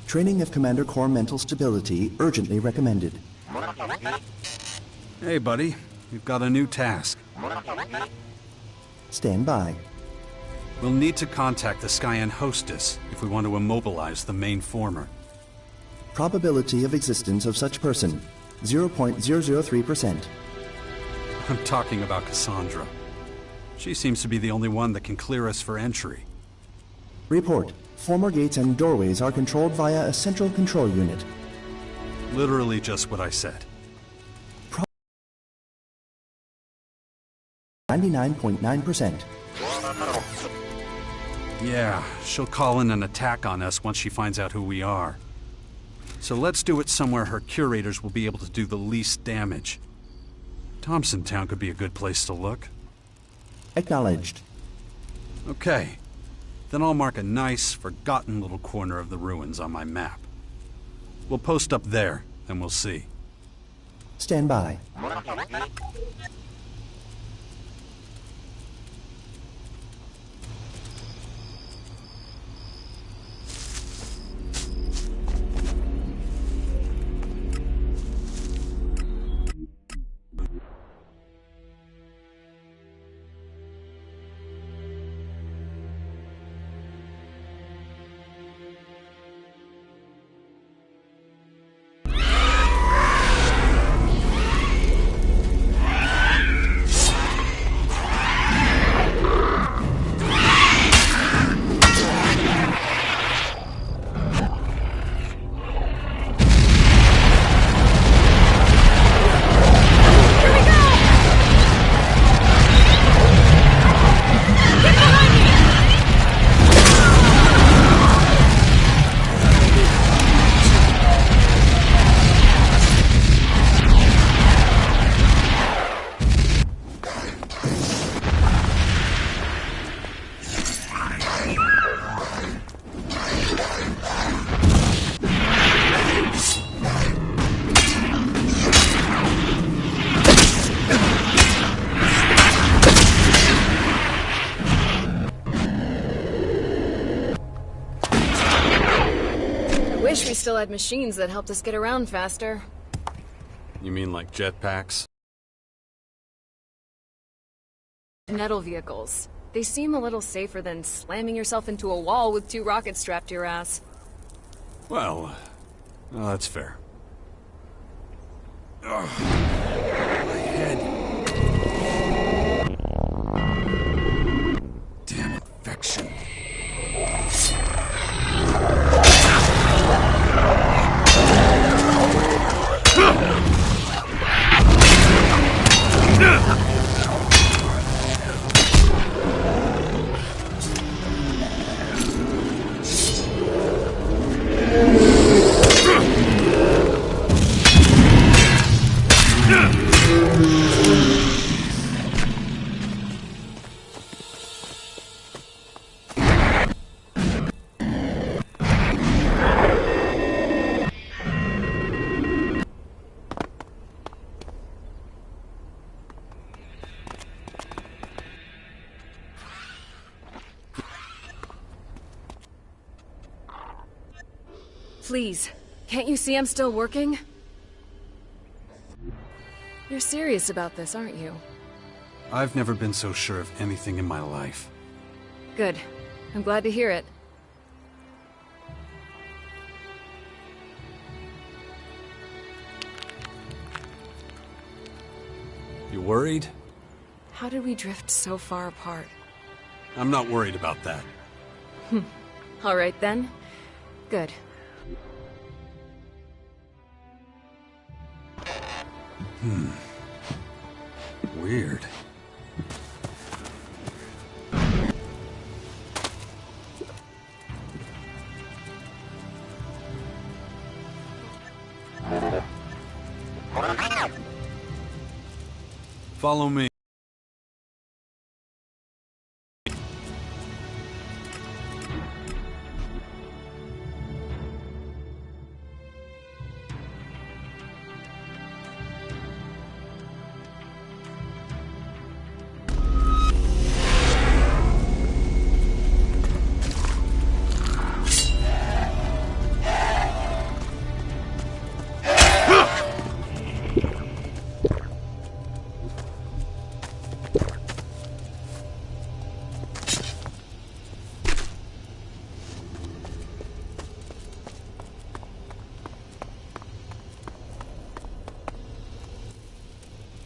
Training of Commander Core mental stability urgently recommended. Hey, buddy. We've got a new task. Stand by. We'll need to contact the Skyan hostess if we want to immobilize the main former. Probability of existence of such person, 0.003%. I'm talking about Cassandra. She seems to be the only one that can clear us for entry. Report. Former gates and doorways are controlled via a central control unit. Literally just what I said. 99.9%. Yeah, she'll call in an attack on us once she finds out who we are. So let's do it somewhere her curators will be able to do the least damage. Thompson Town could be a good place to look. Acknowledged. Okay. Then I'll mark a nice, forgotten little corner of the ruins on my map. We'll post up there, and we'll see. Stand by. Wish we still had machines that helped us get around faster. You mean like jetpacks? Metal vehicles. They seem a little safer than slamming yourself into a wall with 2 rockets strapped to your ass. Well, that's fair. Ugh. My head. Damn infection. Please, can't you see I'm still working? You're serious about this, aren't you? I've never been so sure of anything in my life. Good. I'm glad to hear it. You worried? How did we drift so far apart? I'm not worried about that. All right then. Good. Weird. Follow me.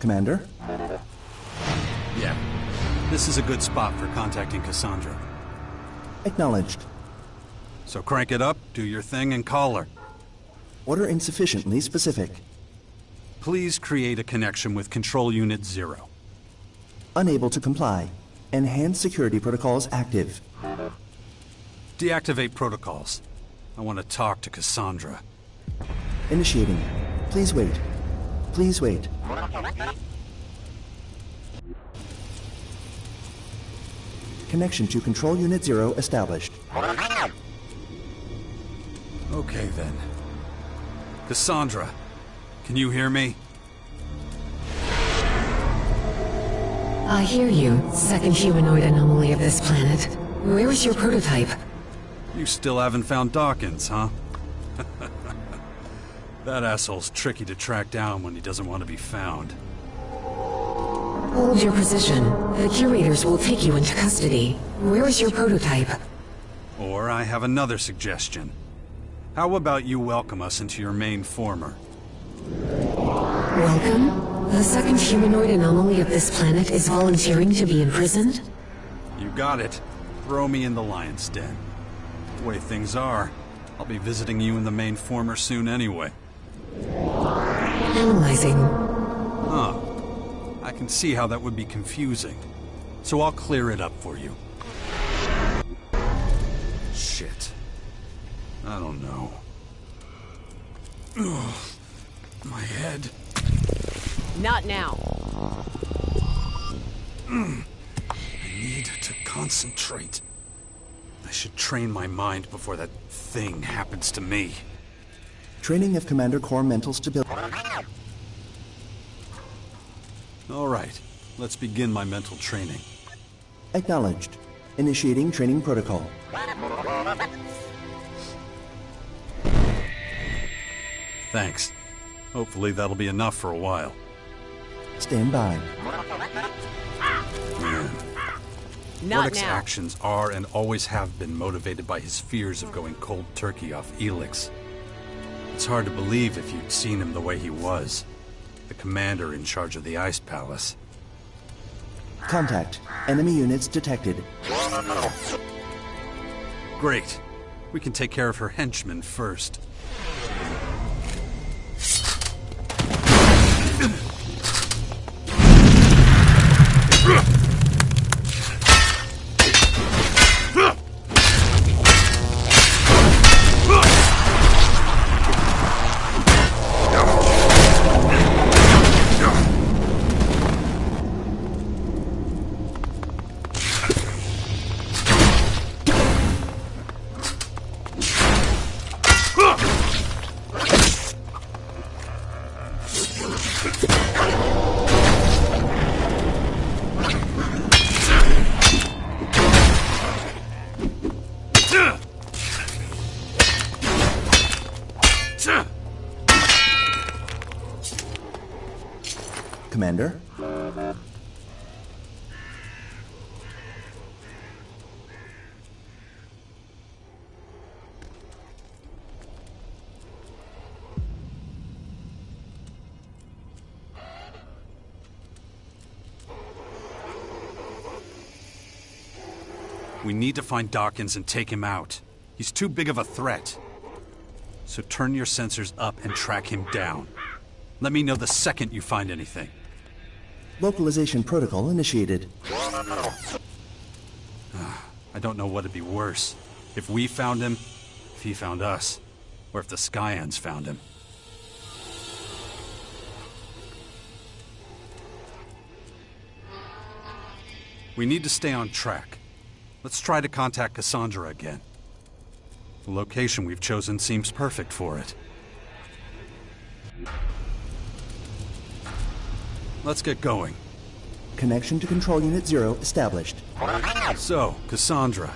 Commander? Yeah. This is a good spot for contacting Cassandra. Acknowledged. So crank it up, do your thing, and call her. Order insufficiently specific. Please create a connection with Control Unit 0. Unable to comply. Enhanced security protocols active. Deactivate protocols. I want to talk to Cassandra. Initiating. Please wait. Please wait. Connection to Control Unit 0 established. Okay then. Cassandra, can you hear me? I hear you, second humanoid anomaly of this planet. Where is your prototype? You still haven't found Dawkins, huh? That asshole's tricky to track down when he doesn't want to be found. Hold your position. The curators will take you into custody. Where is your prototype? Or I have another suggestion. How about you welcome us into your main former? Welcome? The second humanoid anomaly of this planet is volunteering to be imprisoned? You got it. Throw me in the lion's den. The way things are, I'll be visiting you in the main former soon anyway. Analyzing. Huh. I can see how that would be confusing. So I'll clear it up for you. Shit. I don't know. Ugh. My head. Not now. I need to concentrate. I should train my mind before that thing happens to me. Training of Commander Core mental stability. All right, let's begin my mental training. Acknowledged. Initiating training protocol. Thanks. Hopefully that'll be enough for a while. Stand by. Man. Not Elex now. actions are and always have been motivated by his fears of going cold turkey off Elex. It's hard to believe if you'd seen him the way he was. The commander in charge of the Ice Palace. Contact. Enemy units detected. Great. We can take care of her henchmen first. Commander? We need to find Dawkins and take him out. He's too big of a threat. So turn your sensors up and track him down. Let me know the second you find anything. Localization protocol initiated. I don't know what'd be worse. If we found him, if he found us, or if the Skyans found him. We need to stay on track. Let's try to contact Cassandra again. The location we've chosen seems perfect for it. Let's get going. Connection to Control Unit 0 established. So, Cassandra,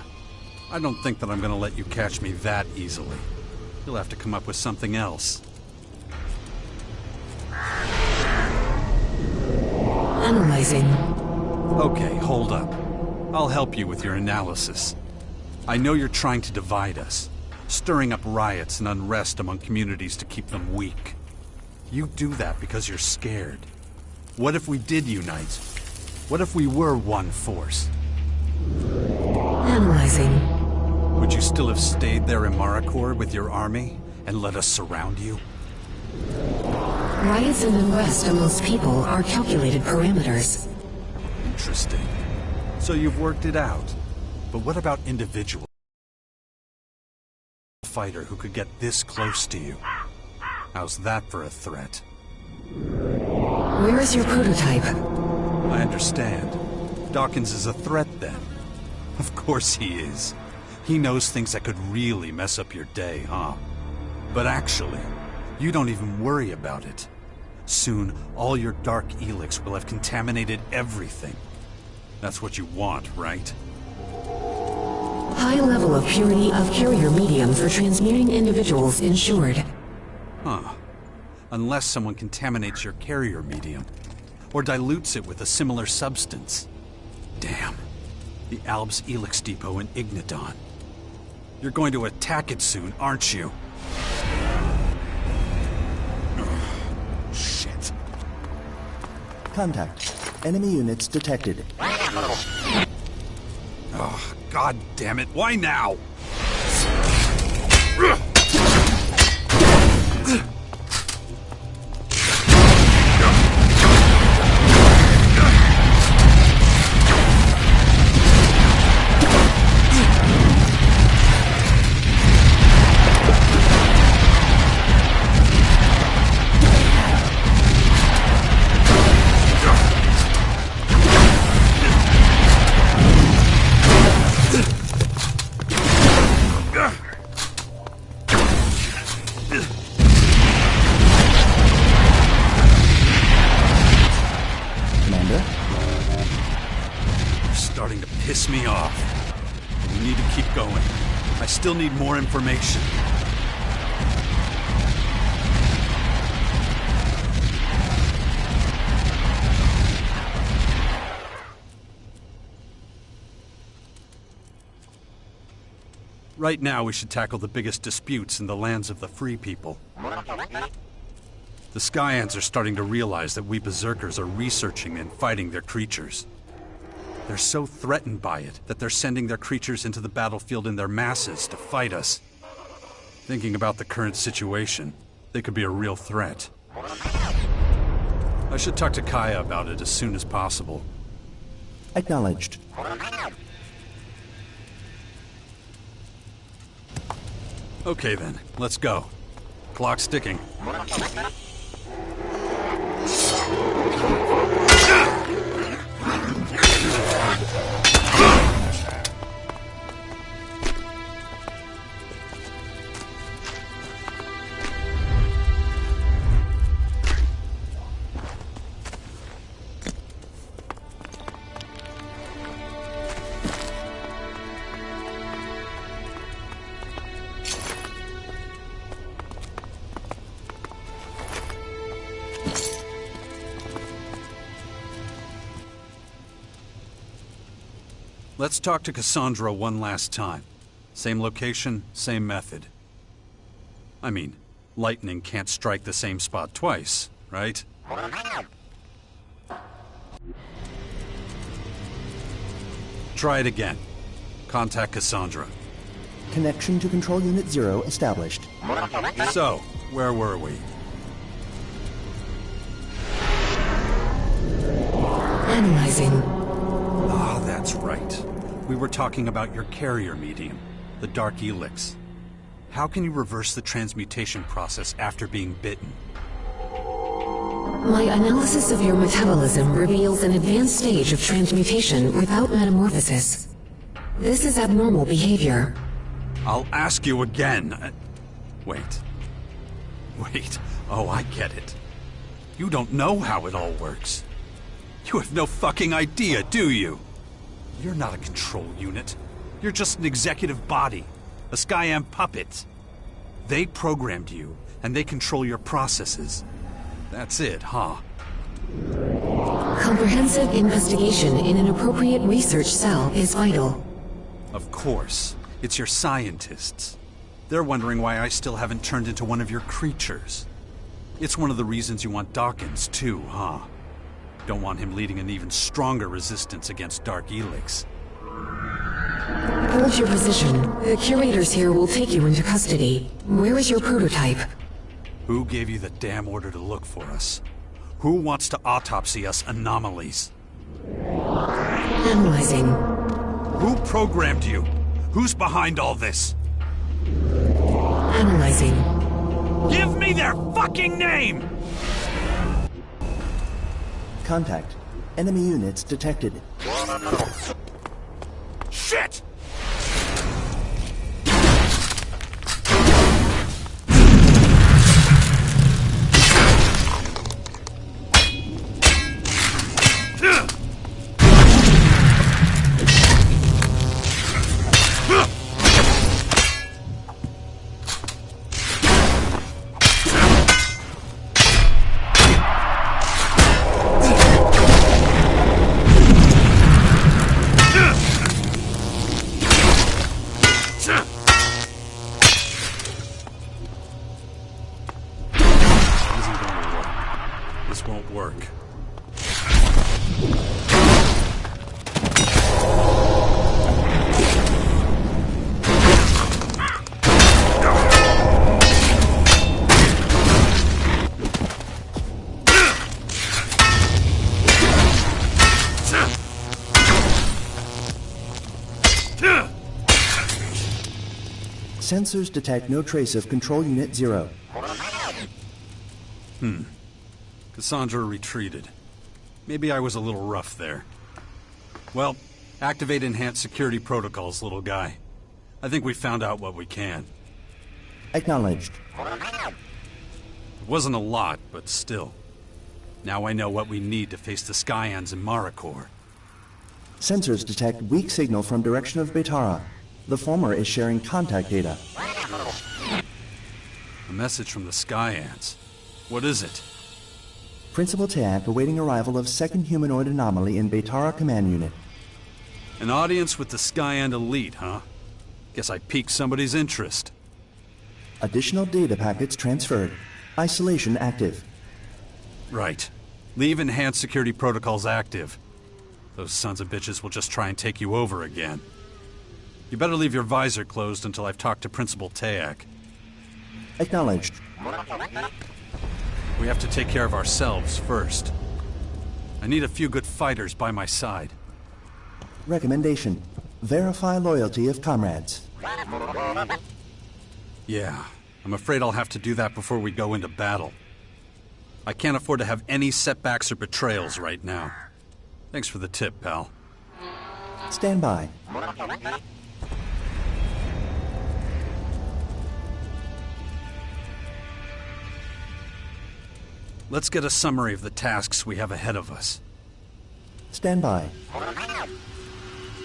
I don't think that I'm gonna let you catch me that easily. You'll have to come up with something else. Analyzing. Okay, hold up. I'll help you with your analysis. I know you're trying to divide us, stirring up riots and unrest among communities to keep them weak. You do that because you're scared. What if we did unite? What if we were one force? Analyzing. Would you still have stayed there in Maricor with your army and let us surround you? Riots and unrest amongst people are calculated parameters. Interesting. So you've worked it out. But what about individual fighter who could get this close to you? How's that for a threat? Where is your prototype? I understand. Dawkins is a threat then. Of course he is. He knows things that could really mess up your day, huh? But actually, you don't even worry about it. Soon, all your dark Elex will have contaminated everything. That's what you want, right? High level of purity of carrier medium for transmuting individuals ensured. Huh. Unless someone contaminates your carrier medium, or dilutes it with a similar substance. Damn. The Alb's Elex Depot in Ignadon. You're going to attack it soon, aren't you? Ugh, shit. Contact. Enemy units detected. Oh, God damn it, why now? Starting to piss me off. We need to keep going. I still need more information. Right now, we should tackle the biggest disputes in the lands of the Free People. The Skyants are starting to realize that we Berserkers are researching and fighting their creatures. They're so threatened by it that they're sending their creatures into the battlefield in their masses to fight us. Thinking about the current situation, they could be a real threat. I should talk to Kaya about it as soon as possible. Acknowledged. Okay then, let's go. Clock's ticking. Let's talk to Cassandra one last time. Same location, same method. I mean, lightning can't strike the same spot twice, right? Try it again. Contact Cassandra. Connection to Control Unit 0 established. So, where were we? Analyzing. Ah, that's right. We were talking about your carrier medium, the Dark Elex. How can you reverse the transmutation process after being bitten? My analysis of your metabolism reveals an advanced stage of transmutation without metamorphosis. This is abnormal behavior. I'll ask you again. Wait. Wait. Oh, I get it. You don't know how it all works. You have no fucking idea, do you? You're not a control unit. You're just an executive body. A Skyam puppet. They programmed you, and they control your processes. That's it, huh? Comprehensive investigation in an appropriate research cell is vital. Of course. It's your scientists. They're wondering why I still haven't turned into one of your creatures. It's one of the reasons you want Dawkins, too, huh? Don't want him leading an even stronger resistance against Dark Elex. Hold your position. The curators here will take you into custody. Where is your prototype? Who gave you the damn order to look for us? Who wants to autopsy us anomalies? Analyzing. Who programmed you? Who's behind all this? Analyzing. Give me their fucking name! Contact. Enemy units detected. Shit! Won't work. Sensors detect no trace of Control Unit 0. Cassandra retreated. Maybe I was a little rough there. Well, activate enhanced security protocols, little guy. I think we found out what we can. Acknowledged. It wasn't a lot, but still. Now I know what we need to face the Skyans in Marikor. Sensors detect weak signal from direction of Betara. The former is sharing contact data. A message from the Skyans. What is it? Principal Teak awaiting arrival of second humanoid anomaly in Betara Command Unit. An audience with the Skyan elite, huh? Guess I piqued somebody's interest. Additional data packets transferred. Isolation active. Right. Leave enhanced security protocols active. Those sons of bitches will just try and take you over again. You better leave your visor closed until I've talked to Principal Teak. Acknowledged. We have to take care of ourselves first. I need a few good fighters by my side. Recommendation. Verify loyalty of comrades. Yeah, I'm afraid I'll have to do that before we go into battle. I can't afford to have any setbacks or betrayals right now. Thanks for the tip, pal. Stand by. Let's get a summary of the tasks we have ahead of us. Stand by.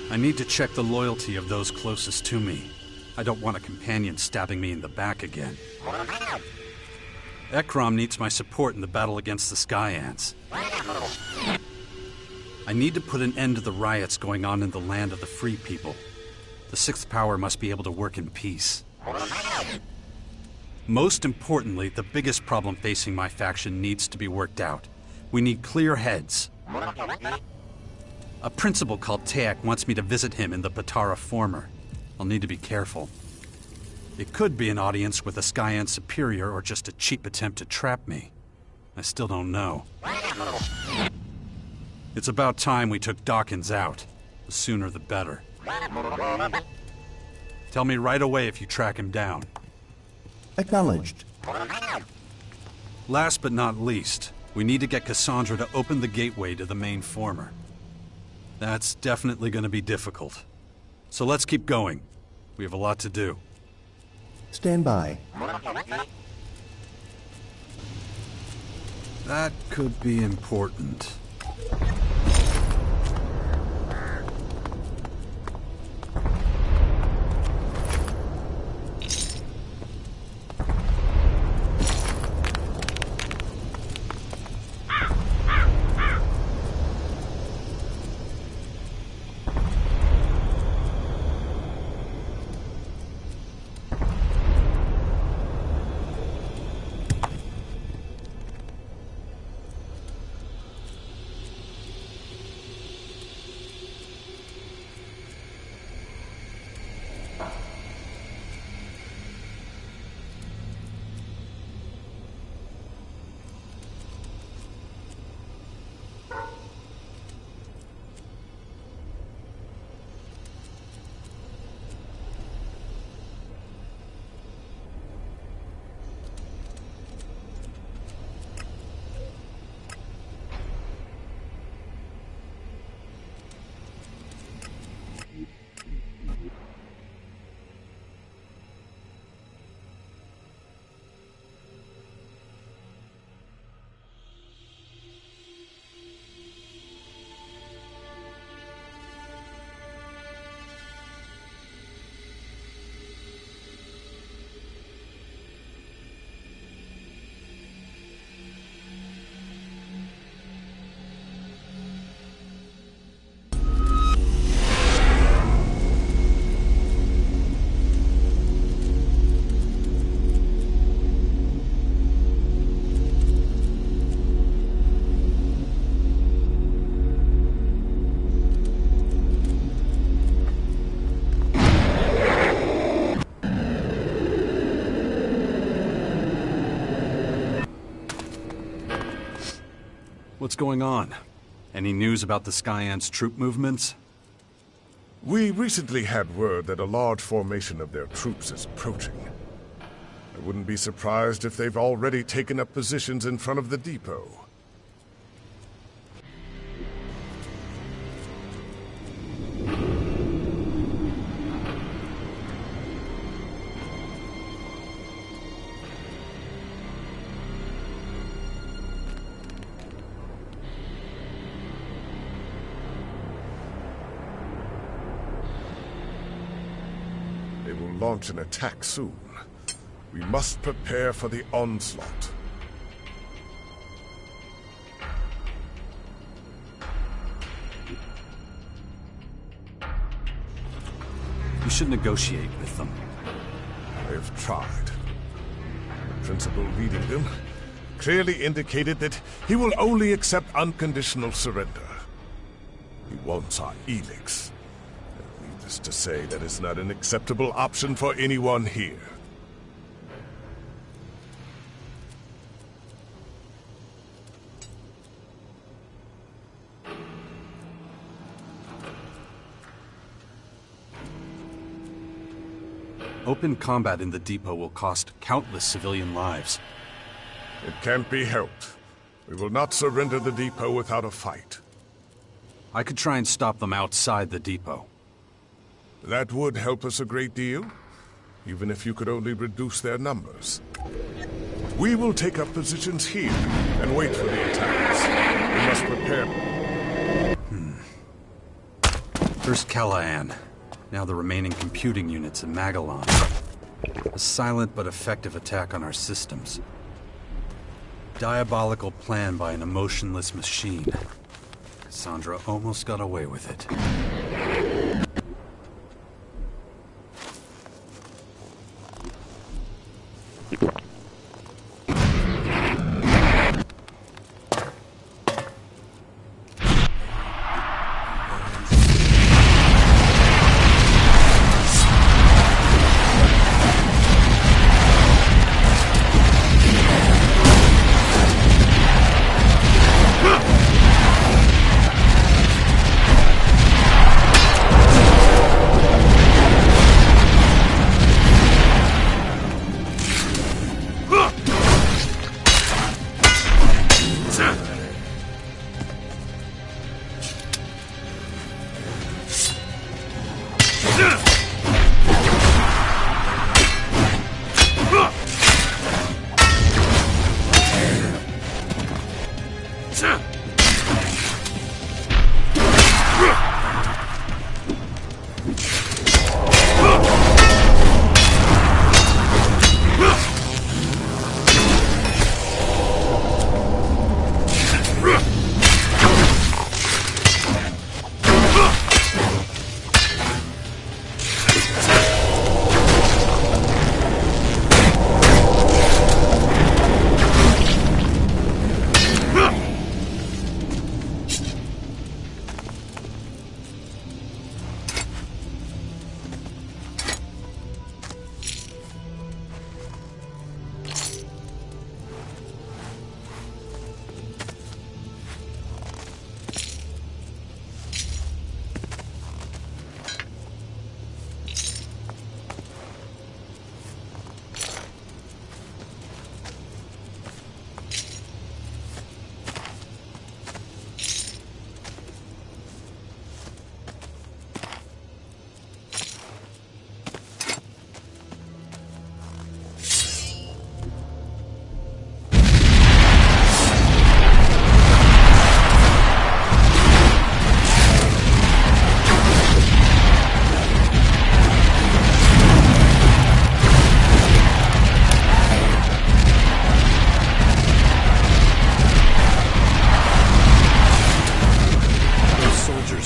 I need to check the loyalty of those closest to me. I don't want a companion stabbing me in the back again. Ekram needs my support in the battle against the Skyans. I need to put an end to the riots going on in the land of the free people. The Sixth Power must be able to work in peace. Most importantly, the biggest problem facing my faction needs to be worked out. We need clear heads. A principal called Teak wants me to visit him in the Betara former. I'll need to be careful. It could be an audience with a Skyan superior or just a cheap attempt to trap me. I still don't know. It's about time we took Dawkins out. The sooner the better. Tell me right away if you track him down. Acknowledged. Last but not least, we need to get Cassandra to open the gateway to the main former. That's definitely going to be difficult. So let's keep going. We have a lot to do. Stand by. That could be important. What's going on? Any news about the Skyant's troop movements? We recently had word that a large formation of their troops is approaching. I wouldn't be surprised if they've already taken up positions in front of the depot. They will launch an attack soon. We must prepare for the onslaught. We should negotiate with them. I have tried. The principal leading them clearly indicated that he will only accept unconditional surrender. He wants our Elex. Needless to say, that is not an acceptable option for anyone here. Open combat in the depot will cost countless civilian lives. It can't be helped. We will not surrender the depot without a fight. I could try and stop them outside the depot. That would help us a great deal, even if you could only reduce their numbers. We will take up positions here and wait for the attacks. We must prepare. First Callahan, now the remaining computing units in Magellan. A silent but effective attack on our systems. Diabolical plan by an emotionless machine. Cassandra almost got away with it.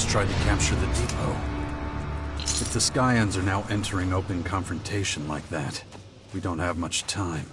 Tried to capture the depot. If the Skyans are now entering open confrontation like that, we don't have much time.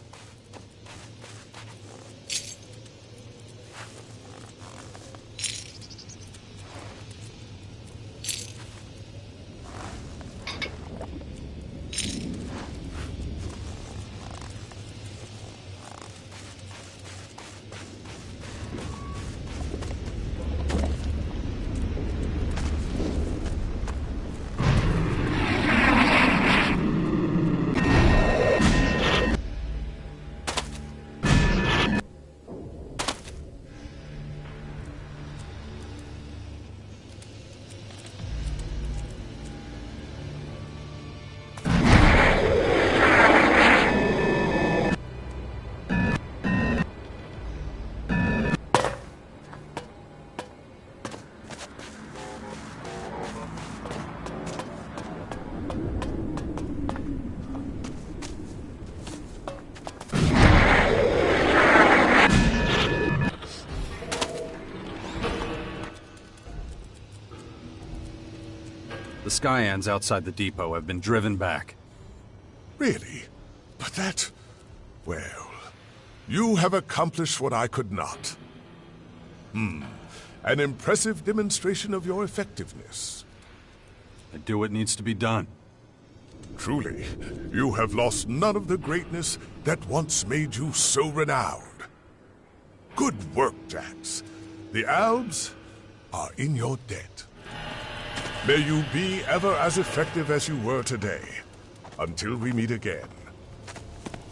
The Skyans outside the depot have been driven back. Really? But that... well... you have accomplished what I could not. An impressive demonstration of your effectiveness. I do what needs to be done. Truly, you have lost none of the greatness that once made you so renowned. Good work, Jax. The Albs are in your debt. May you be ever as effective as you were today, until we meet again.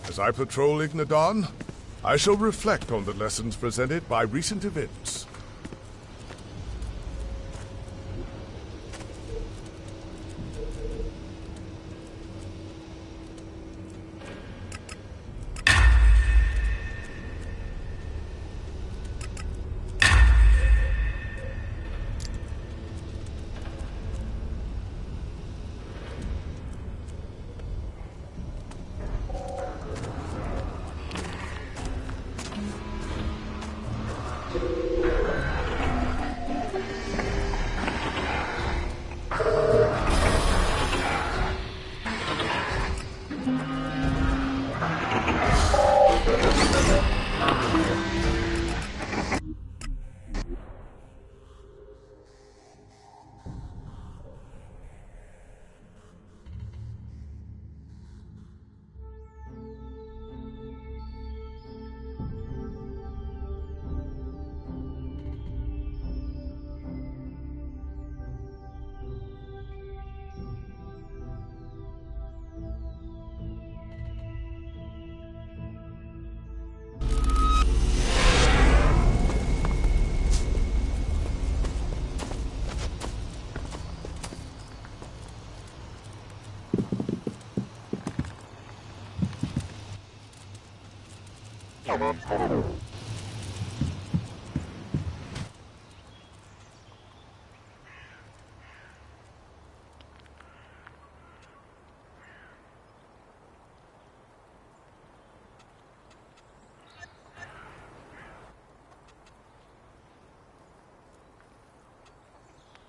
As I patrol Ignadon, I shall reflect on the lessons presented by recent events.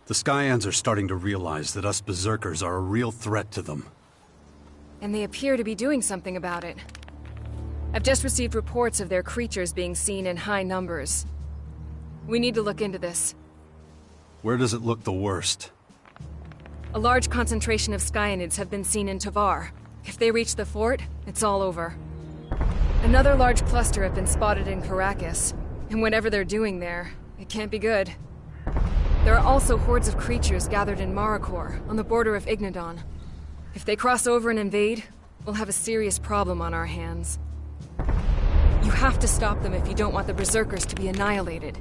The Skyans are starting to realize that us Berserkers are a real threat to them. And they appear to be doing something about it. I've just received reports of their creatures being seen in high numbers. We need to look into this. Where does it look the worst? A large concentration of Skyanids have been seen in Tavar. If they reach the fort, it's all over. Another large cluster have been spotted in Caracas, and whatever they're doing there, it can't be good. There are also hordes of creatures gathered in Maracor, on the border of Ignadon. If they cross over and invade, we'll have a serious problem on our hands. You have to stop them if you don't want the Berserkers to be annihilated.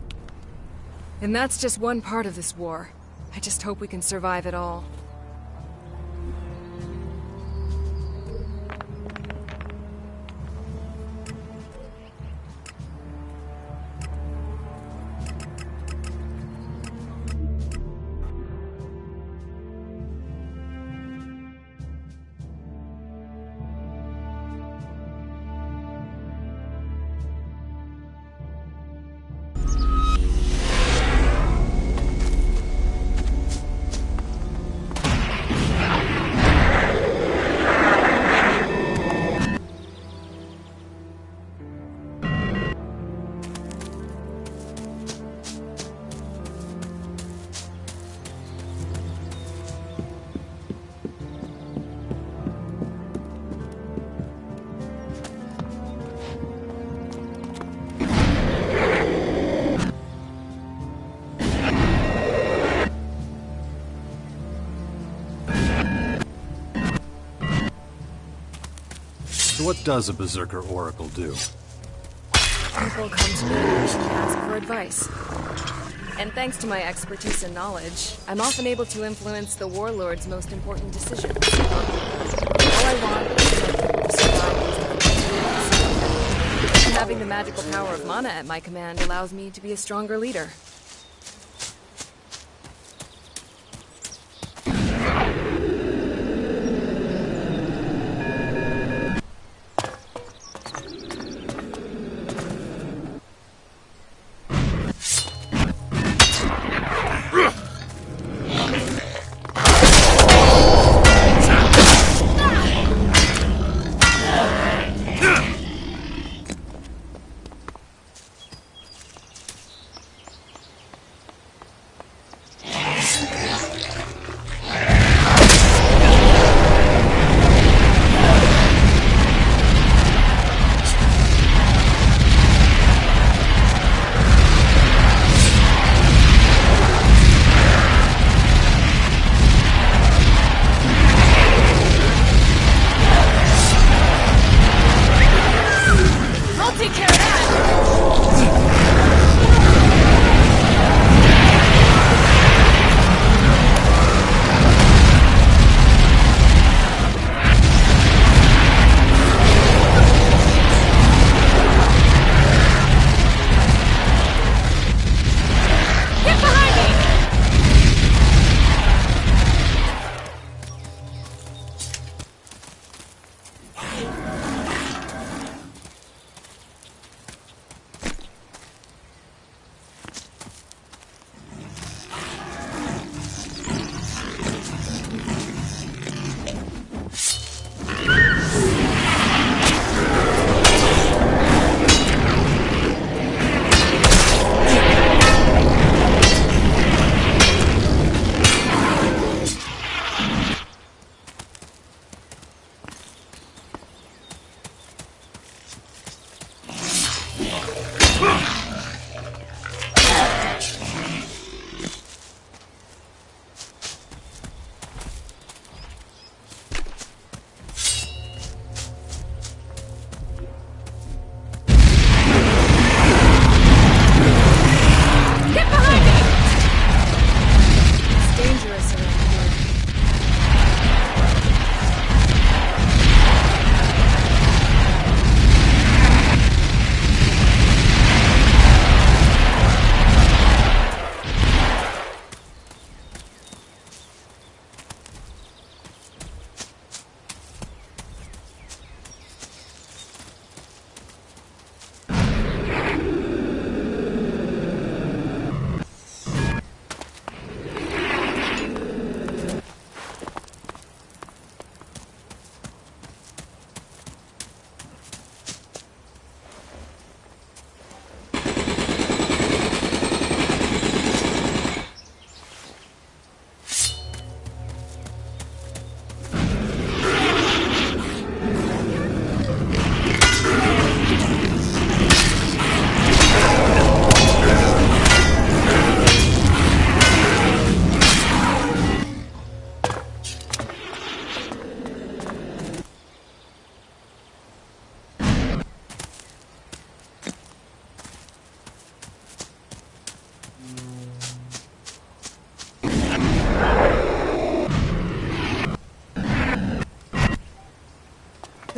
And that's just one part of this war. I just hope we can survive it all. So what does a Berserker Oracle do? People come to me and ask for advice. And thanks to my expertise and knowledge, I'm often able to influence the Warlord's most important decisions. All I want is for my people to survive these difficulties. And having the magical power of mana at my command allows me to be a stronger leader.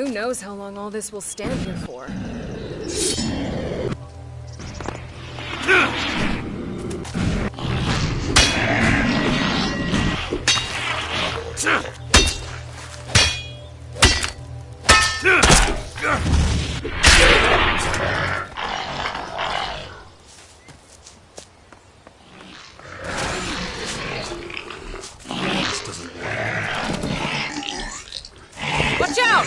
Who knows how long all this will stand here for? This doesn't work. Watch out!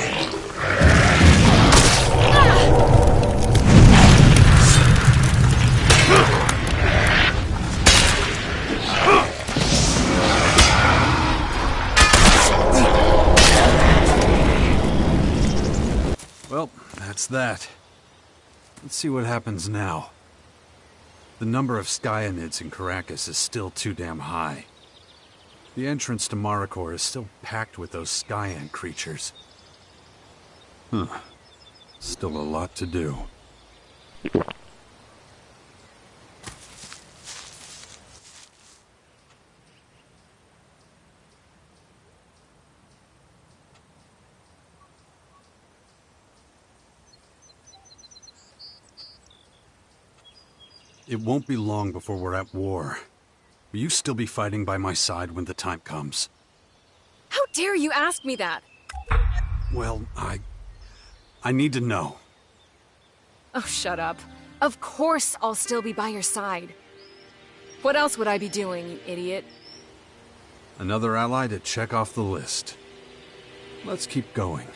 Well, that's that. Let's see what happens now. The number of Skyanids in Caracas is still too damn high. The entrance to Maricor is still packed with those Skyan creatures. Still a lot to do. It won't be long before we're at war. Will you still be fighting by my side when the time comes? How dare you ask me that? Well, I need to know. Oh, shut up. Of course I'll still be by your side. What else would I be doing, you idiot? Another ally to check off the list. Let's keep going.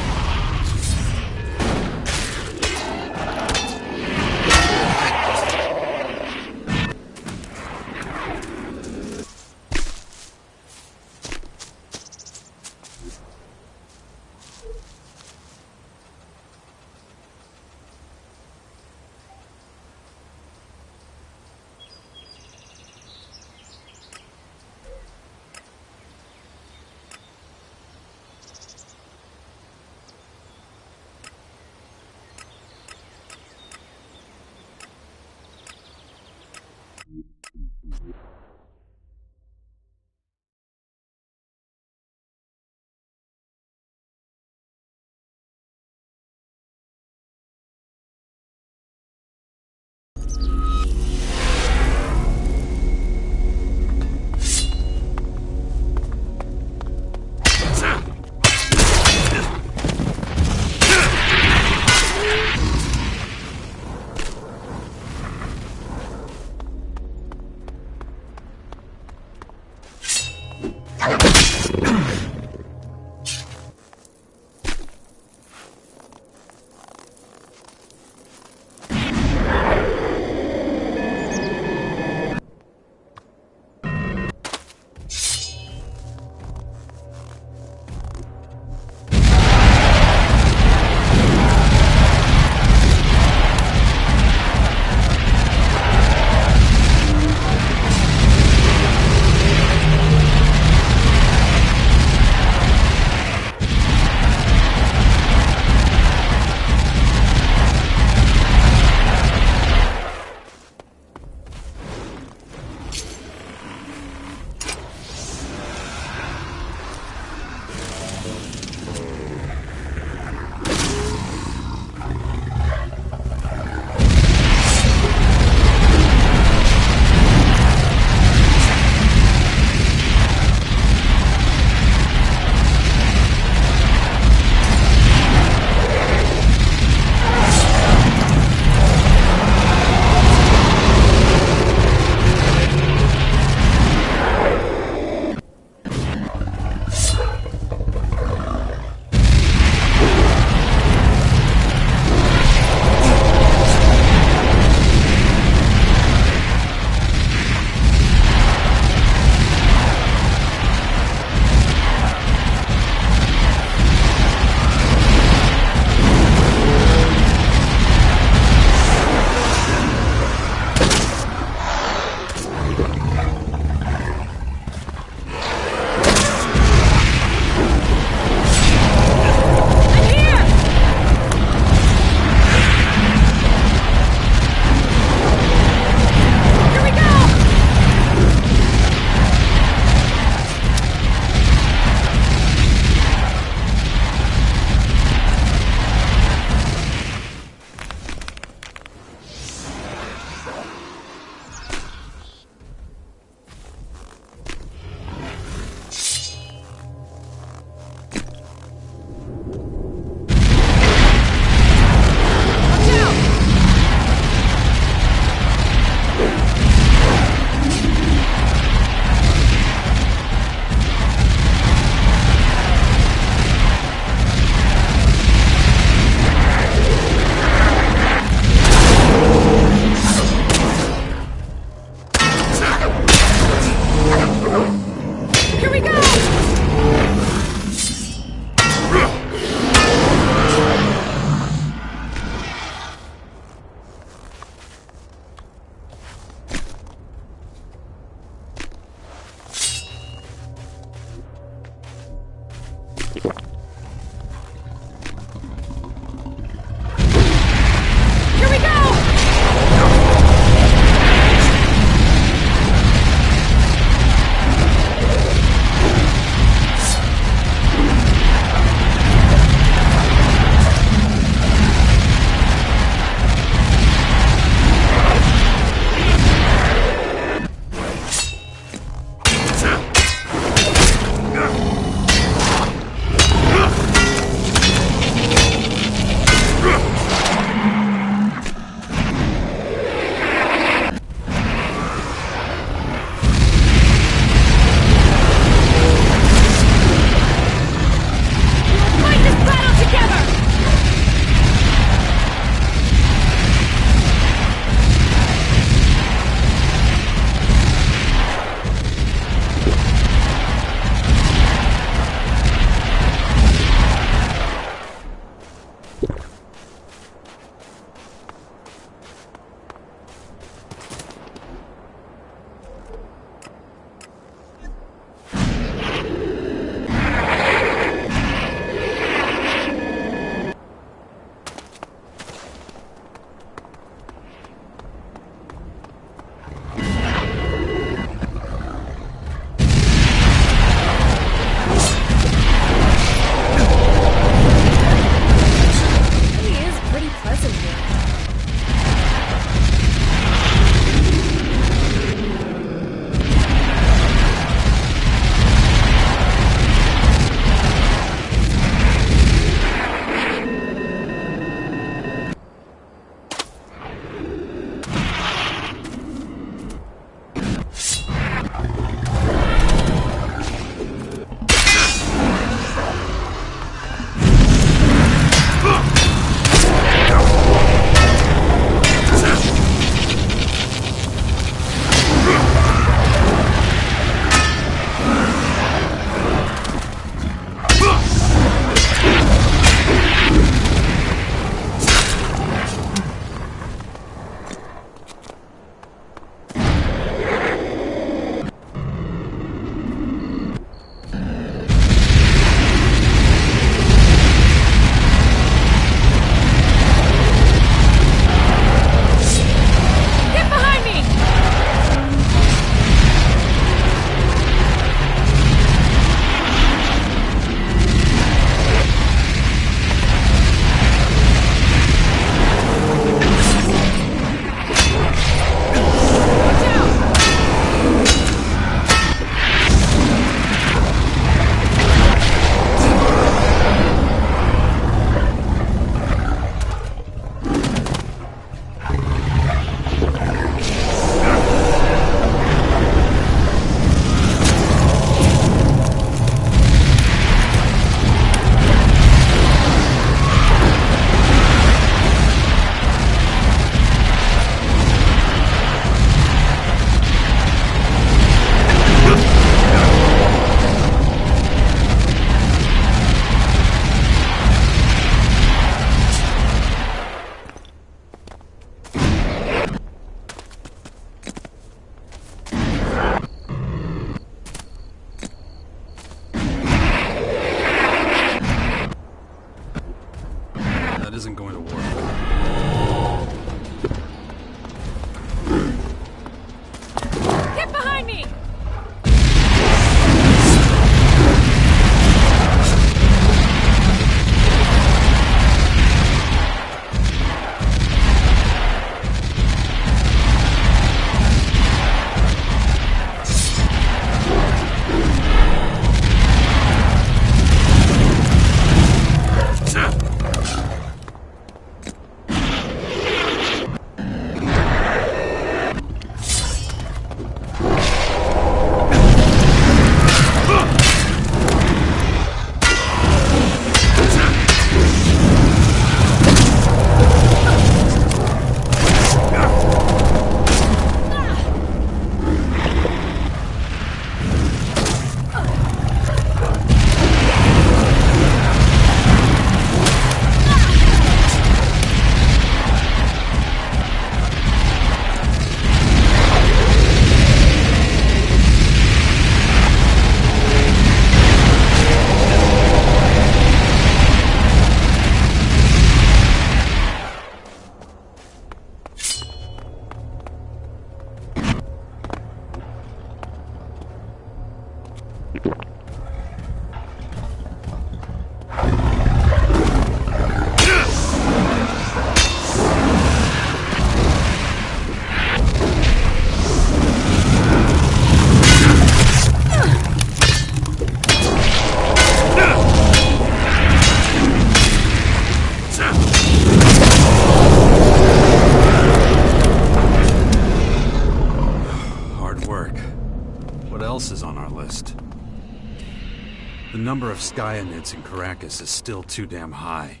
The number of Skyanids in Caracas is still too damn high.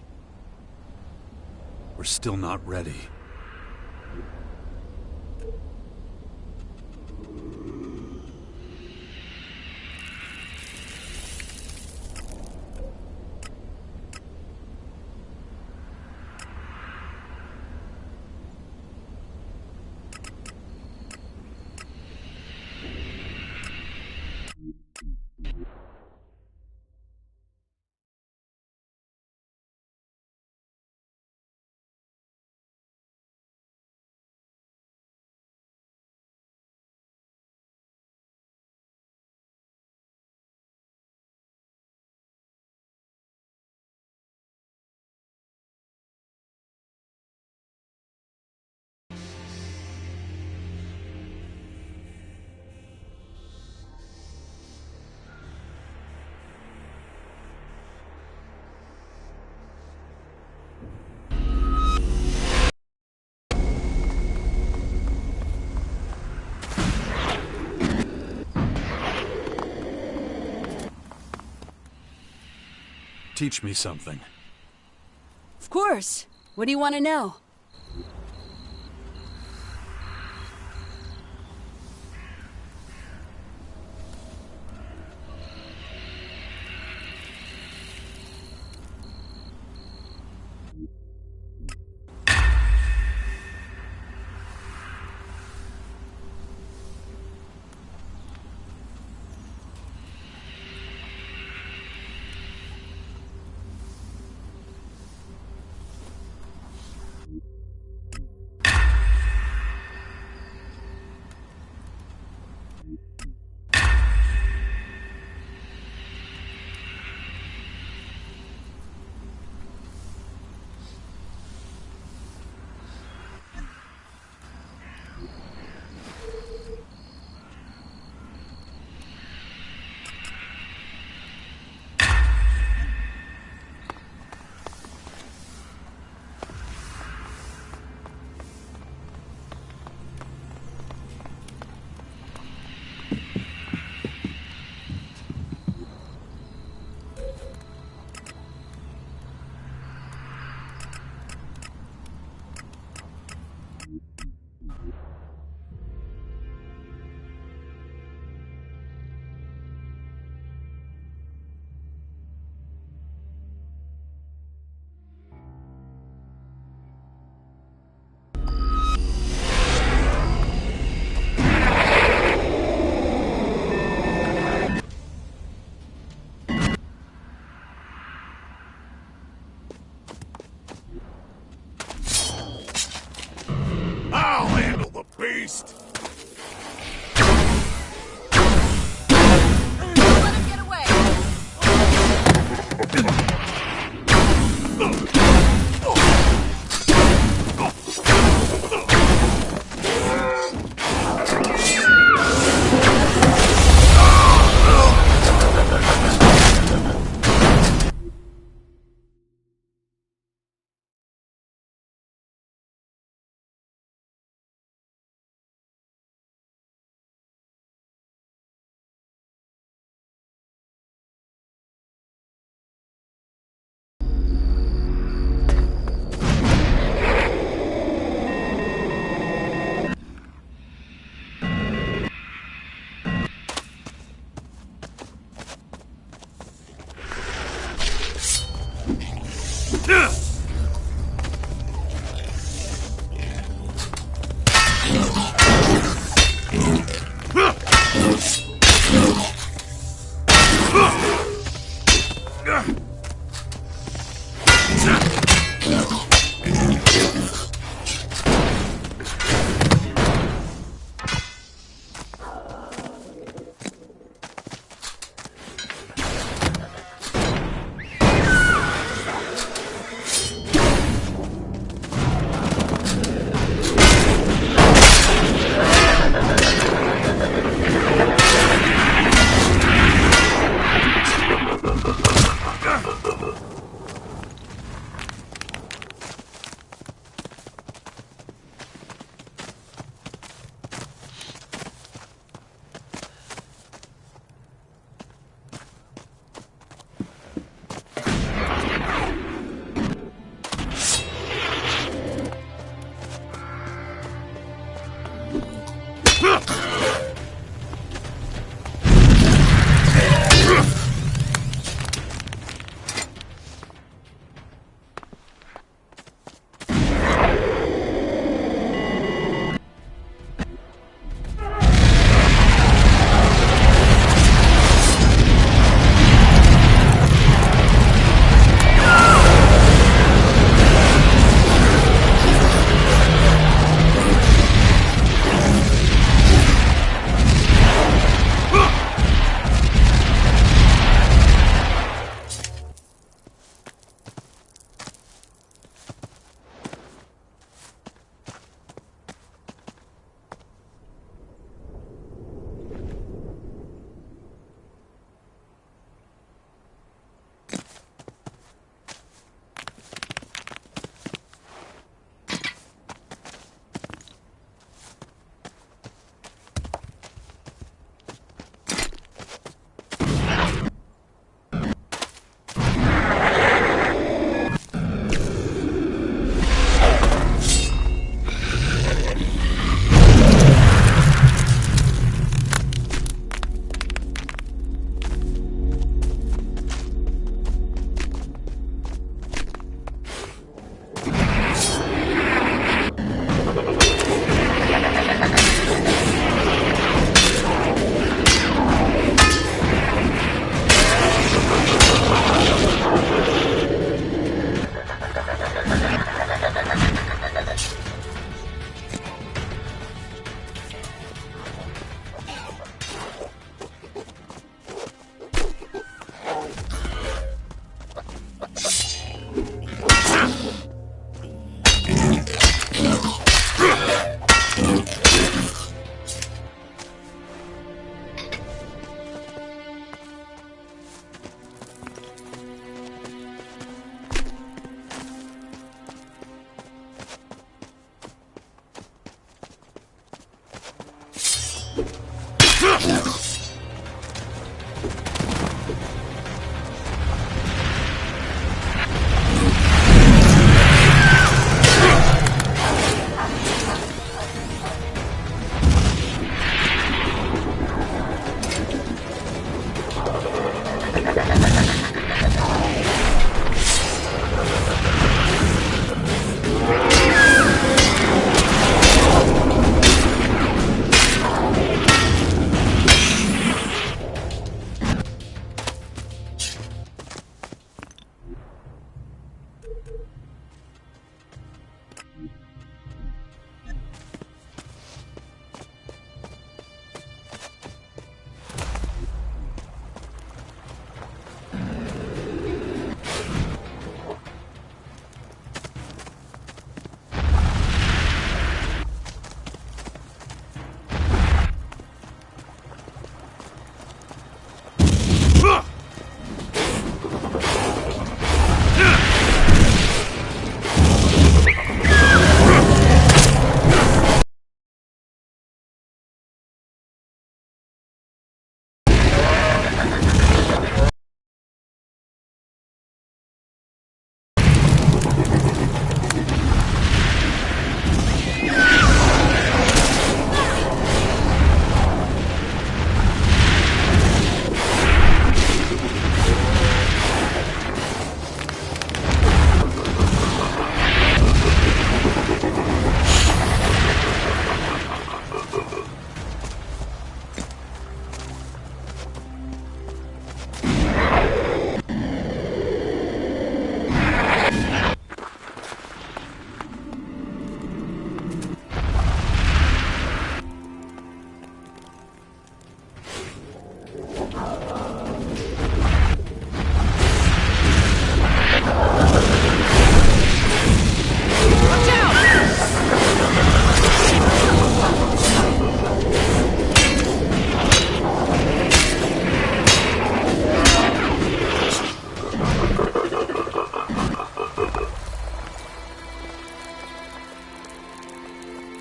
We're still not ready. Teach me something. Of course. What do you want to know? I'll handle the beast! Let him get away!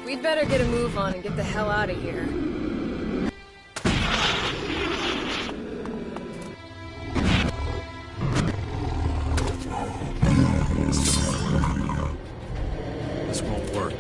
We'd better get a move on and get the hell out of here. This won't work.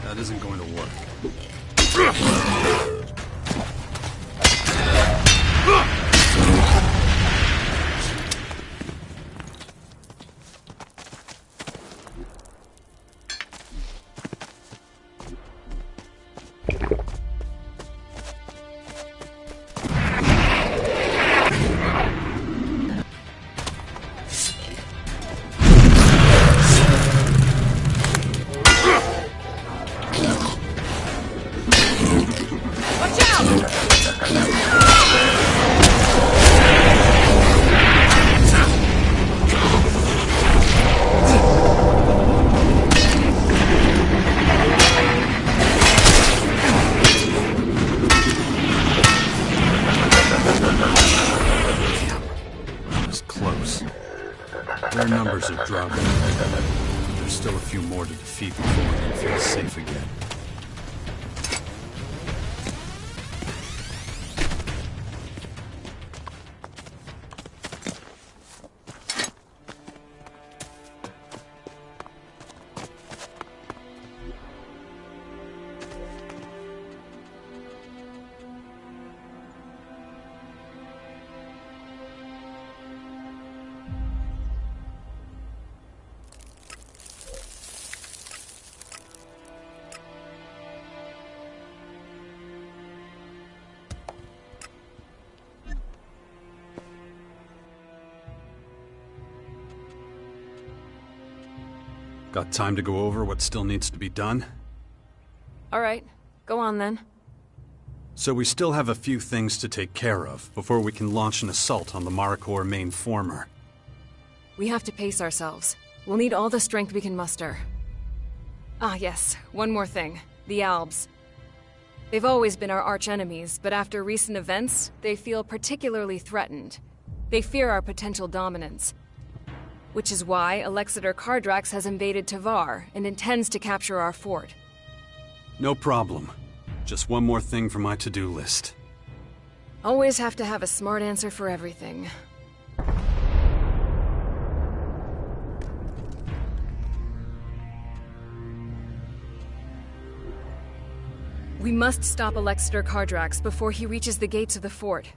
That isn't going to work. Their numbers are dropping. There's still a few more to defeat before we can feel safe again. Got time to go over what still needs to be done? All right, go on then. So we still have a few things to take care of before we can launch an assault on the Maricor main former. We have to pace ourselves. We'll need all the strength we can muster. Ah yes, one more thing. The Albs. They've always been our arch-enemies, but after recent events, they feel particularly threatened. They fear our potential dominance. Which is why Alexander Kardrax has invaded Tavar and intends to capture our fort. No problem. Just one more thing for my to-do list. Always have to have a smart answer for everything. We must stop Alexander Kardrax before he reaches the gates of the fort.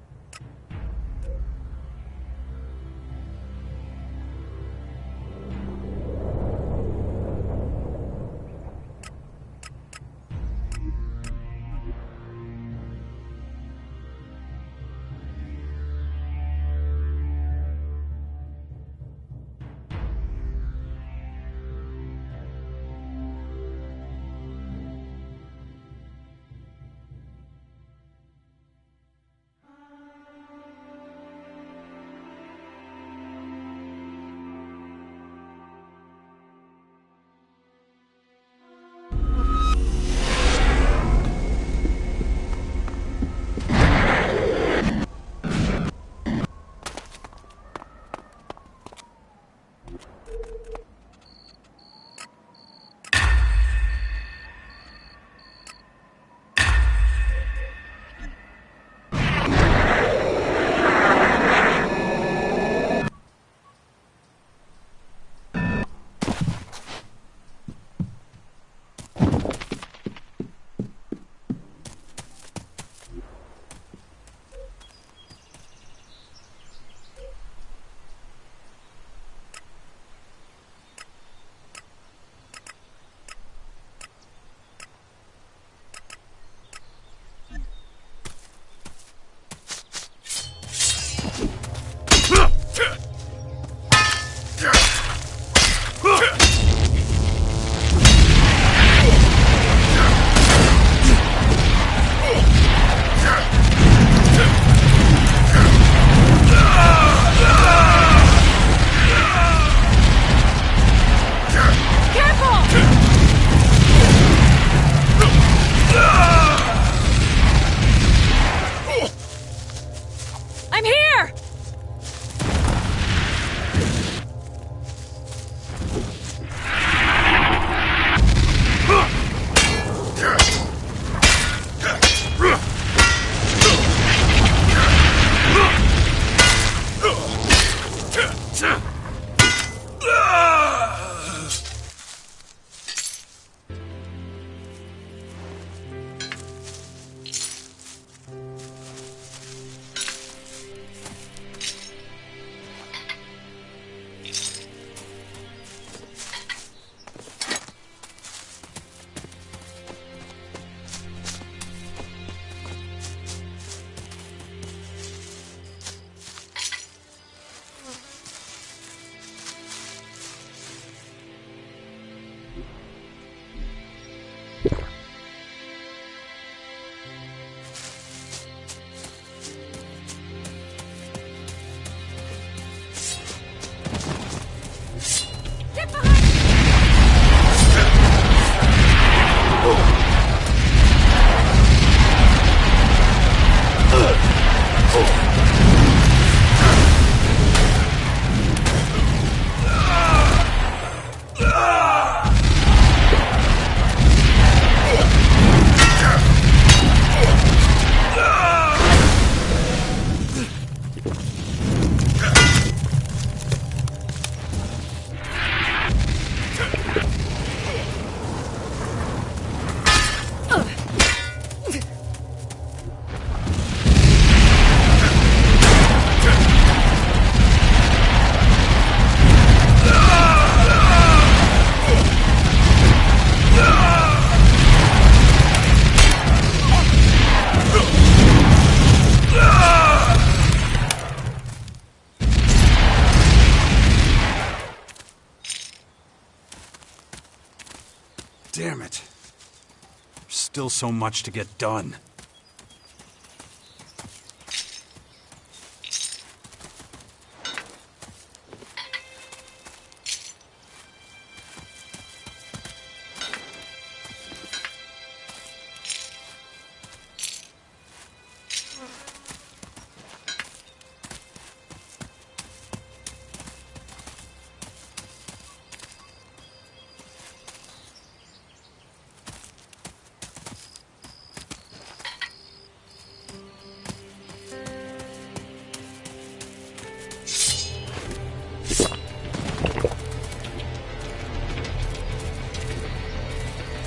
still so much to get done.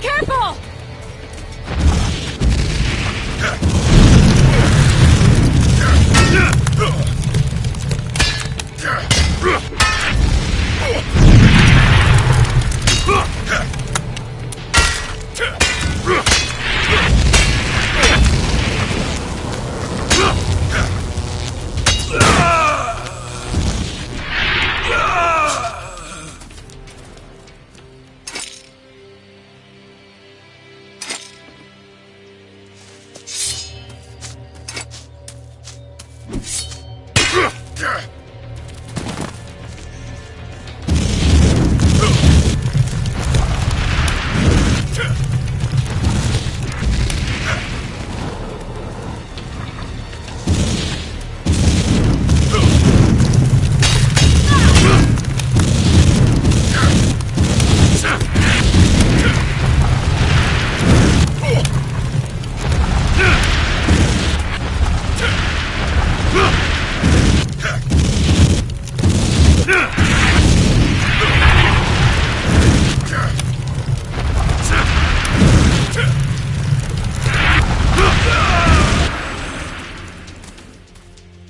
Careful!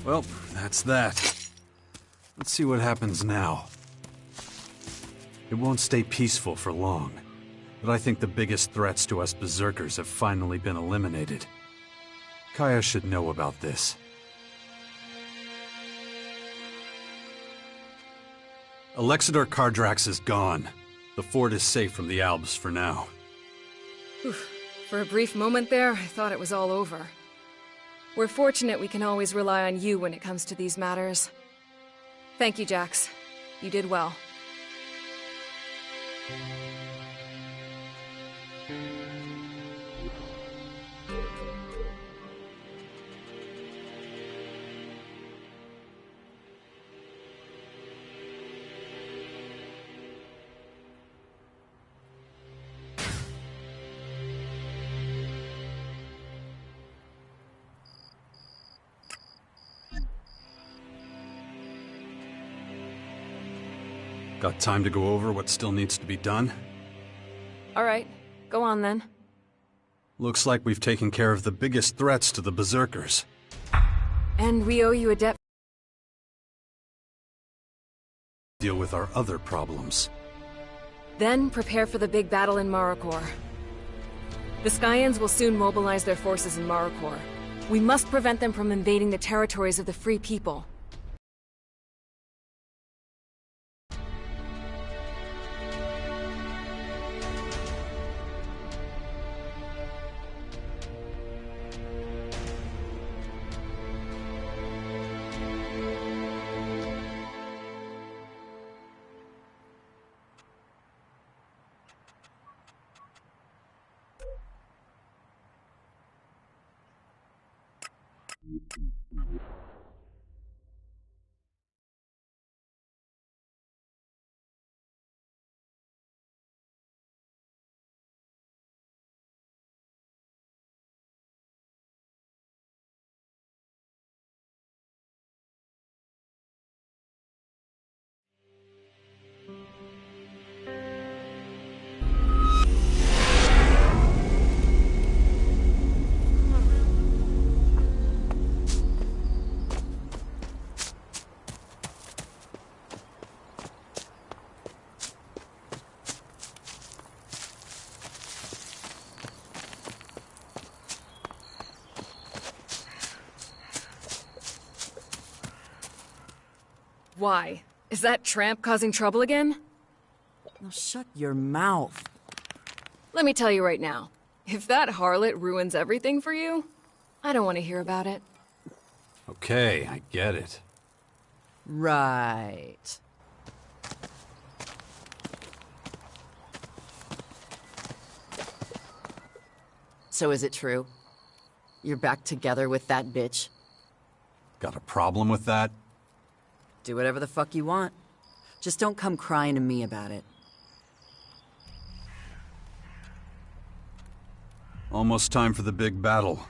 Well, that's that. Let's see what happens now. It won't stay peaceful for long, but I think the biggest threats to us berserkers have finally been eliminated. Kaya should know about this. Alexidor Kardrax is gone. The fort is safe from the Albs for now. For a brief moment there, I thought it was all over. We're fortunate we can always rely on you when it comes to these matters. Thank you, Jax. You did well. Got time to go over what still needs to be done? All right, go on then. Looks like we've taken care of the biggest threats to the berserkers. And we owe you a debt. Deal with our other problems. Then prepare for the big battle in Marikor. The Skyans will soon mobilize their forces in Marikor. We must prevent them from invading the territories of the Free People. Why? Is that tramp causing trouble again? Now shut your mouth. Let me tell you right now. If that harlot ruins everything for you, I don't want to hear about it. Okay, I get it. Right. So is it true? You're back together with that bitch? Got a problem with that? Do whatever the fuck you want. Just don't come crying to me about it. Almost time for the big battle.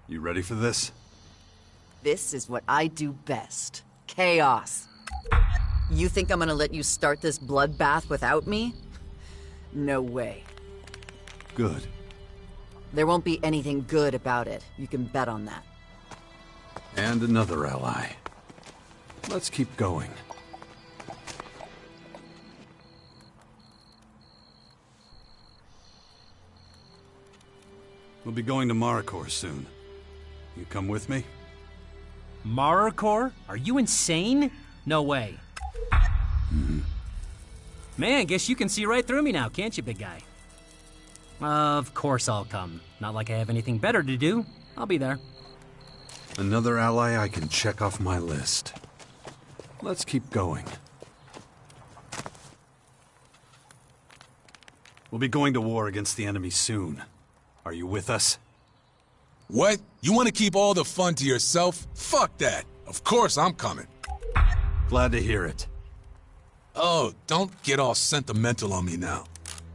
You ready for this? This is what I do best. Chaos. You think I'm gonna let you start this bloodbath without me? No way. Good. There won't be anything good about it. You can bet on that. And another ally. Let's keep going. We'll be going to Maricor soon. You come with me? Maricor? Are you insane? No way. Man, guess you can see right through me now, can't you, big guy? Of course I'll come. Not like I have anything better to do. I'll be there. Another ally I can check off my list. Let's keep going. We'll be going to war against the enemy soon. Are you with us? What? You want to keep all the fun to yourself? Fuck that. Of course I'm coming. Glad to hear it. Oh, don't get all sentimental on me now.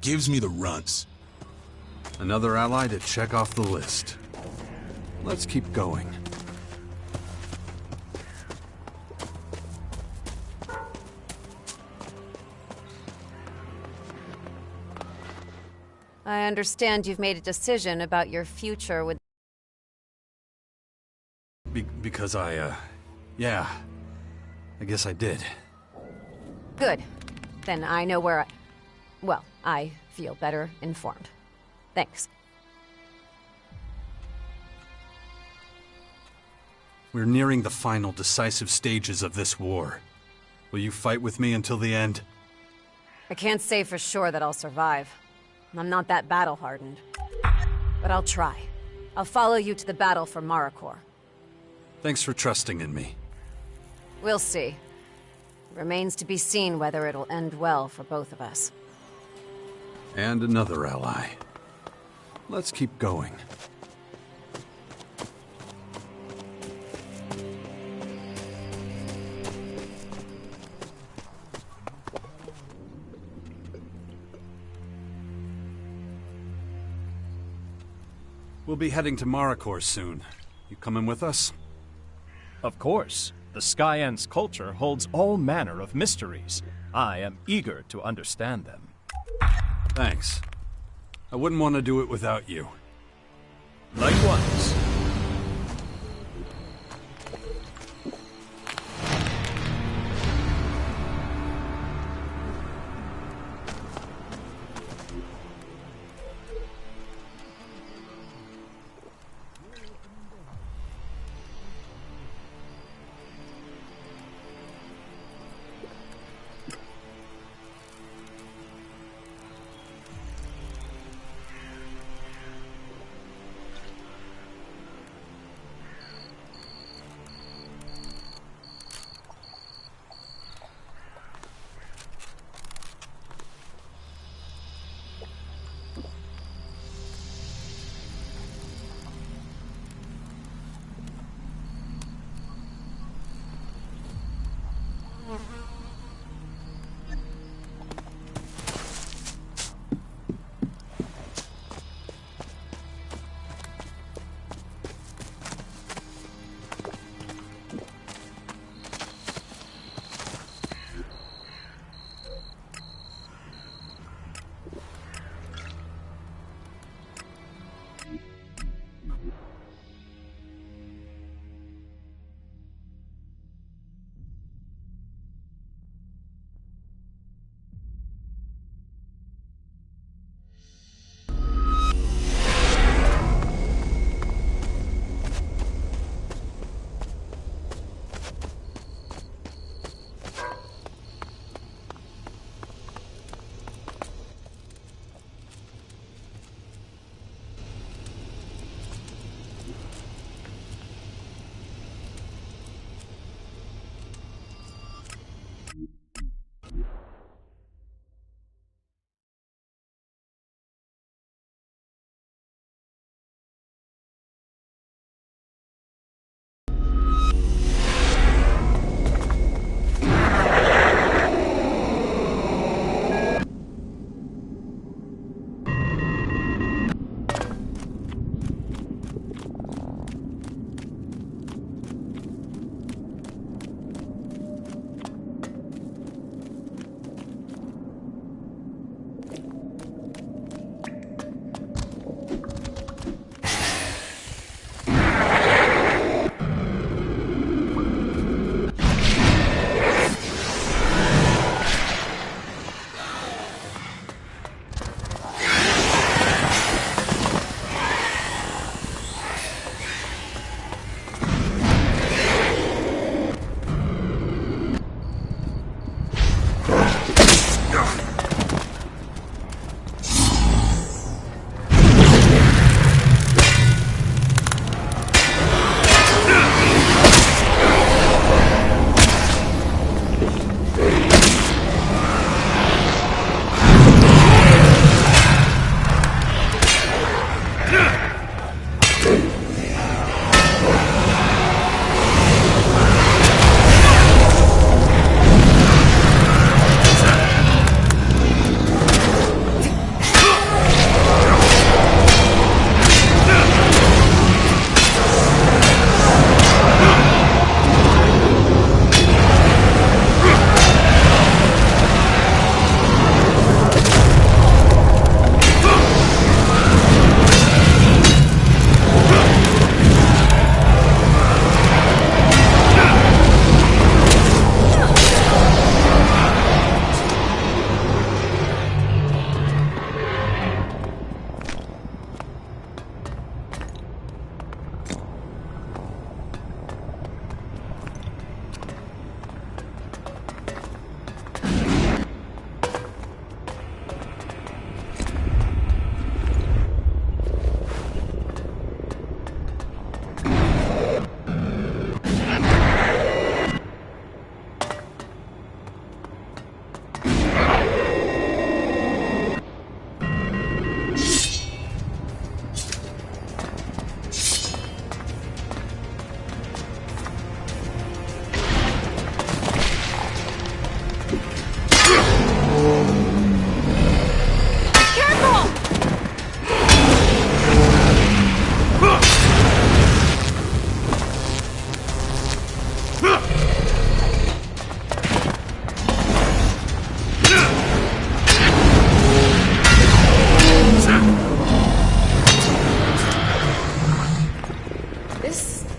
Gives me the runs. Another ally to check off the list. Let's keep going. I understand you've made a decision about your future with... Because yeah. I guess I did. Good. Then I know where I... Well, I feel better informed. Thanks. We're nearing the final decisive stages of this war. Will you fight with me until the end? I can't say for sure that I'll survive. I'm not that battle-hardened. But I'll try. I'll follow you to the battle for Maricor. Thanks for trusting in me. We'll see. It remains to be seen whether it'll end well for both of us. And another ally. Let's keep going. We'll be heading to Maricor soon. You coming with us? Of course. The Skyend's culture holds all manner of mysteries. I am eager to understand them. Thanks. I wouldn't want to do it without you. Likewise.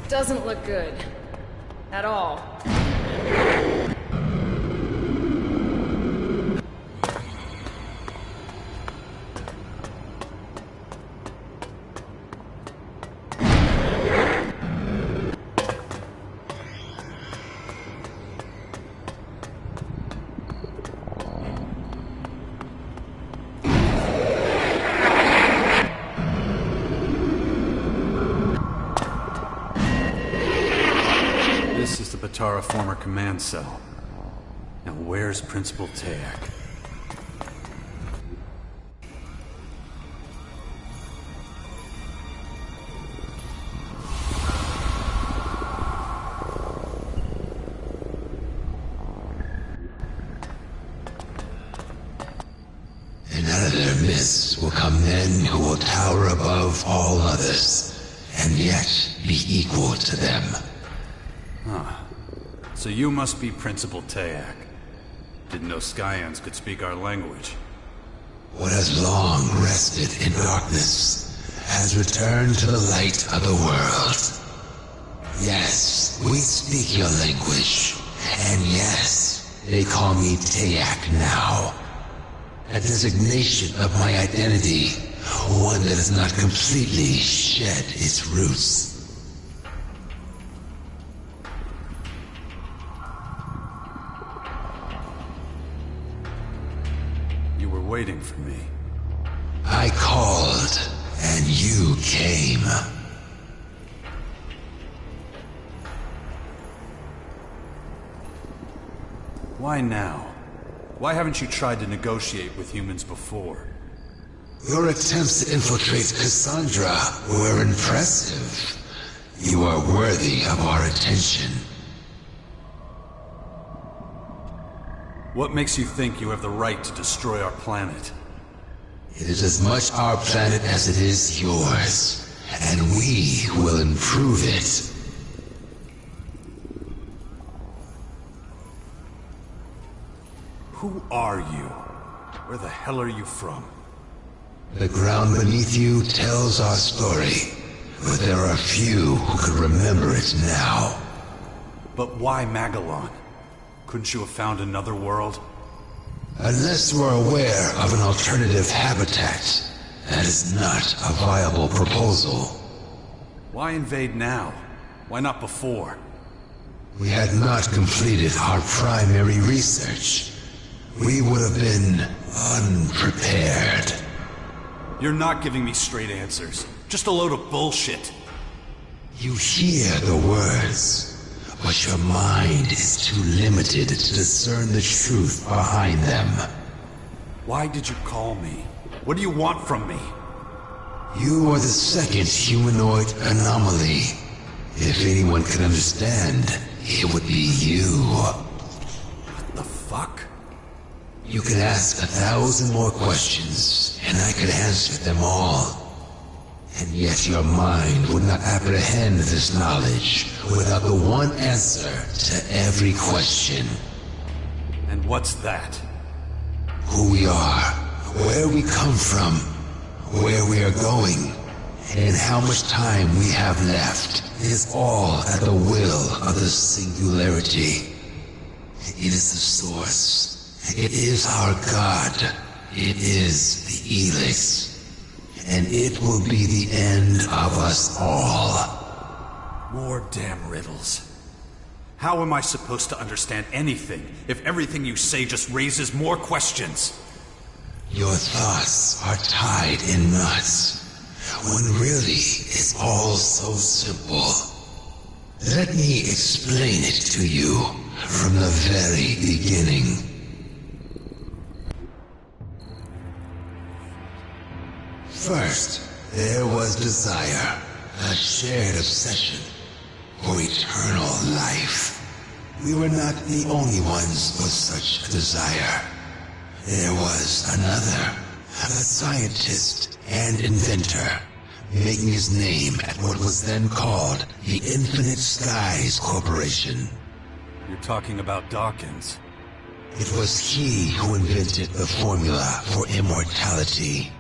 doesn't look good. At all. This is the Batara former command cell. Now where's Principal Tayak? And out of their midst will come men who will tower above all others, and yet be equal to them. Huh. So you must be Principal Tayak. Didn't know Skyans could speak our language. What has long rested in darkness has returned to the light of the world. Yes, we speak your language. And yes, they call me Tayak now. A designation of my identity, one that has not completely shed its roots. You were waiting for me. I called, and you came. Why now? Why haven't you tried to negotiate with humans before? Your attempts to infiltrate Cassandra were impressive. You are worthy of our attention. What makes you think you have the right to destroy our planet? It is as much our planet as it is yours, and we will improve it. Who are you? Where the hell are you from? The ground beneath you tells our story, but there are few who could remember it now. But why Magellan? Couldn't you have found another world? Unless we're aware of an alternative habitat, that is not a viable proposal. Why invade now? Why not before? We had not completed our primary research. We would have been unprepared. You're not giving me straight answers. Just a load of bullshit. You hear the words, but your mind is too limited to discern the truth behind them. Why did you call me? What do you want from me? You are the second humanoid anomaly. If anyone can understand, it would be you. What the fuck? You could ask 1,000 more questions, and I could answer them all. And yet your mind would not apprehend this knowledge without the one answer to every question. And what's that? Who we are, where we come from, where we are going, and how much time we have left is all at the will of the singularity. It is the source. It is our God. It is the Elex. And it will be the end of us all. More damn riddles. How am I supposed to understand anything if everything you say just raises more questions? Your thoughts are tied in knots, when really it's all so simple. Let me explain it to you from the very beginning. First, there was desire, a shared obsession for eternal life. We were not the only ones with such a desire. There was another, a scientist and inventor, making his name at what was then called the Infinite Skies Corporation. You're talking about Dawkins. It was he who invented the formula for immortality.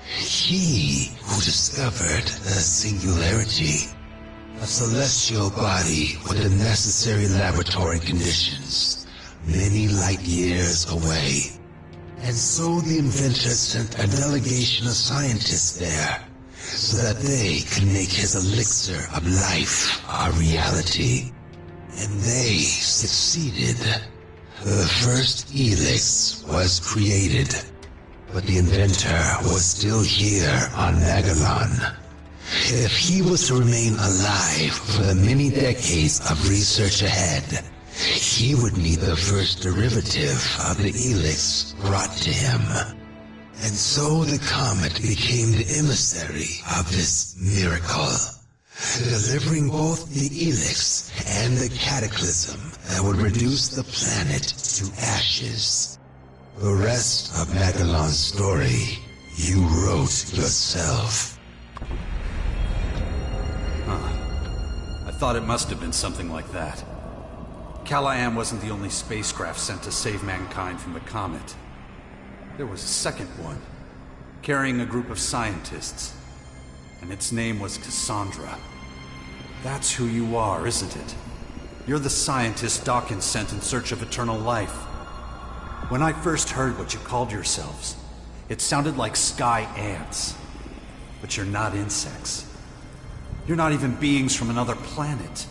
He who discovered the singularity. A celestial body with the necessary laboratory conditions, many light years away. And so the inventor sent a delegation of scientists there, so that they could make his elixir of life a reality. And they succeeded. The first Elex was created, but the inventor was still here on Magellan. If he was to remain alive for the many decades of research ahead, he would need the first derivative of the Elex brought to him. And so the comet became the emissary of this miracle, delivering both the Elex and the cataclysm that would reduce the planet to ashes. The rest of Magellan's story you wrote yourself. I thought it must have been something like that. Callahan wasn't the only spacecraft sent to save mankind from the comet. There was a second one, carrying a group of scientists, and its name was Cassandra. That's who you are, isn't it? You're the scientist Dawkins sent in search of eternal life. When I first heard what you called yourselves, it sounded like sky ants. But you're not insects. You're not even beings from another planet.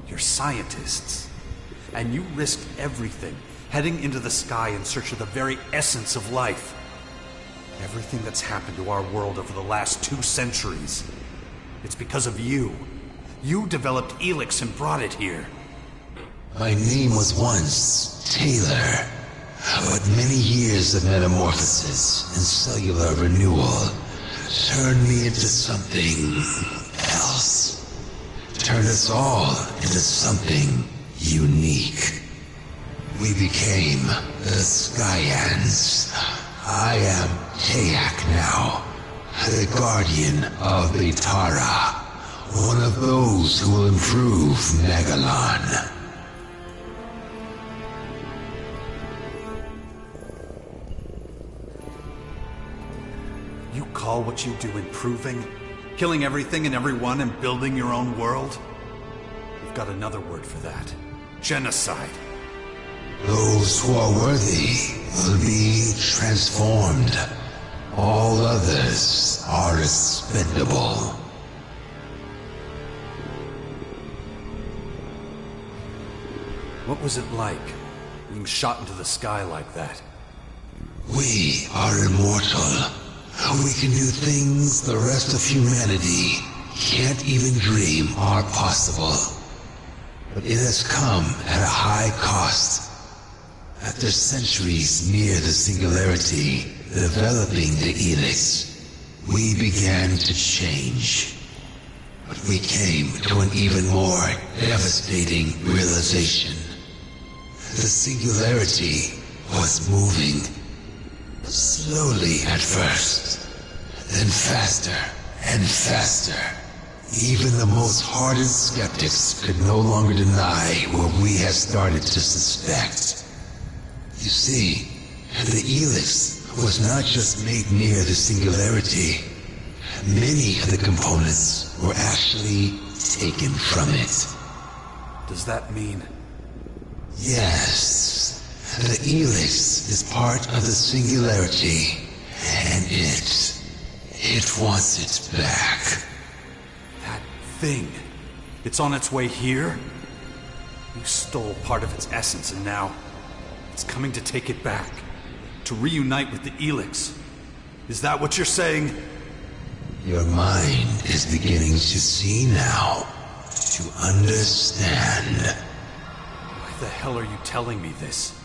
You're scientists. And you risked everything, heading into the sky in search of the very essence of life. Everything that's happened to our world over the last 2 centuries, it's because of you. You developed Elex and brought it here. My name was once Taylor, but many years of metamorphosis and cellular renewal turned me into something else. Turned us all into something unique. We became the Skyans. I am Tayak now, the guardian of Betara, one of those who will improve Magellan. You call what you do improving? Killing everything and everyone and building your own world? We've got another word for that. Genocide. Those who are worthy will be transformed. All others are expendable. What was it like, being shot into the sky like that? We are immortal. We can do things the rest of humanity can't even dream are possible. But it has come at a high cost. After centuries near the singularity, developing the Elex, we began to change. But we came to an even more devastating realization. The singularity was moving. Slowly at first, then faster and faster. Even the most hardened skeptics could no longer deny what we had started to suspect. You see, the Elex was not just made near the singularity. Many of the components were actually taken from it. Does that mean? Yes. The Elex is part of the singularity, and it wants it back. That thing, it's on its way here? You stole part of its essence and now it's coming to take it back, to reunite with the Elex. Is that what you're saying? Your mind is beginning to see now, to understand. Why the hell are you telling me this?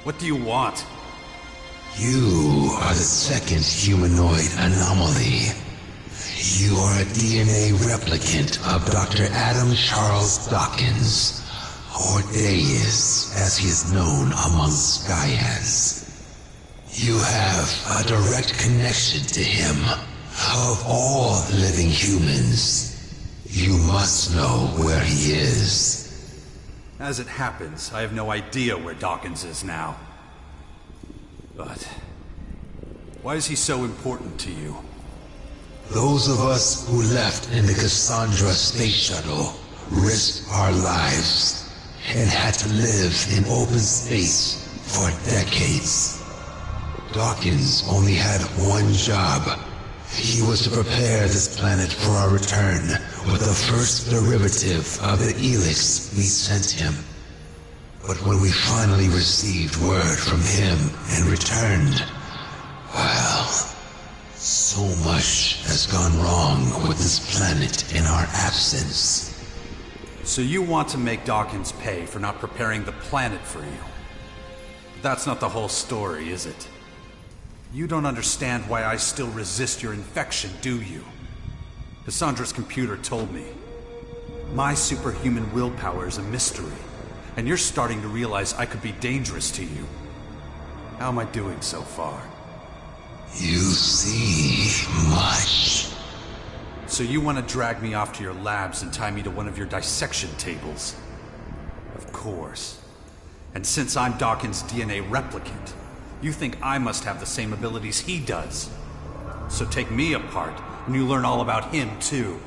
What do you want? You are the second humanoid anomaly. You are a DNA replicant of Dr. Adam Charles Dawkins, or Deus, as he is known among Skyans. You have a direct connection to him. Of all living humans, you must know where he is. As it happens, I have no idea where Dawkins is now. But why is he so important to you? Those of us who left in the Cassandra space shuttle risked our lives and had to live in open space for decades. Dawkins only had one job. He was to prepare this planet for our return with the first derivative of the Elex we sent him. But when we finally received word from him and returned, well, so much has gone wrong with this planet in our absence. So you want to make Dawkins pay for not preparing the planet for you? That's not the whole story, is it? You don't understand why I still resist your infection, do you? Cassandra's computer told me. My superhuman willpower is a mystery, and you're starting to realize I could be dangerous to you. How am I doing so far? You see much. So you want to drag me off to your labs and tie me to one of your dissection tables? Of course. And since I'm Dawkins' DNA replicant, you think I must have the same abilities he does. So take me apart, and you learn all about him, too.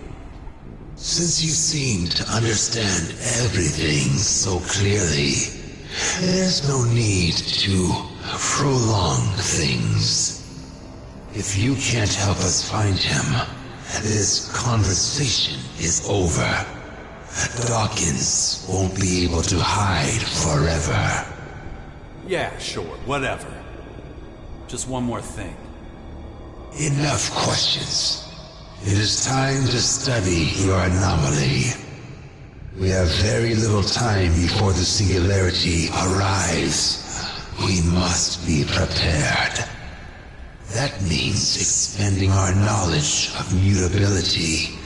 Since you seem to understand everything so clearly, there's no need to prolong things. If you can't help us find him, this conversation is over. Dawkins won't be able to hide forever. Yeah, sure, whatever. Just one more thing. Enough questions. It is time to study your anomaly. We have very little time before the singularity arrives. We must be prepared. That means expending our knowledge of mutability,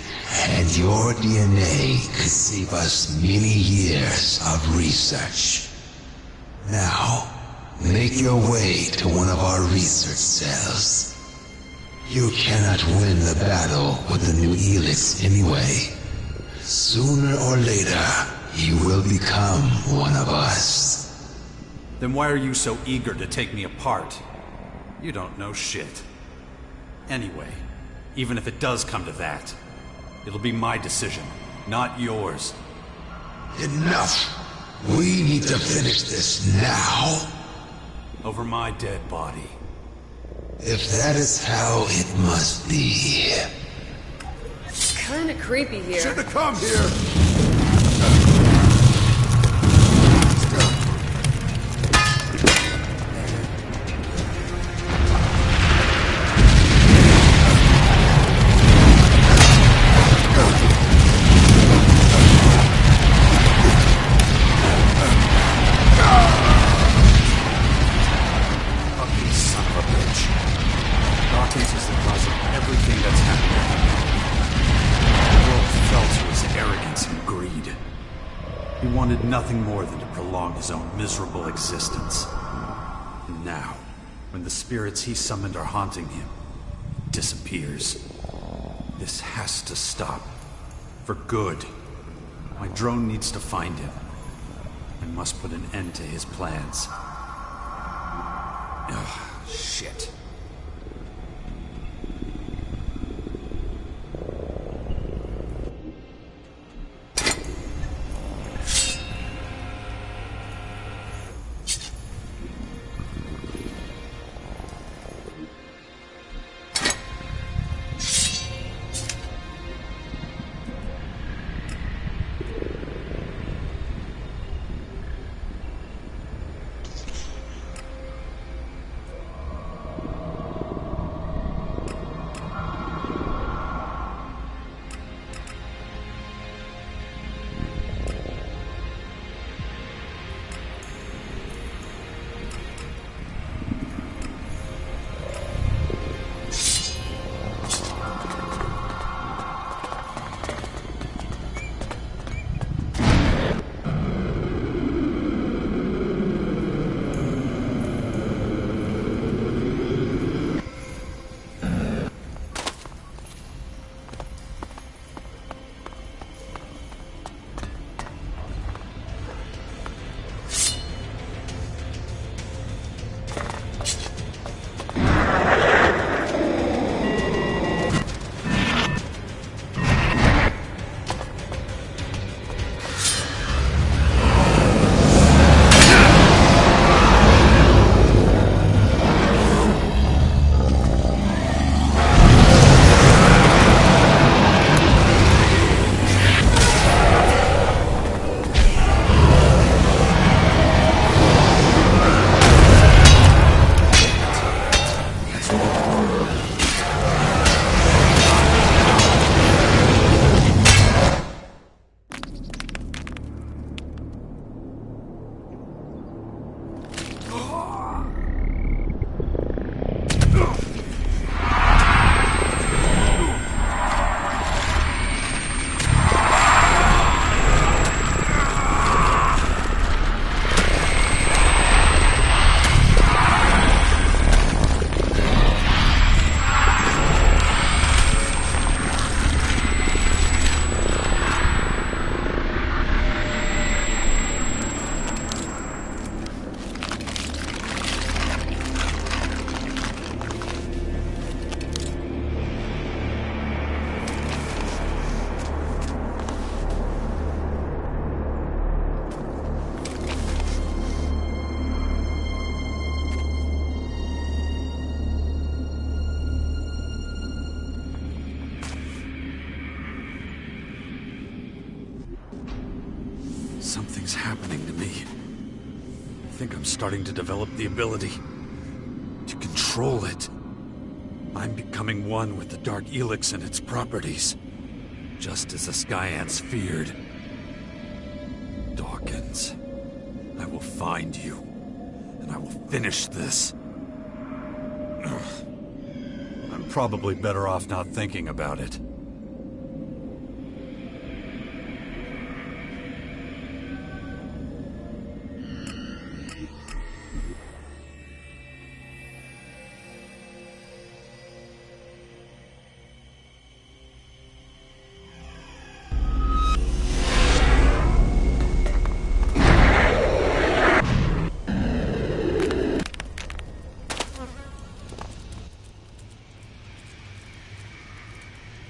and your DNA could save us many years of research. Now, make your way to one of our research cells. You cannot win the battle with the new Elex anyway. Sooner or later, you will become one of us. Then why are you so eager to take me apart? You don't know shit. Anyway, even if it does come to that, it'll be my decision, not yours. Enough! We need to finish this now. Over my dead body. If that is how it must be. It's kinda creepy here. Should have come here. Nothing more than to prolong his own miserable existence. And now, when the spirits he summoned are haunting him, he disappears. This has to stop. For good. My drone needs to find him. I must put an end to his plans. Ugh, shit. Something's happening to me. I think I'm starting to develop the ability to control it. I'm becoming one with the Dark Elex and its properties, just as the Skyants feared. Dawkins, I will find you, and I will finish this. I'm probably better off not thinking about it.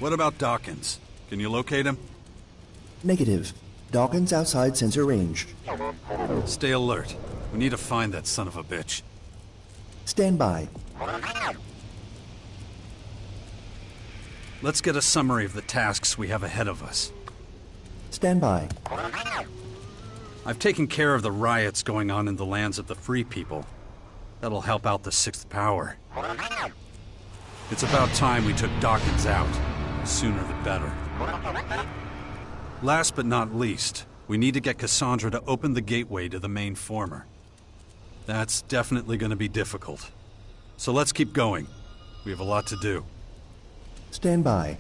What about Dawkins? Can you locate him? Negative. Dawkins outside sensor range. Stay alert. We need to find that son of a bitch. Stand by. Let's get a summary of the tasks we have ahead of us. Stand by. I've taken care of the riots going on in the lands of the Free People. That'll help out the Sixth Power. It's about time we took Dawkins out. Sooner the better. Last but not least, we need to get Cassandra to open the gateway to the main former. That's definitely going to be difficult. So let's keep going. We have a lot to do. Stand by.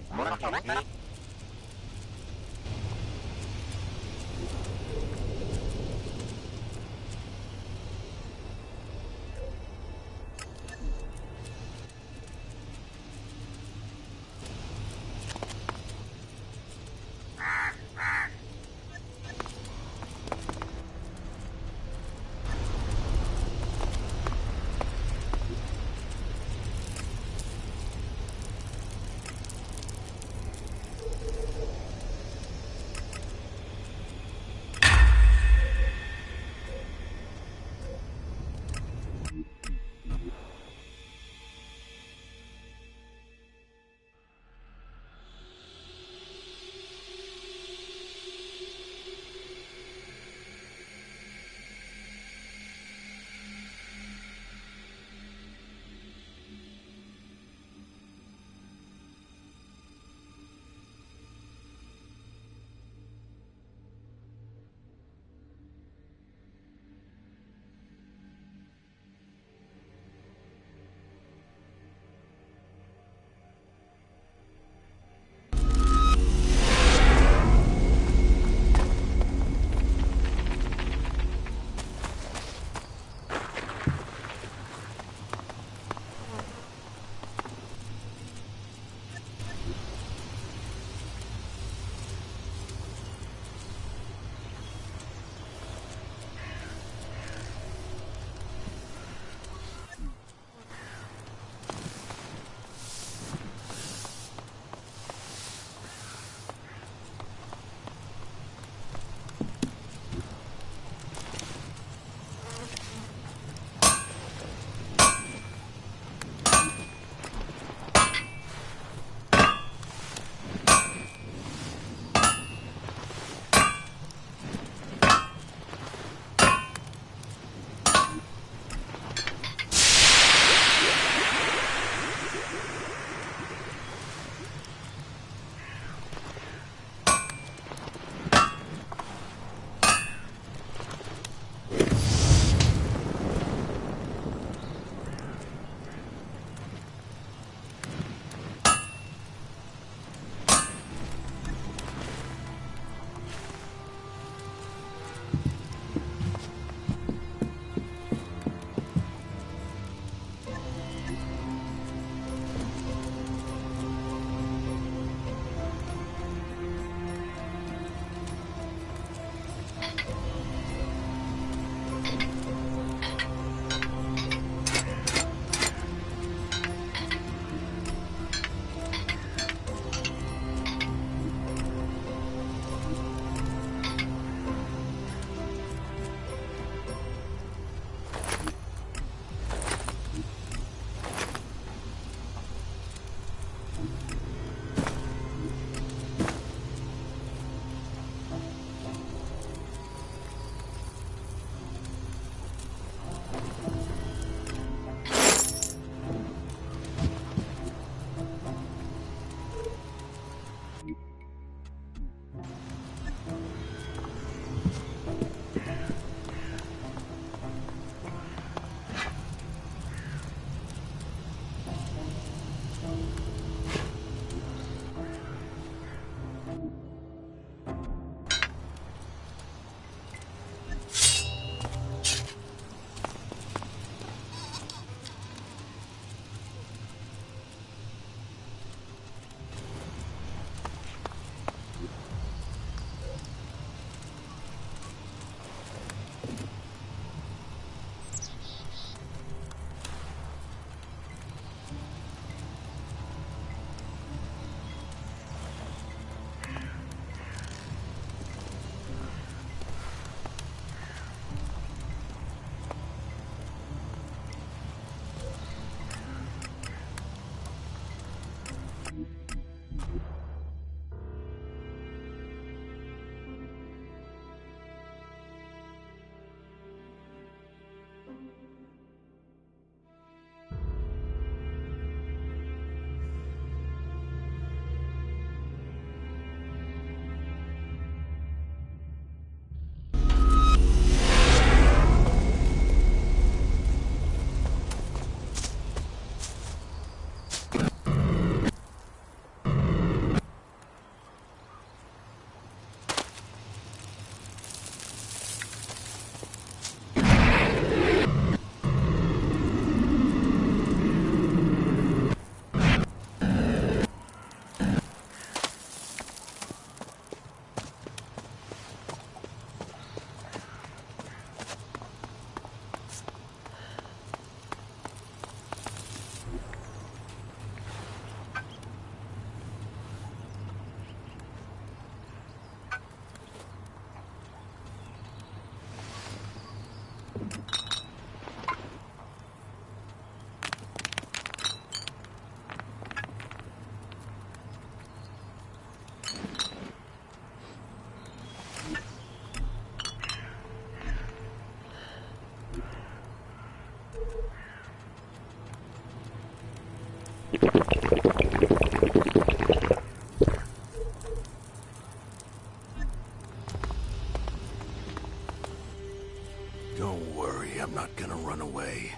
I'm not gonna run away.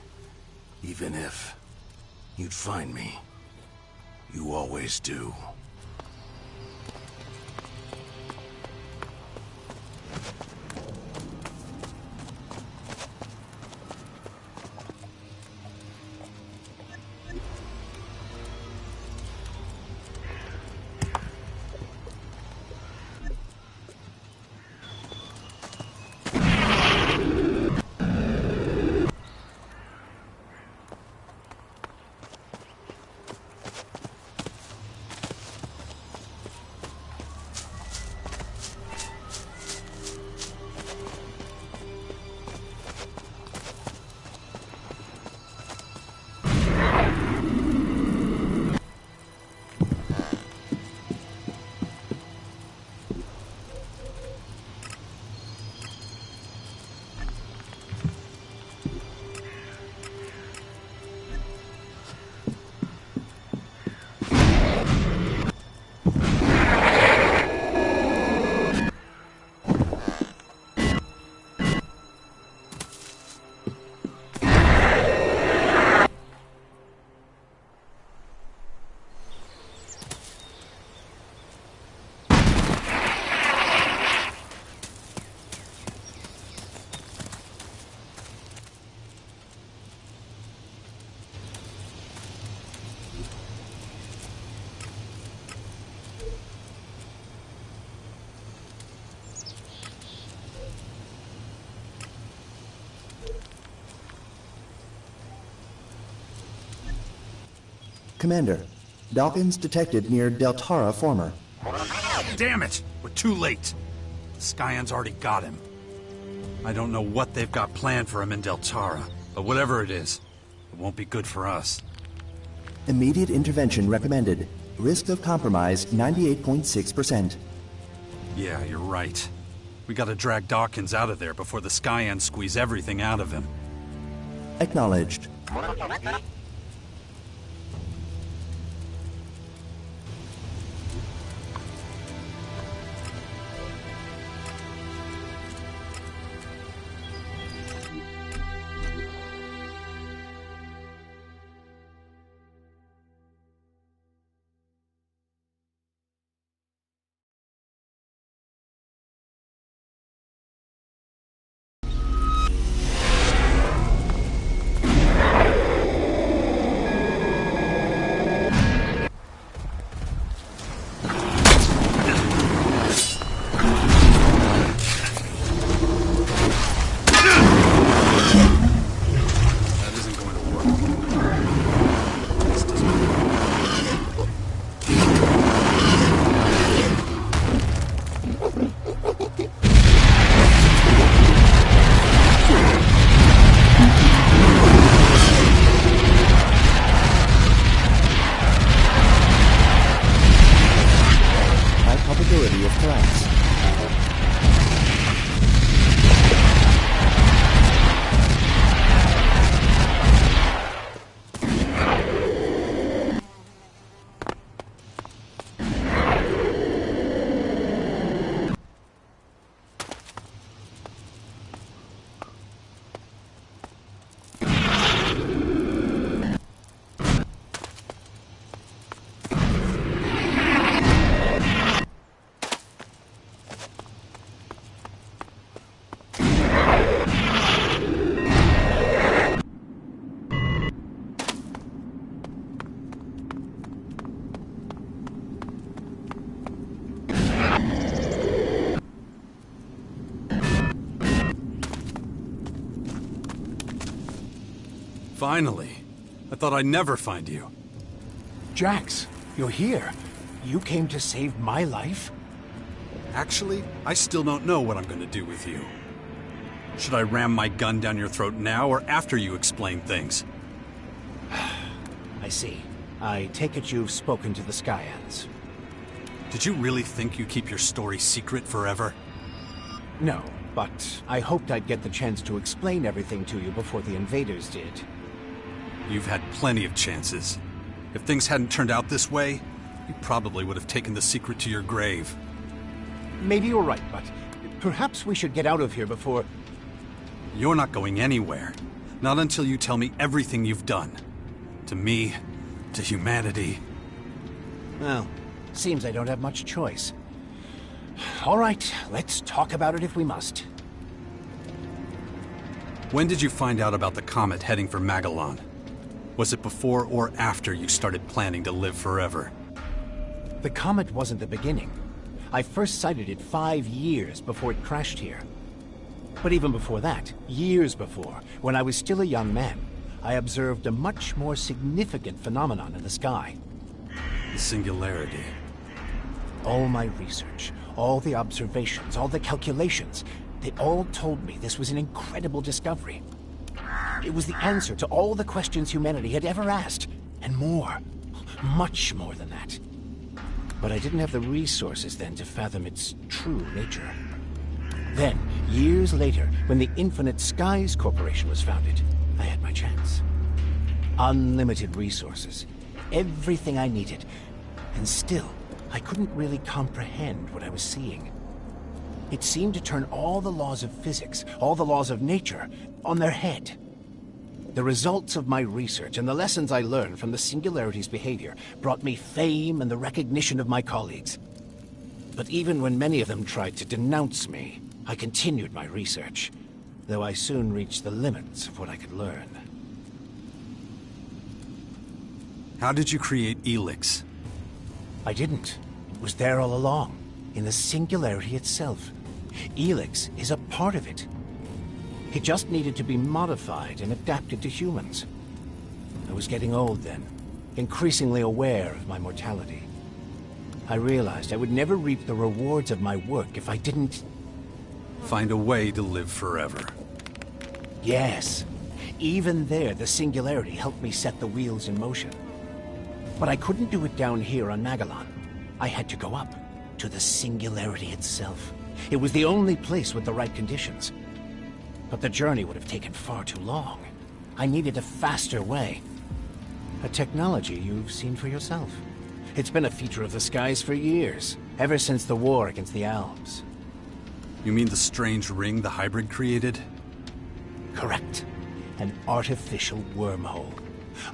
Even if you'd find me. You always do. Commander, Dawkins detected near Deltara Former. Damn it! We're too late. The Skyans already got him. I don't know what they've got planned for him in Deltara, but whatever it is, it won't be good for us. Immediate intervention recommended. Risk of compromise 98.6%. Yeah, you're right. We gotta drag Dawkins out of there before the Skyans squeeze everything out of him. Acknowledged. Probability of collapse. Finally. I thought I'd never find you. Jax, you're here. You came to save my life? Actually, I still don't know what I'm going to do with you. Should I ram my gun down your throat now or after you explain things? I see. I take it you've spoken to the Skyans. Did you really think you'd keep your story secret forever? No, but I hoped I'd get the chance to explain everything to you before the invaders did. You've had plenty of chances. If things hadn't turned out this way, you probably would have taken the secret to your grave. Maybe you're right, but perhaps we should get out of here before... You're not going anywhere. Not until you tell me everything you've done. To me, to humanity. Well, seems I don't have much choice. All right, let's talk about it if we must. When did you find out about the comet heading for Magellan? Was it before or after you started planning to live forever? The comet wasn't the beginning. I first sighted it 5 years before it crashed here. But even before that, years before, when I was still a young man, I observed a much more significant phenomenon in the sky. The singularity. All my research, all the observations, all the calculations, they all told me this was an incredible discovery. It was the answer to all the questions humanity had ever asked, and more. Much more than that. But I didn't have the resources then to fathom its true nature. Then, years later, when the Infinite Skies Corporation was founded, I had my chance. Unlimited resources. Everything I needed. And still, I couldn't really comprehend what I was seeing. It seemed to turn all the laws of physics, all the laws of nature, on their head. The results of my research and the lessons I learned from the Singularity's behavior brought me fame and the recognition of my colleagues. But even when many of them tried to denounce me, I continued my research, though I soon reached the limits of what I could learn. How did you create Elex? I didn't. It was there all along, in the Singularity itself. Elex is a part of it. It just needed to be modified and adapted to humans. I was getting old then, increasingly aware of my mortality. I realized I would never reap the rewards of my work if I didn't... Find a way to live forever. Yes. Even there, the Singularity helped me set the wheels in motion. But I couldn't do it down here on Magellan. I had to go up, to the Singularity itself. It was the only place with the right conditions. But the journey would have taken far too long. I needed a faster way. A technology you've seen for yourself. It's been a feature of the skies for years, ever since the war against the elves. You mean the strange ring the hybrid created? Correct. An artificial wormhole.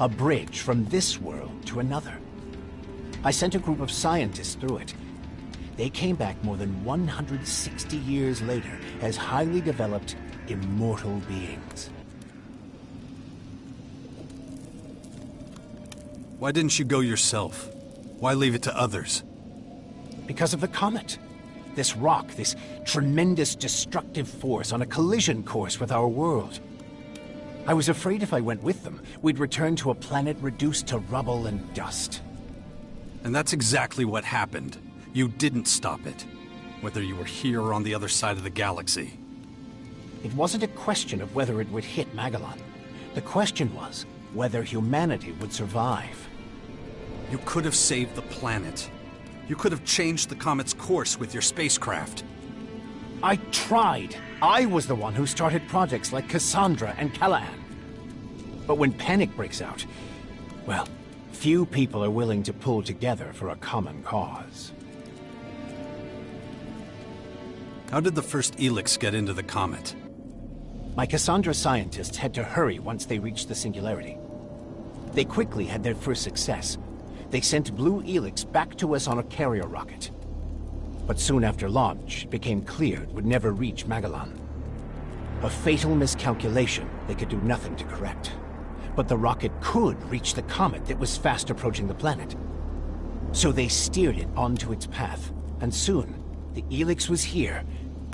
A bridge from this world to another. I sent a group of scientists through it. They came back more than 160 years later as highly developed, immortal beings. Why didn't you go yourself? Why leave it to others? Because of the comet. This rock, this tremendous destructive force on a collision course with our world. I was afraid if I went with them, we'd return to a planet reduced to rubble and dust. And that's exactly what happened. You didn't stop it. Whether you were here or on the other side of the galaxy. It wasn't a question of whether it would hit Magellan. The question was whether humanity would survive. You could have saved the planet. You could have changed the comet's course with your spacecraft. I tried. I was the one who started projects like Cassandra and Callahan. But when panic breaks out, well, few people are willing to pull together for a common cause. How did the first Elex get into the comet? My Cassandra scientists had to hurry once they reached the Singularity. They quickly had their first success. They sent Blue Elex back to us on a carrier rocket. But soon after launch, it became clear it would never reach Magellan. A fatal miscalculation they could do nothing to correct. But the rocket could reach the comet that was fast approaching the planet. So they steered it onto its path, and soon, the Elex was here,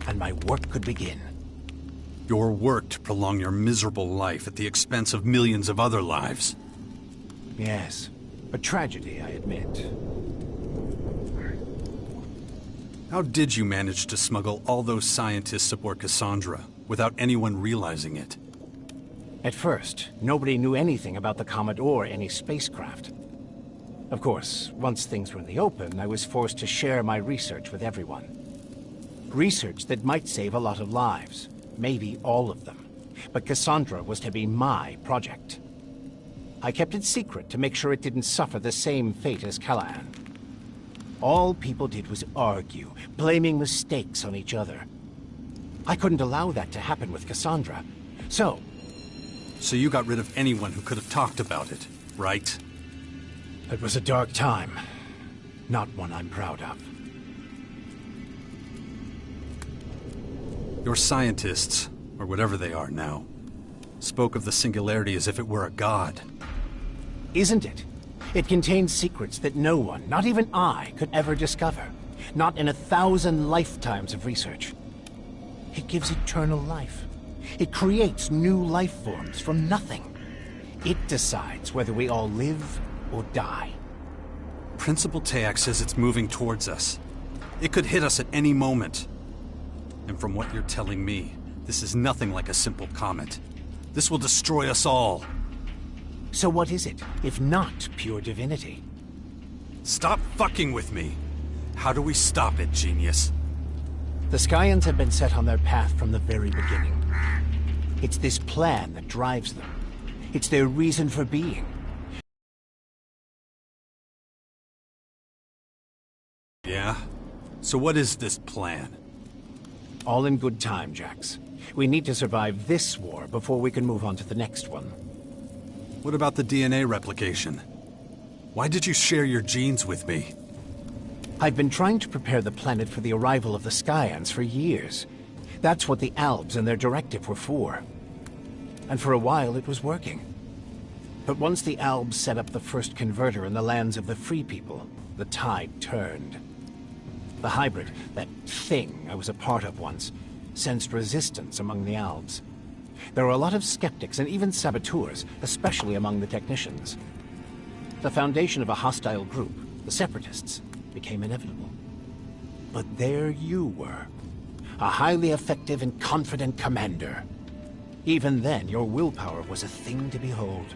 and my work could begin. Your work to prolong your miserable life at the expense of millions of other lives. Yes. A tragedy, I admit. How did you manage to smuggle all those scientists aboard Cassandra without anyone realizing it? At first, nobody knew anything about the comet or any spacecraft. Of course, once things were in the open, I was forced to share my research with everyone. Research that might save a lot of lives, maybe all of them. But Cassandra was to be my project. I kept it secret to make sure it didn't suffer the same fate as Callahan. All people did was argue, blaming mistakes on each other. I couldn't allow that to happen with Cassandra. So you got rid of anyone who could have talked about it, right? it was a dark time. Not one I'm proud of. Your scientists, or whatever they are now, spoke of the Singularity as if it were a god. Isn't it? It contains secrets that no one, not even I, could ever discover. Not in 1,000 lifetimes of research. It gives eternal life. It creates new life forms from nothing. It decides whether we all live or die. Principal Teac says it's moving towards us. It could hit us at any moment. And from what you're telling me, this is nothing like a simple comet. This will destroy us all. So what is it, if not pure divinity? Stop fucking with me! How do we stop it, genius? The Skyans have been set on their path from the very beginning. It's this plan that drives them. It's their reason for being. Yeah? So what is this plan? All in good time, Jax. We need to survive this war before we can move on to the next one. What about the DNA replication? Why did you share your genes with me? I've been trying to prepare the planet for the arrival of the Skyans for years. That's what the Albs and their directive were for. And for a while it was working. But once the Albs set up the first converter in the lands of the Free People, the tide turned. The hybrid, that thing I was a part of once, sensed resistance among the Albs. There were a lot of skeptics and even saboteurs, especially among the technicians. The foundation of a hostile group, the Separatists, became inevitable. But there you were, a highly effective and confident commander. Even then, your willpower was a thing to behold.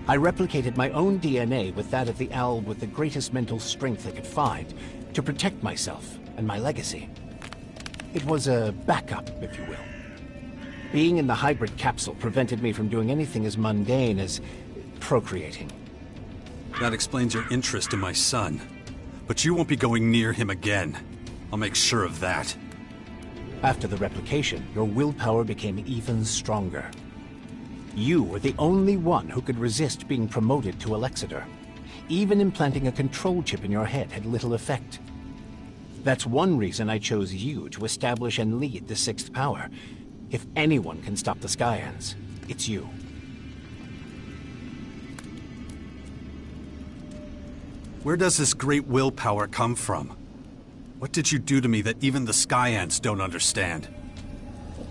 I replicated my own DNA with that of the Alb with the greatest mental strength I could find to protect myself and my legacy. It was a backup, if you will. Being in the hybrid capsule prevented me from doing anything as mundane as procreating. That explains your interest in my son. But you won't be going near him again. I'll make sure of that. After the replication, your willpower became even stronger. You were the only one who could resist being promoted to Alexander. Even implanting a control chip in your head had little effect. That's one reason I chose you to establish and lead the Sixth Power. If anyone can stop the Skyans, it's you. Where does this great willpower come from? What did you do to me that even the Skyans don't understand?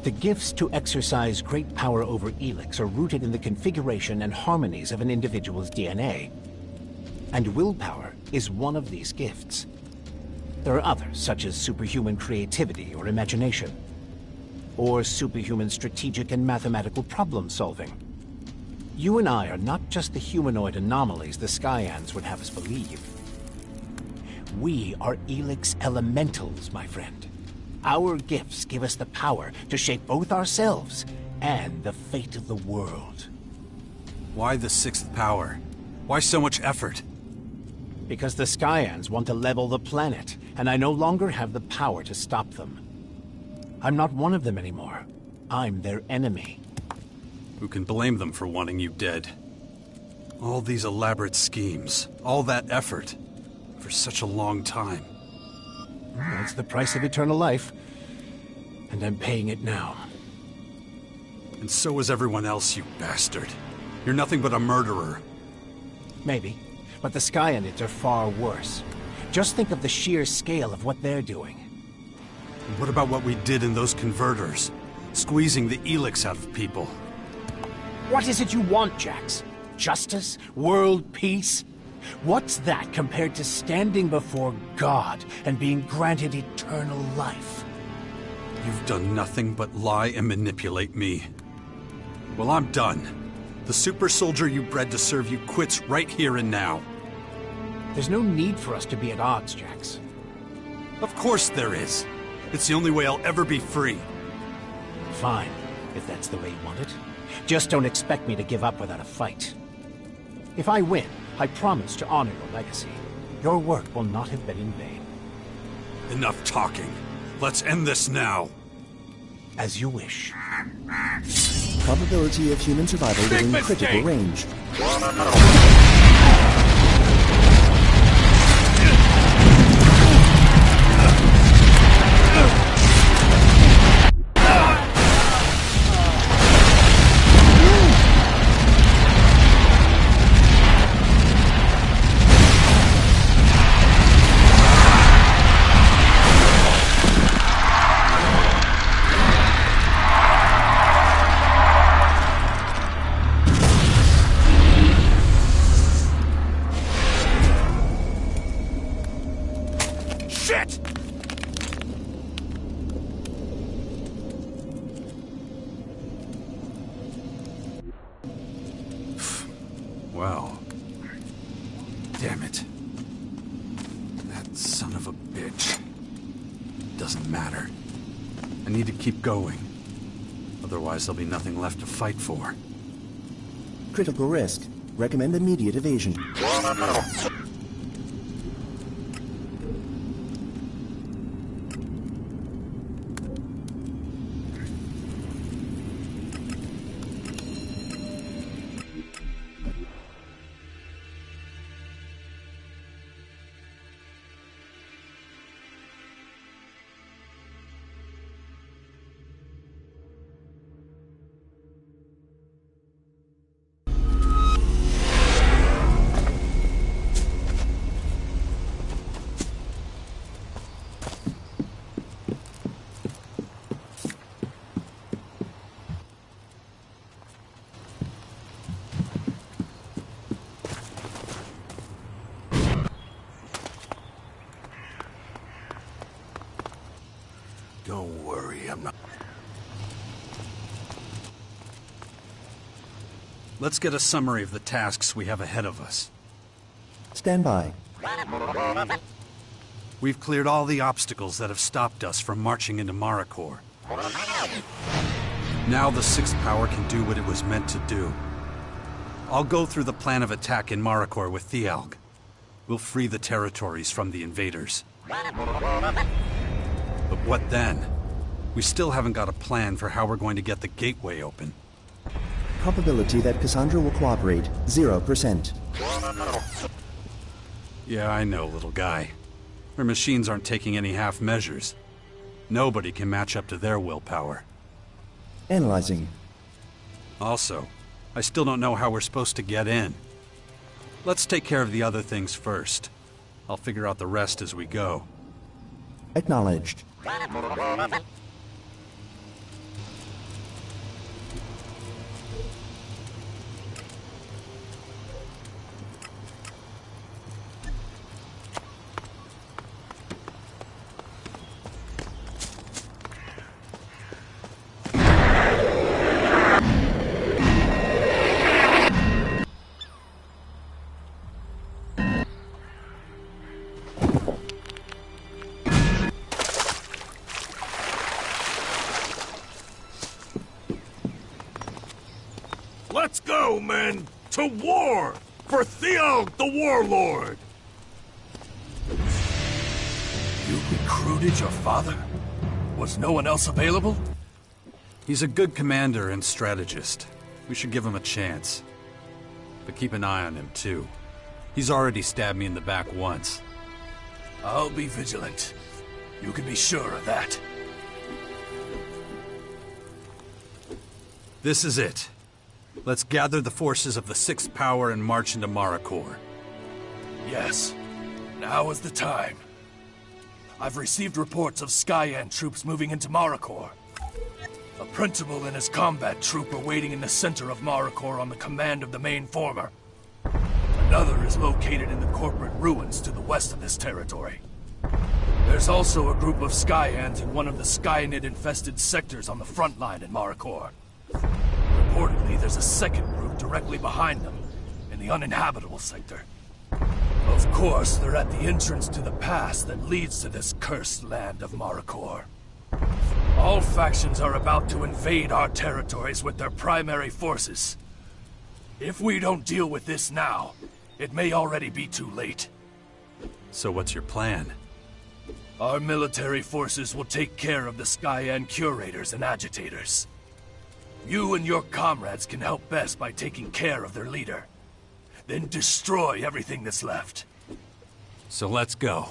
The gifts to exercise great power over Elex are rooted in the configuration and harmonies of an individual's DNA. And willpower is one of these gifts. There are others, such as superhuman creativity or imagination, or superhuman strategic and mathematical problem-solving. You and I are not just the humanoid anomalies the Skyans would have us believe. We are Elex elementals, my friend. Our gifts give us the power to shape both ourselves and the fate of the world. Why the Sixth Power? Why so much effort? Because the Skyans want to level the planet, and I no longer have the power to stop them. I'm not one of them anymore. I'm their enemy. Who can blame them for wanting you dead? All these elaborate schemes, all that effort, for such a long time. That's the price of eternal life, and I'm paying it now. And so is everyone else, you bastard. You're nothing but a murderer. Maybe, but the Skyanids are far worse. Just think of the sheer scale of what they're doing. And what about what we did in those converters? Squeezing the Elex out of people. What is it you want, Jax? Justice? World peace? What's that compared to standing before God and being granted eternal life? You've done nothing but lie and manipulate me. Well, I'm done. The super soldier you bred to serve you quits right here and now. There's no need for us to be at odds, Jax. Of course there is. It's the only way I'll ever be free. Fine, if that's the way you want it. Just don't expect me to give up without a fight. If I win, I promise to honor your legacy. Your work will not have been in vain. Enough talking. Let's end this now. As you wish. Probability of human survival within critical range. Well, damn it. That son of a bitch. Doesn't matter. I need to keep going. Otherwise, there'll be nothing left to fight for. Critical risk. Recommend immediate evasion. Don't worry, I'm not... Let's get a summary of the tasks we have ahead of us. Stand by. We've cleared all the obstacles that have stopped us from marching into Maricor. Now the Sixth Power can do what it was meant to do. I'll go through the plan of attack in Maricor with Thialg. We'll free the territories from the invaders. But what then? We still haven't got a plan for how we're going to get the gateway open. Probability that Cassandra will cooperate, 0%. Yeah, I know, little guy. Her machines aren't taking any half measures. Nobody can match up to their willpower. Analyzing. Also, I still don't know how we're supposed to get in. Let's take care of the other things first. I'll figure out the rest as we go. Acknowledged. Let's go, men! To war! For Thialg the Warlord! You recruited your father? Was no one else available? He's a good commander and strategist. We should give him a chance. But keep an eye on him, too. He's already stabbed me in the back once. I'll be vigilant. You can be sure of that. This is it. Let's gather the forces of the Sixth Power and march into Maricor. Yes. Now is the time. I've received reports of Skyan troops moving into Maricor. A principal and his combat troop are waiting in the center of Maricor on the command of the main former. Another is located in the corporate ruins to the west of this territory. There's also a group of Skyans in one of the Skyanid-infested sectors on the front line in Maricor. Reportedly, there's a second group directly behind them, in the uninhabitable sector. Of course, they're at the entrance to the pass that leads to this cursed land of Maricor. All factions are about to invade our territories with their primary forces. If we don't deal with this now, it may already be too late. So what's your plan? Our military forces will take care of the Skyan curators and agitators. You and your comrades can help best by taking care of their leader. Then destroy everything that's left. So let's go.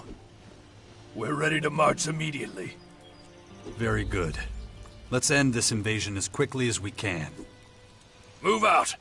We're ready to march immediately. Very good. Let's end this invasion as quickly as we can. Move out!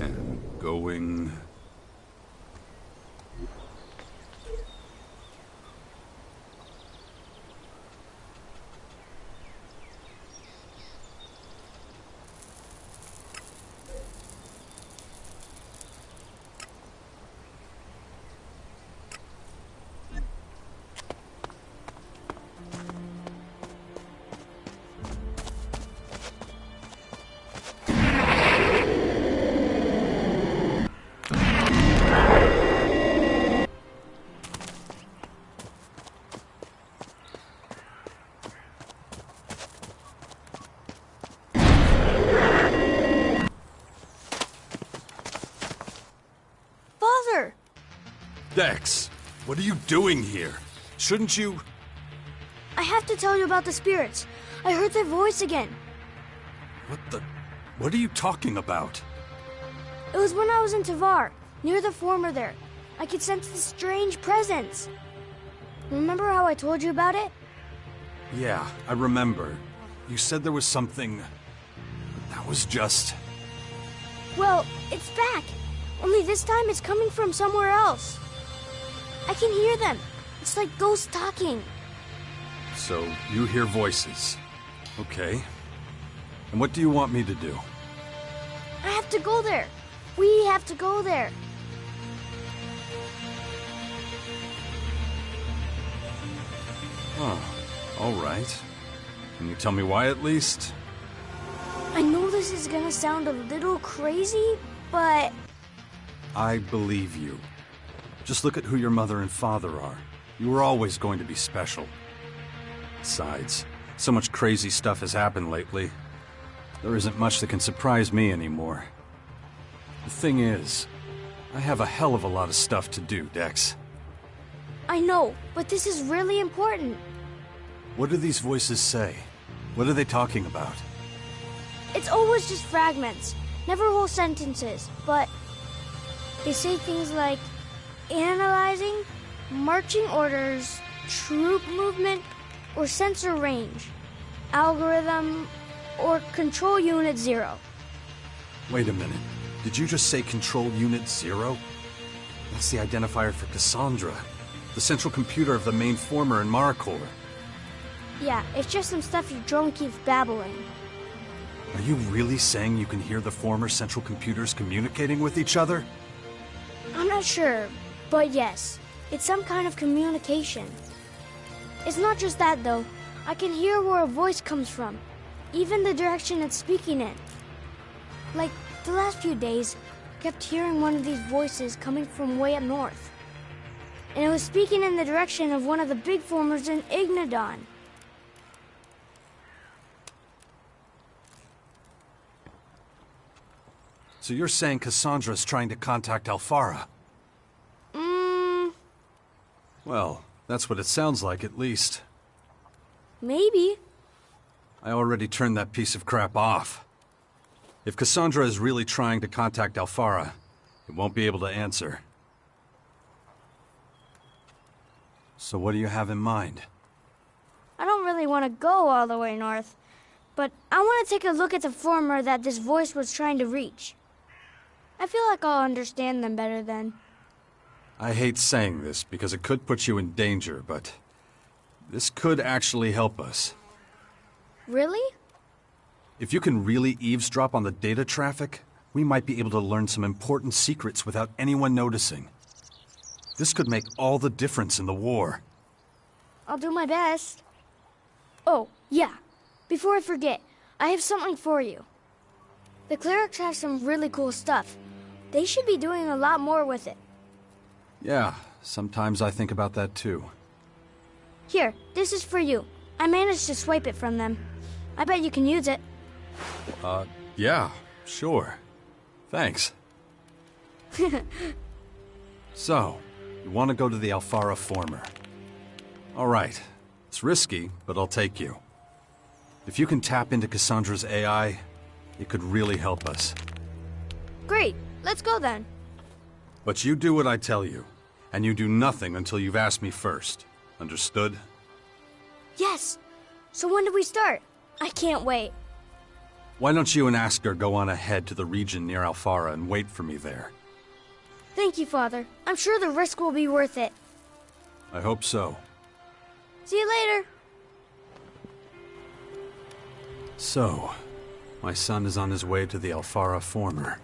And going... Dex, what are you doing here? Shouldn't you... I have to tell you about the spirits. I heard their voice again. What are you talking about? It was when I was in Tavar, near the former there. I could sense this strange presence. Remember how I told you about it? Yeah, I remember. You said there was something... but that was just... Well, it's back. Only this time it's coming from somewhere else. I can hear them. It's like ghosts talking. So, you hear voices. Okay. And what do you want me to do? I have to go there. We have to go there. Oh, all right. Can you tell me why at least? I know this is gonna sound a little crazy, but... I believe you. Just look at who your mother and father are. You were always going to be special. Besides, so much crazy stuff has happened lately. There isn't much that can surprise me anymore. The thing is, I have a hell of a lot of stuff to do, Dex. I know, but this is really important. What do these voices say? What are they talking about? It's always just fragments, never whole sentences, but... they say things like... analyzing, marching orders, troop movement, or sensor range, algorithm, or control unit 0. Wait a minute. Did you just say control unit 0? That's the identifier for Cassandra, the central computer of the main former in Maricor. Yeah, it's just some stuff your drone keeps babbling. Are you really saying you can hear the former central computers communicating with each other? I'm not sure, but yes, it's some kind of communication. It's not just that, though. I can hear where a voice comes from, even the direction it's speaking in. Like, the last few days, I kept hearing one of these voices coming from way up north. And it was speaking in the direction of one of the big formers in Ignadon. So you're saying Cassandra's trying to contact Alfara? Well, that's what it sounds like, at least. Maybe. I already turned that piece of crap off. If Cassandra is really trying to contact Alfara, it won't be able to answer. So what do you have in mind? I don't really want to go all the way north, but I want to take a look at the former that this voice was trying to reach. I feel like I'll understand them better then. I hate saying this because it could put you in danger, but This could actually help us. Really? If you can really eavesdrop on the data traffic, we might be able to learn some important secrets without anyone noticing. This could make all the difference in the war. I'll do my best. Oh, yeah. Before I forget, I have something for you. The clerics have some really cool stuff. They should be doing a lot more with it. Yeah, sometimes I think about that too. Here, this is for you. I managed to swipe it from them. I bet you can use it. Yeah, sure. Thanks. So, you want to go to the Alfara Former. All right. It's risky, but I'll take you. If you can tap into Cassandra's AI, it could really help us. Great. Let's go then. But you do what I tell you, and you do nothing until you've asked me first. Understood? Yes. So when do we start? I can't wait. Why don't you and Asker go on ahead to the region near Alfara and wait for me there? Thank you, Father. I'm sure the risk will be worth it. I hope so. See you later. So, my son is on his way to the Alfara Former.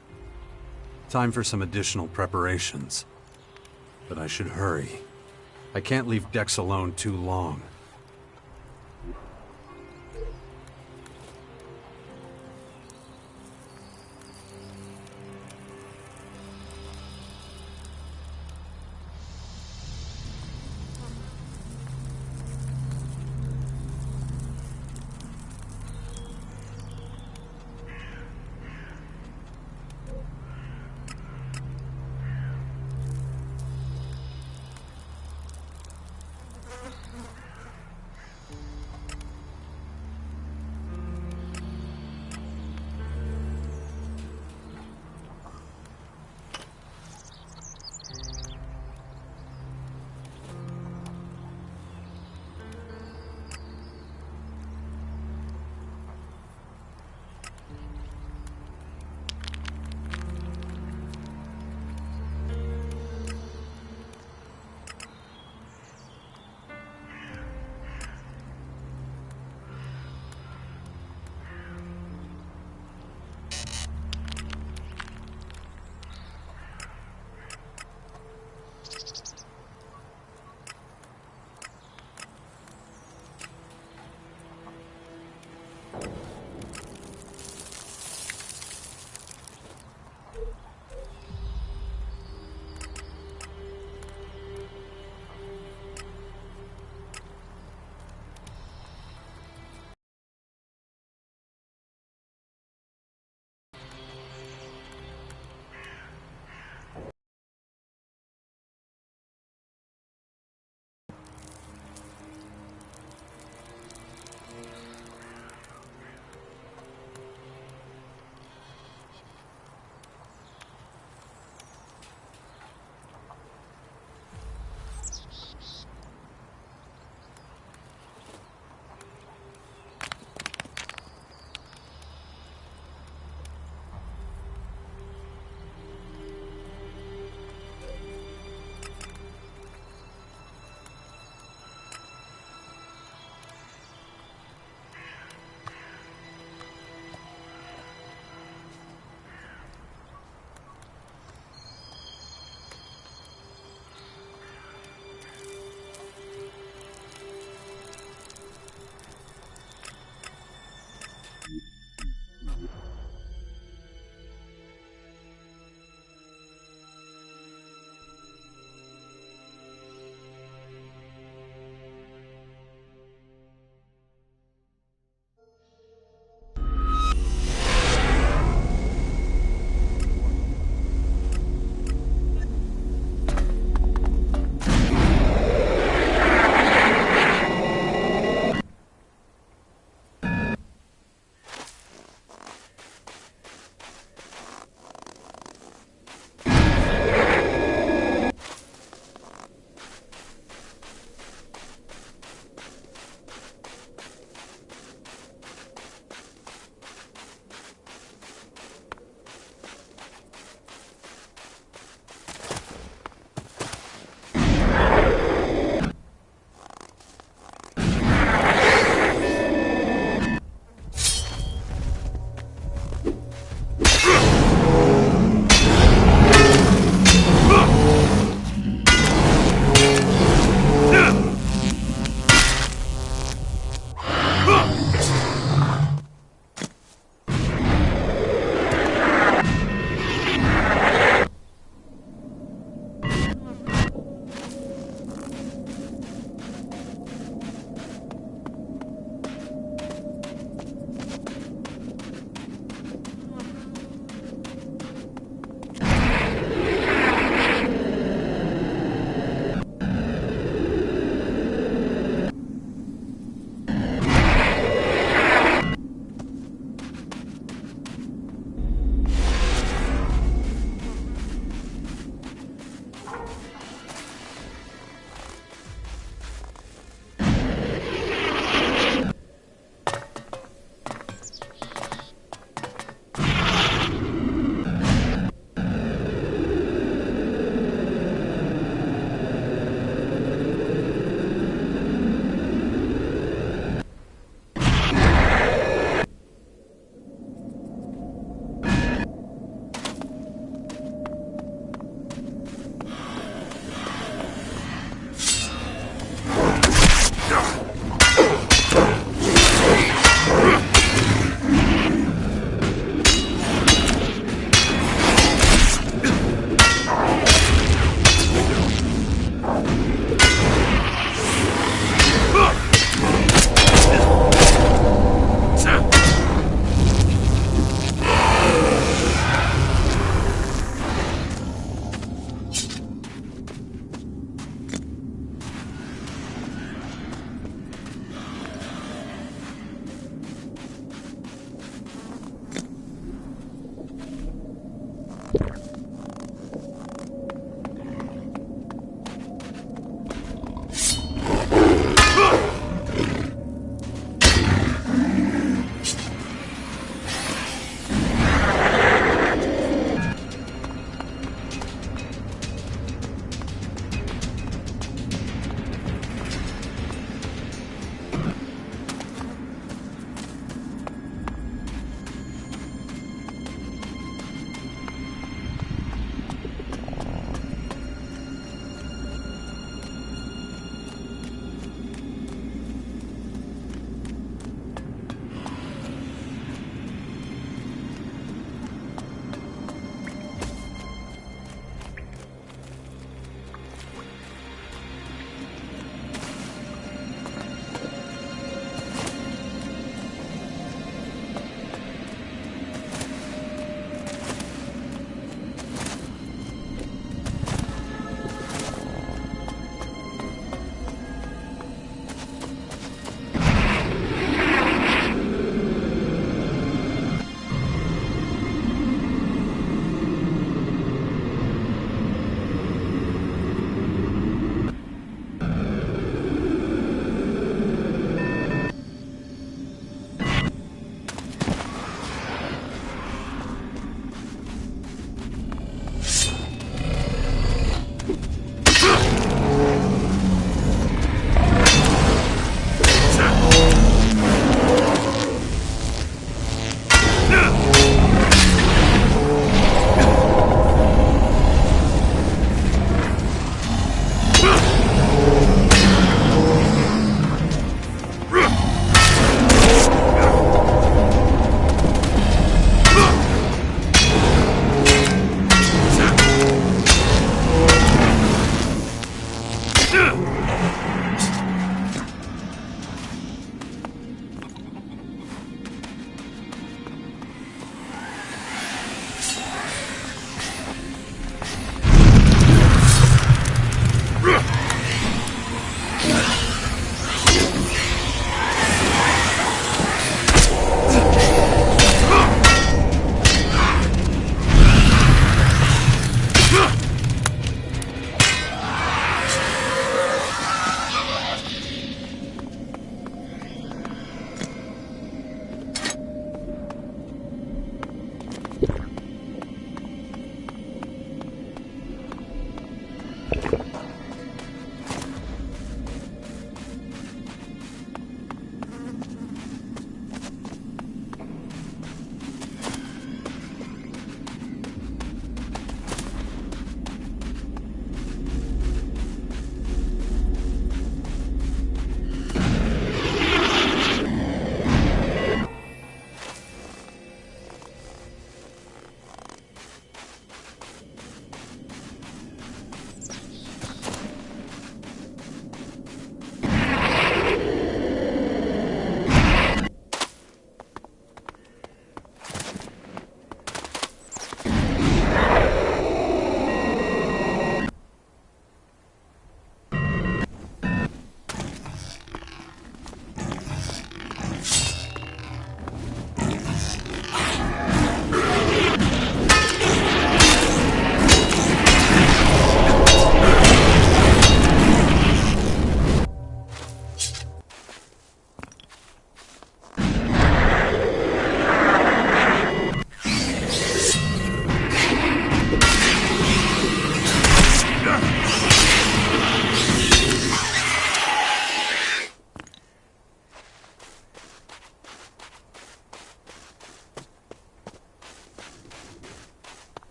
Time for some additional preparations. But I should hurry. I can't leave Dex alone too long.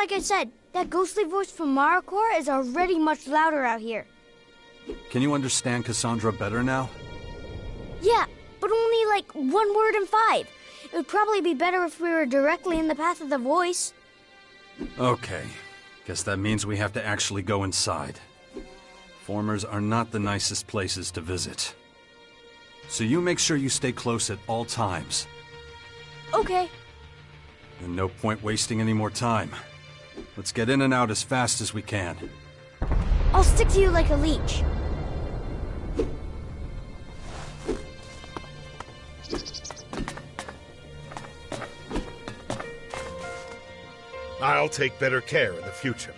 like I said, that ghostly voice from Maricor is already much louder out here. Can you understand Cassandra better now? Yeah, but only like 1 word in 5. It would probably be better if we were directly in the path of the voice. Okay. Guess that means we have to actually go inside. Formers are not the nicest places to visit. So you make sure you stay close at all times. Okay. And no point wasting any more time. Let's get in and out as fast as we can. I'll stick to you like a leech. I'll take better care in the future.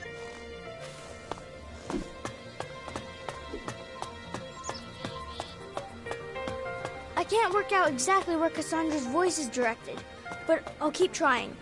I can't work out exactly where Cassandra's voice is directed, but I'll keep trying.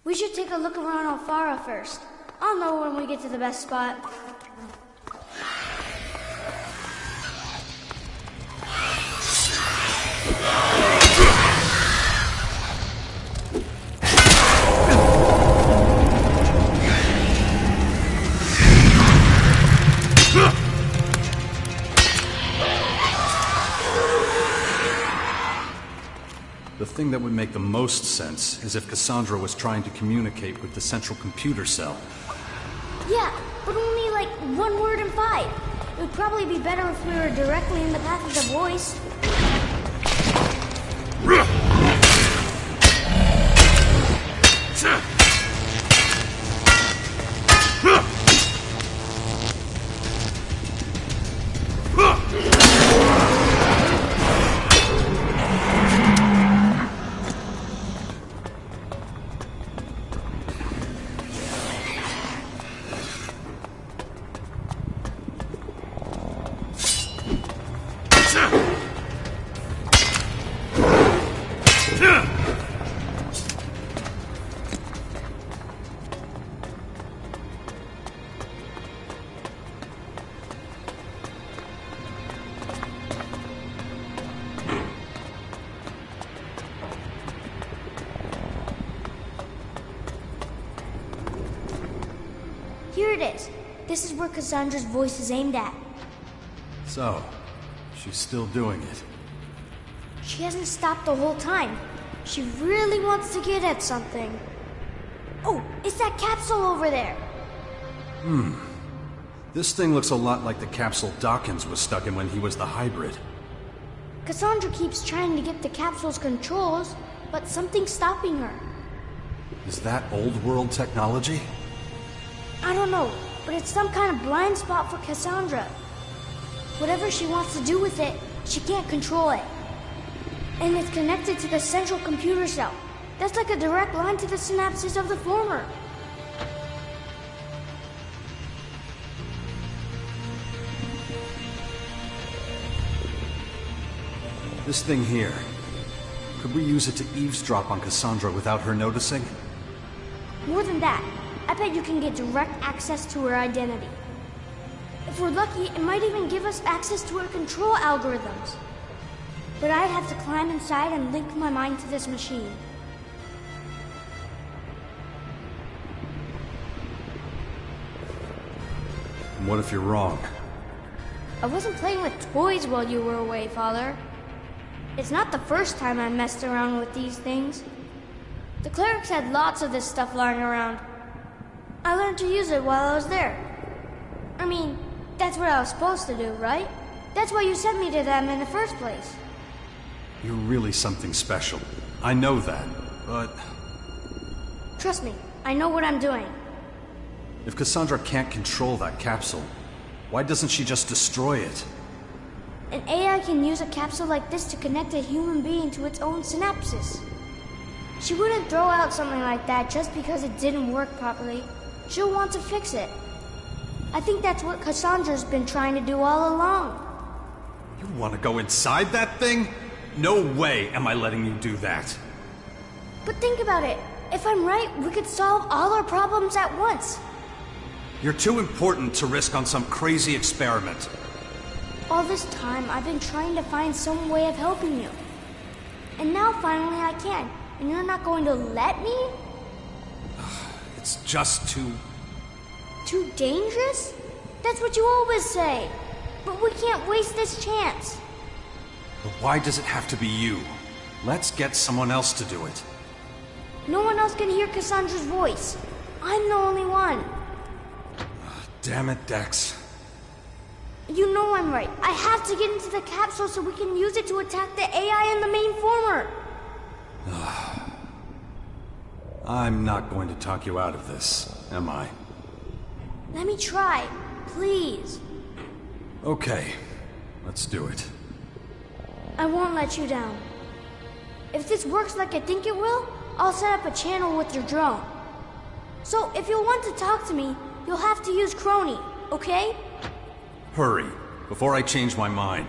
We should take a look around Alfara first. I'll know when we get to the best spot. The thing that would make the most sense is if Cassandra was trying to communicate with the central computer cell. Yeah, but only like 1 word in 5. It would probably be better if we were directly in the path of the voice. Here it is. This is where Cassandra's voice is aimed at. So, she's still doing it. She hasn't stopped the whole time. She really wants to get at something. Oh, it's that capsule over there. This thing looks a lot like the capsule Dawkins was stuck in when he was the hybrid. Cassandra keeps trying to get the capsule's controls, but something's stopping her. Is that old world technology? I don't know, but it's some kind of blind spot for Cassandra. Whatever she wants to do with it, she can't control it. And it's connected to the central computer cell. That's like a direct line to the synapses of the former. This thing here. Could we use it to eavesdrop on Cassandra without her noticing? More than that, I bet you can get direct access to her identity. If we're lucky, it might even give us access to her control algorithms. But I'd have to climb inside and link my mind to this machine. And what if you're wrong? I wasn't playing with toys while you were away, Father. It's not the first time I messed around with these things. The clerics had lots of this stuff lying around. I learned to use it while I was there. I mean, that's what I was supposed to do, right? That's why you sent me to them in the first place. You're really something special. I know that, but... Trust me, I know what I'm doing. If Cassandra can't control that capsule, why doesn't she just destroy it? An AI can use a capsule like this to connect a human being to its own synapses. She wouldn't throw out something like that just because it didn't work properly. She'll want to fix it. I think that's what Cassandra's been trying to do all along. You want to go inside that thing? No way am I letting you do that. But think about it. If I'm right, we could solve all our problems at once. You're too important to risk on some crazy experiment. All this time, I've been trying to find some way of helping you. And now finally I can. And you're not going to let me? It's just too... Too dangerous? That's what you always say. But we can't waste this chance. But why does it have to be you? Let's get someone else to do it. No one else can hear Cassandra's voice. I'm the only one. Damn it, Dex. You know I'm right. I have to get into the capsule so we can use it to attack the AI in the main former. I'm not going to talk you out of this, am I? Let me try, please. Okay, let's do it. I won't let you down. If this works like I think it will, I'll set up a channel with your drone. So if you'll want to talk to me, you'll have to use Crony, okay? Hurry, before I change my mind.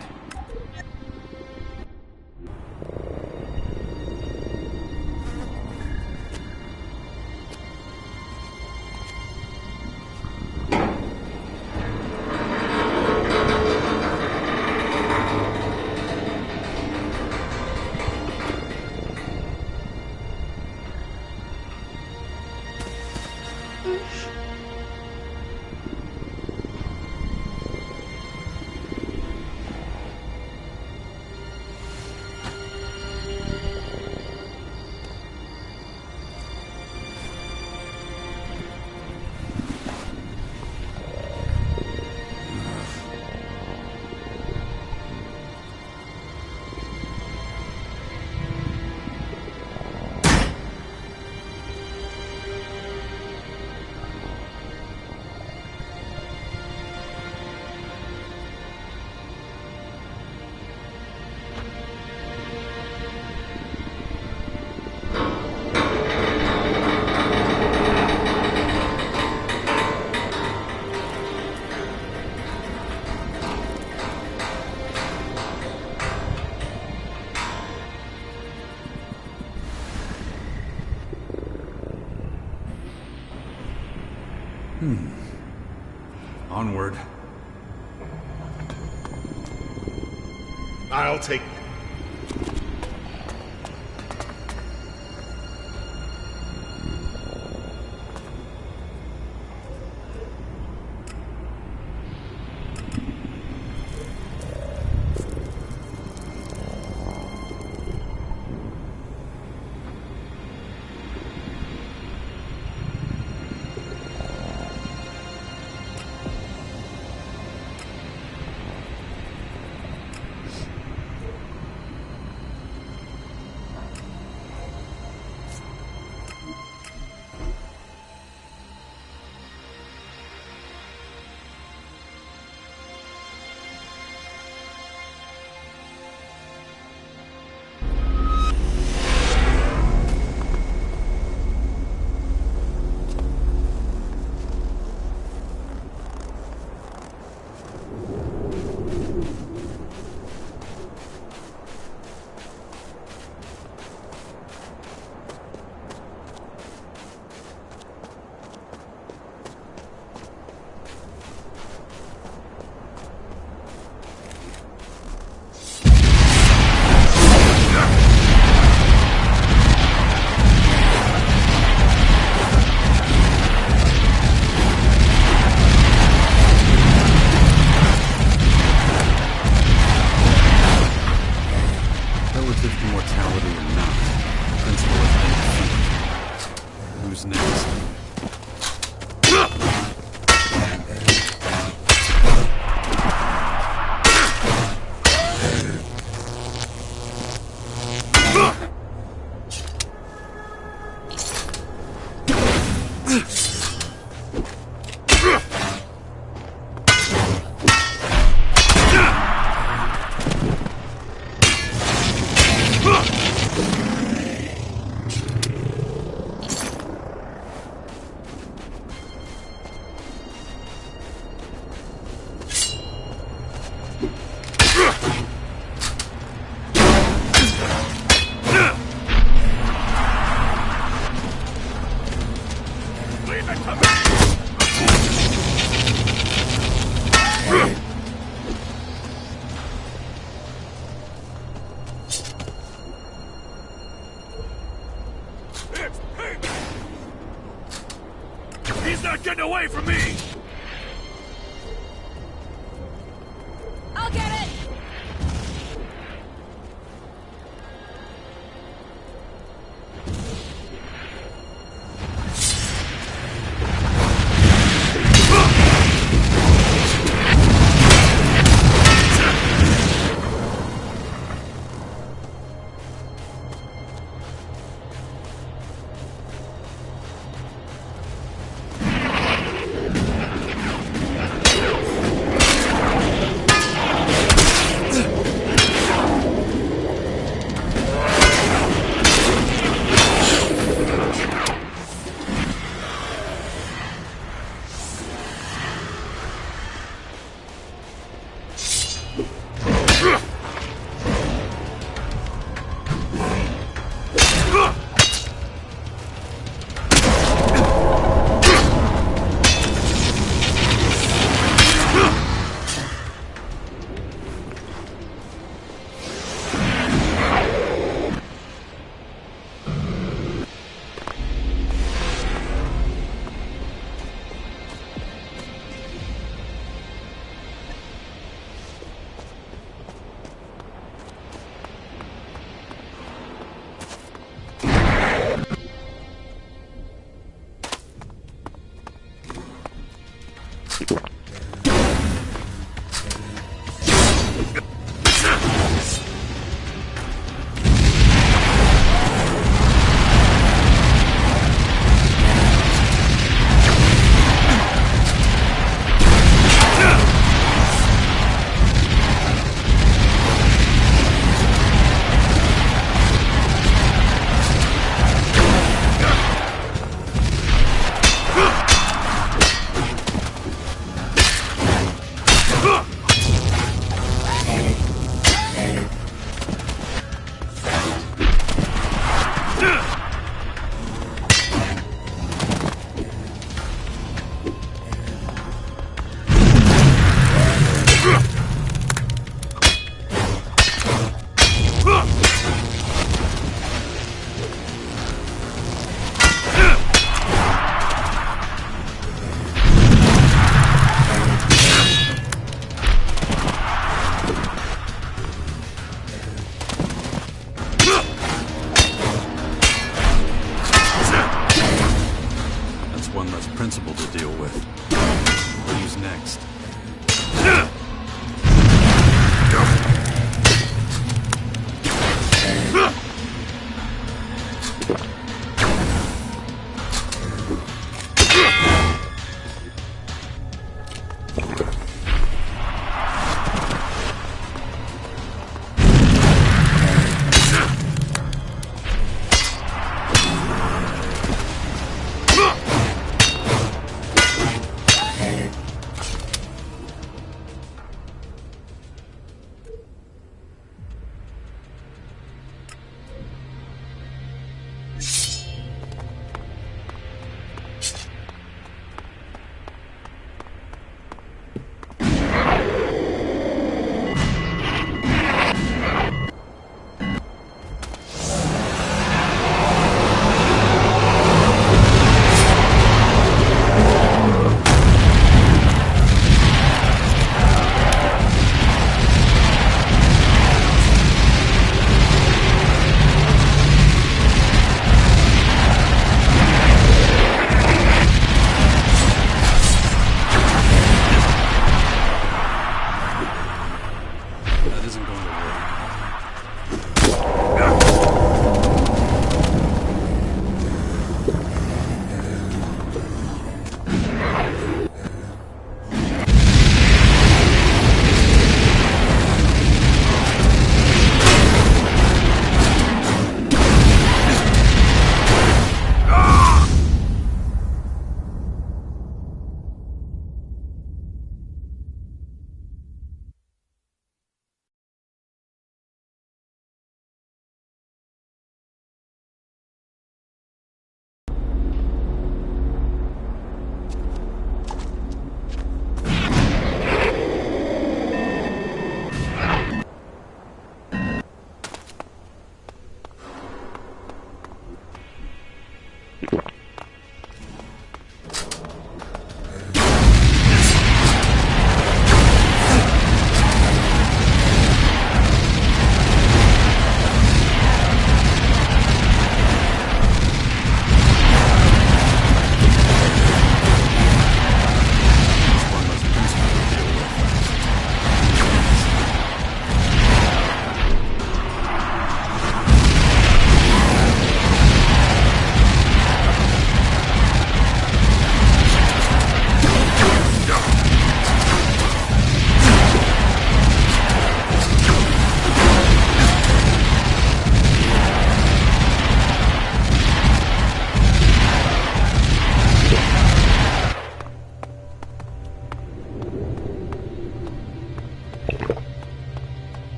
Onward. I'll take it. relative immortality or not, the principle has been defeated. Who's next? He's not getting away from me! I'll get it! That isn't going to work.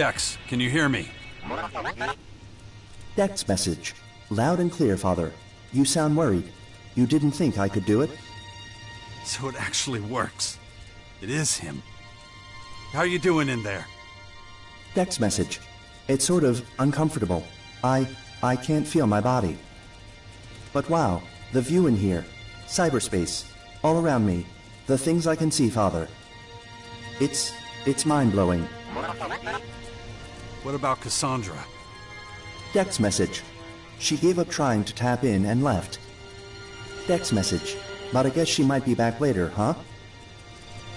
Dex, can you hear me? Dex message. Loud and clear, Father. You sound worried. You didn't think I could do it? So it actually works. It is him. How you doing in there? Dex message. It's sort of uncomfortable. I can't feel my body. But wow, the view in here. Cyberspace. All around me. The things I can see, Father. It's mind-blowing. What about Cassandra? Dex message. She gave up trying to tap in and left. Dex message. But I guess she might be back later, huh?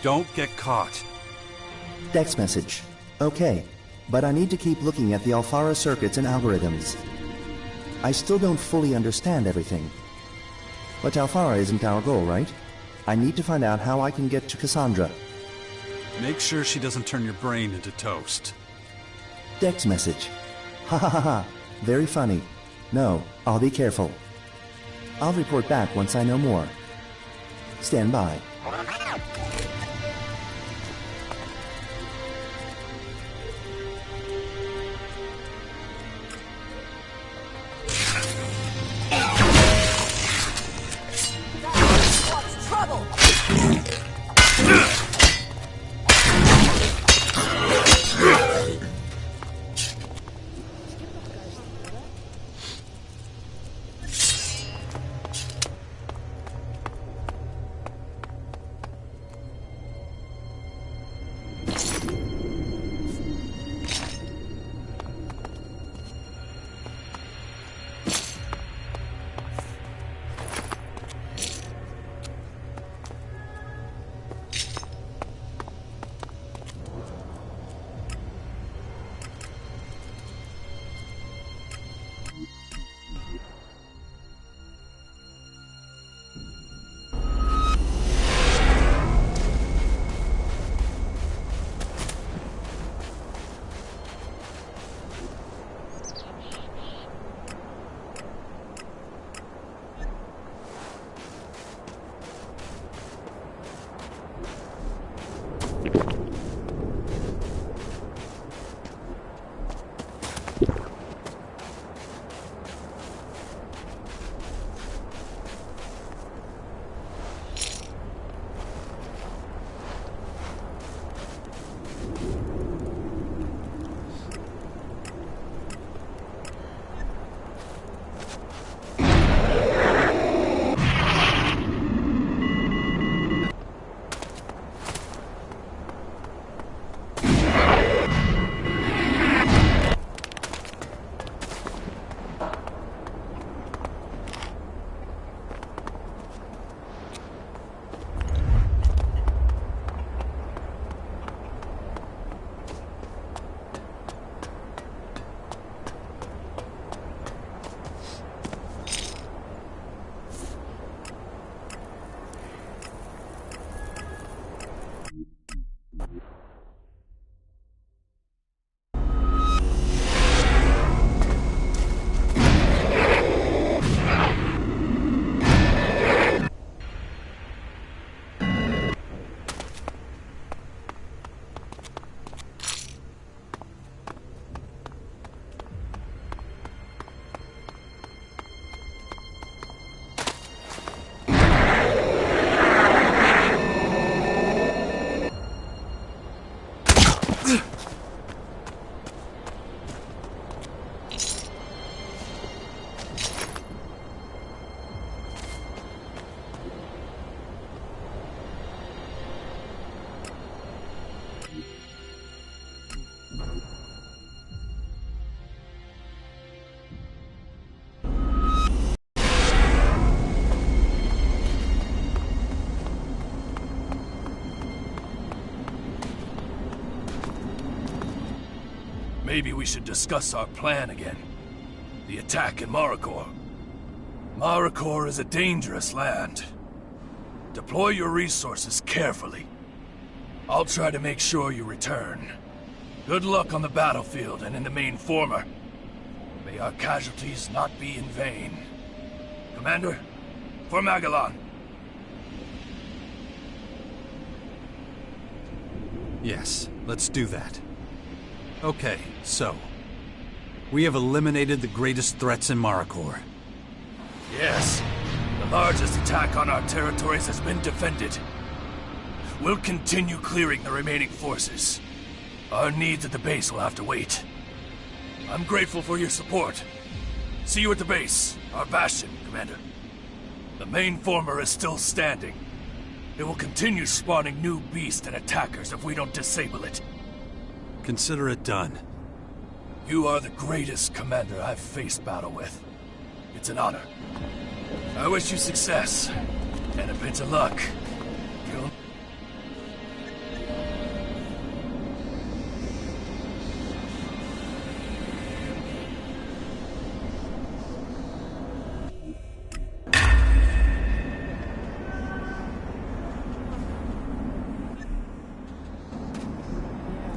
Don't get caught. Dex message. Okay, but I need to keep looking at the Alfara circuits and algorithms. I still don't fully understand everything. But Alfara isn't our goal, right? I need to find out how I can get to Cassandra. Make sure she doesn't turn your brain into toast. Dex message. Ha ha ha ha. Very funny. No, I'll be careful. I'll report back once I know more. Stand by. Maybe we should discuss our plan again. The attack in Marikor. Marikor is a dangerous land. Deploy your resources carefully. I'll try to make sure you return. Good luck on the battlefield and in the main former. May our casualties not be in vain. Commander, for Magellan. Yes, let's do that. Okay, so... we have eliminated the greatest threats in Marikor. Yes. The largest attack on our territories has been defended. We'll continue clearing the remaining forces. Our needs at the base will have to wait. I'm grateful for your support. See you at the base, our bastion, Commander. The main former is still standing. It will continue spawning new beasts and attackers if we don't disable it. Consider it done. You are the greatest commander I've faced battle with. It's an honor. I wish you success, and a bit of luck. You'll...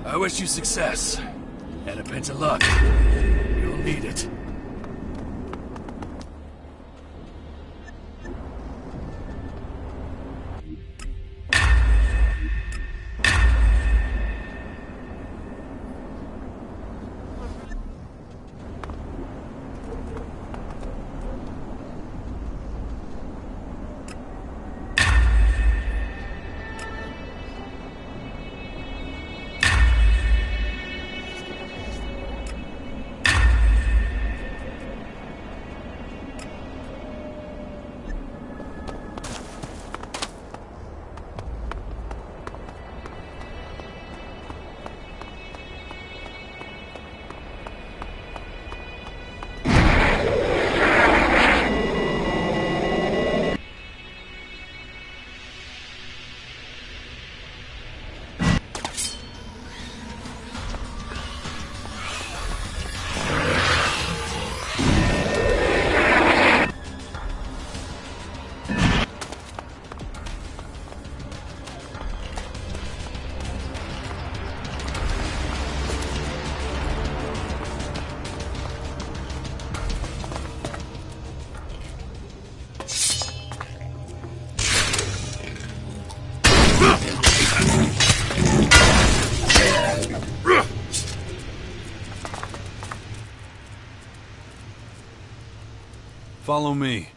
I wish you success, and a pinch of luck. You'll need it. Follow me.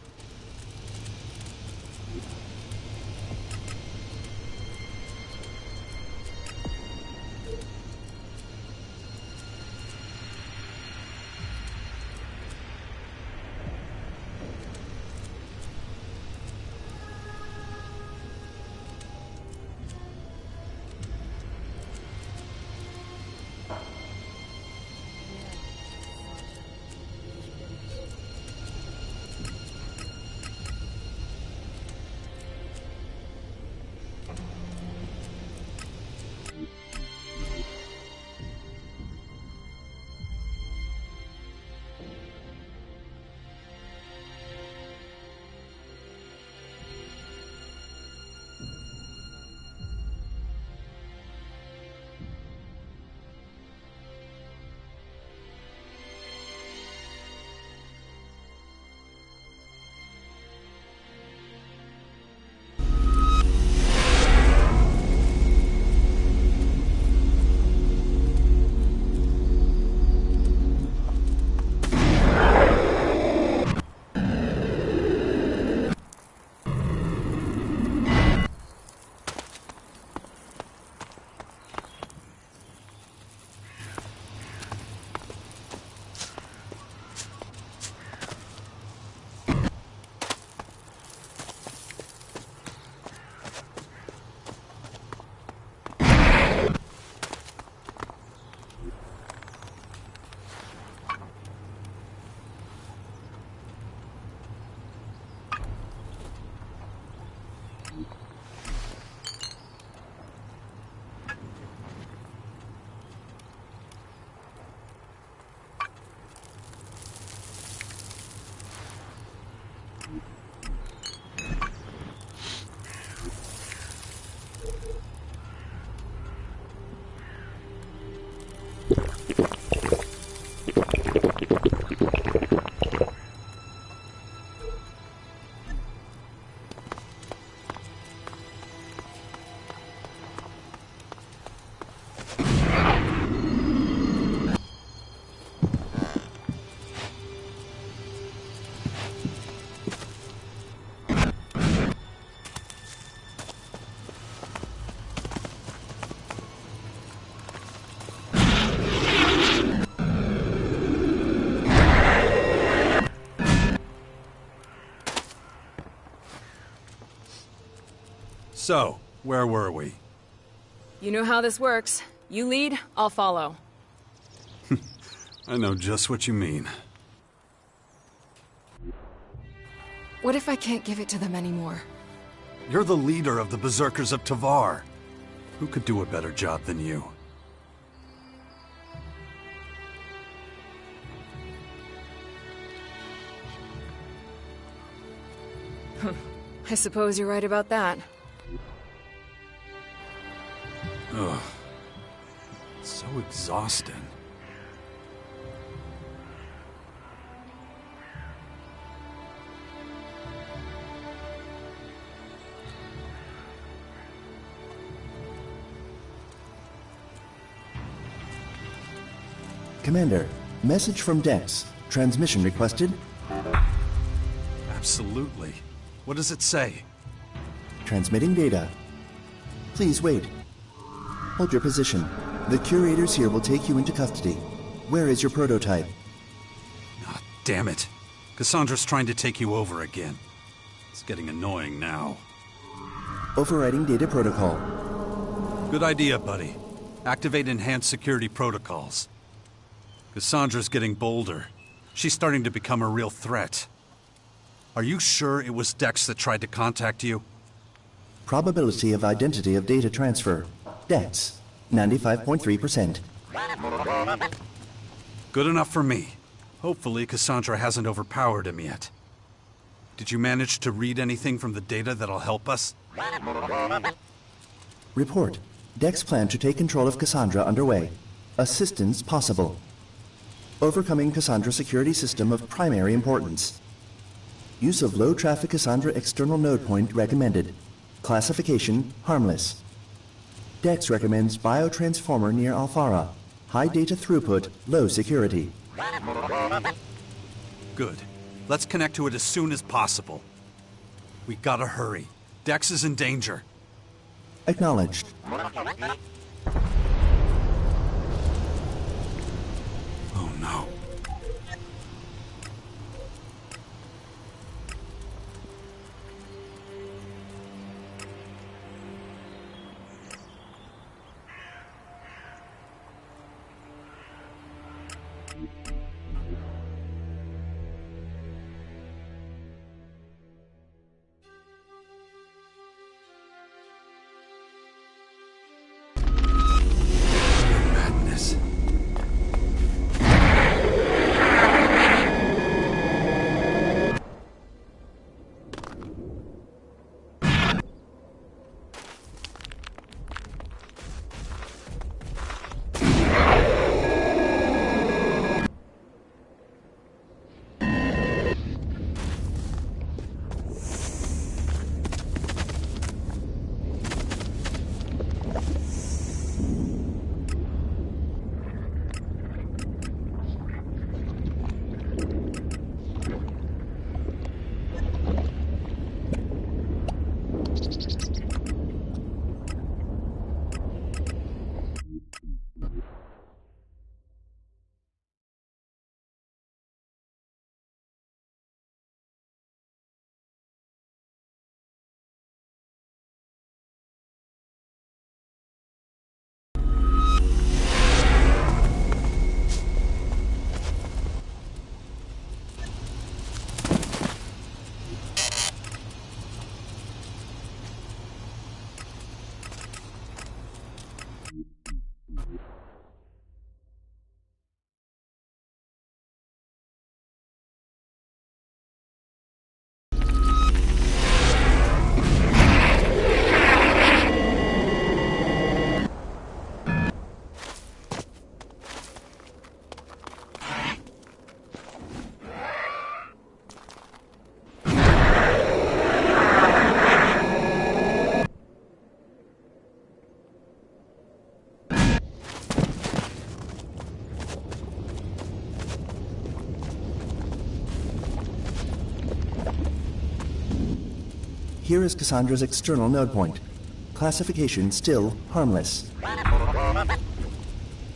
So, where were we? You know how this works. You lead, I'll follow. I know just what you mean. What if I can't give it to them anymore? You're the leader of the Berserkers of Tavar. Who could do a better job than you? I suppose you're right about that. Ugh. It's so exhausting. Commander, message from Dex. Transmission requested. Absolutely. What does it say? Transmitting data. Please wait. Hold your position. The curators here will take you into custody. Where is your prototype? Ah, damn it. Cassandra's trying to take you over again. It's getting annoying now. Overriding data protocol. Good idea, buddy. Activate enhanced security protocols. Cassandra's getting bolder. She's starting to become a real threat. Are you sure it was Dex that tried to contact you? Probability of identity of data transfer. Dex, 95.3%. Good enough for me. Hopefully Cassandra hasn't overpowered him yet. Did you manage to read anything from the data that'll help us? Report. Dex plan to take control of Cassandra underway. Assistance possible. Overcoming Cassandra security system of primary importance. Use of low-traffic Cassandra external node point recommended. Classification, harmless. Dex recommends biotransformer near Alfara. High data throughput, low security. Good. Let's connect to it as soon as possible. We gotta hurry. Dex is in danger. Acknowledged. Oh no. Madness. Here is Cassandra's external node point. Classification still harmless.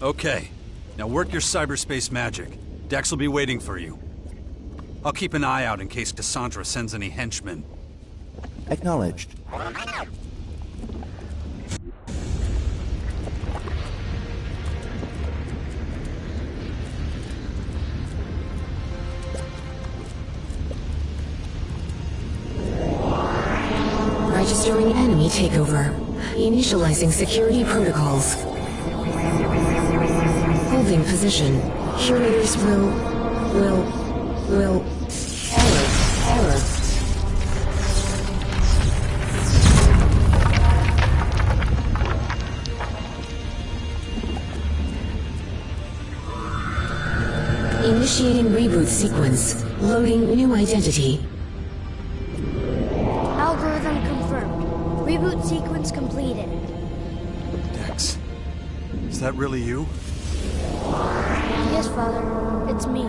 Okay. Now work your cyberspace magic. Dex will be waiting for you. I'll keep an eye out in case Cassandra sends any henchmen. Acknowledged. Registering enemy takeover. Initializing security protocols. Holding position. Curators will... Error. Initiating reboot sequence. Loading new identity. Algorithm confirmed. Reboot sequence completed. Dex, is that really you? Yes, Father. It's me.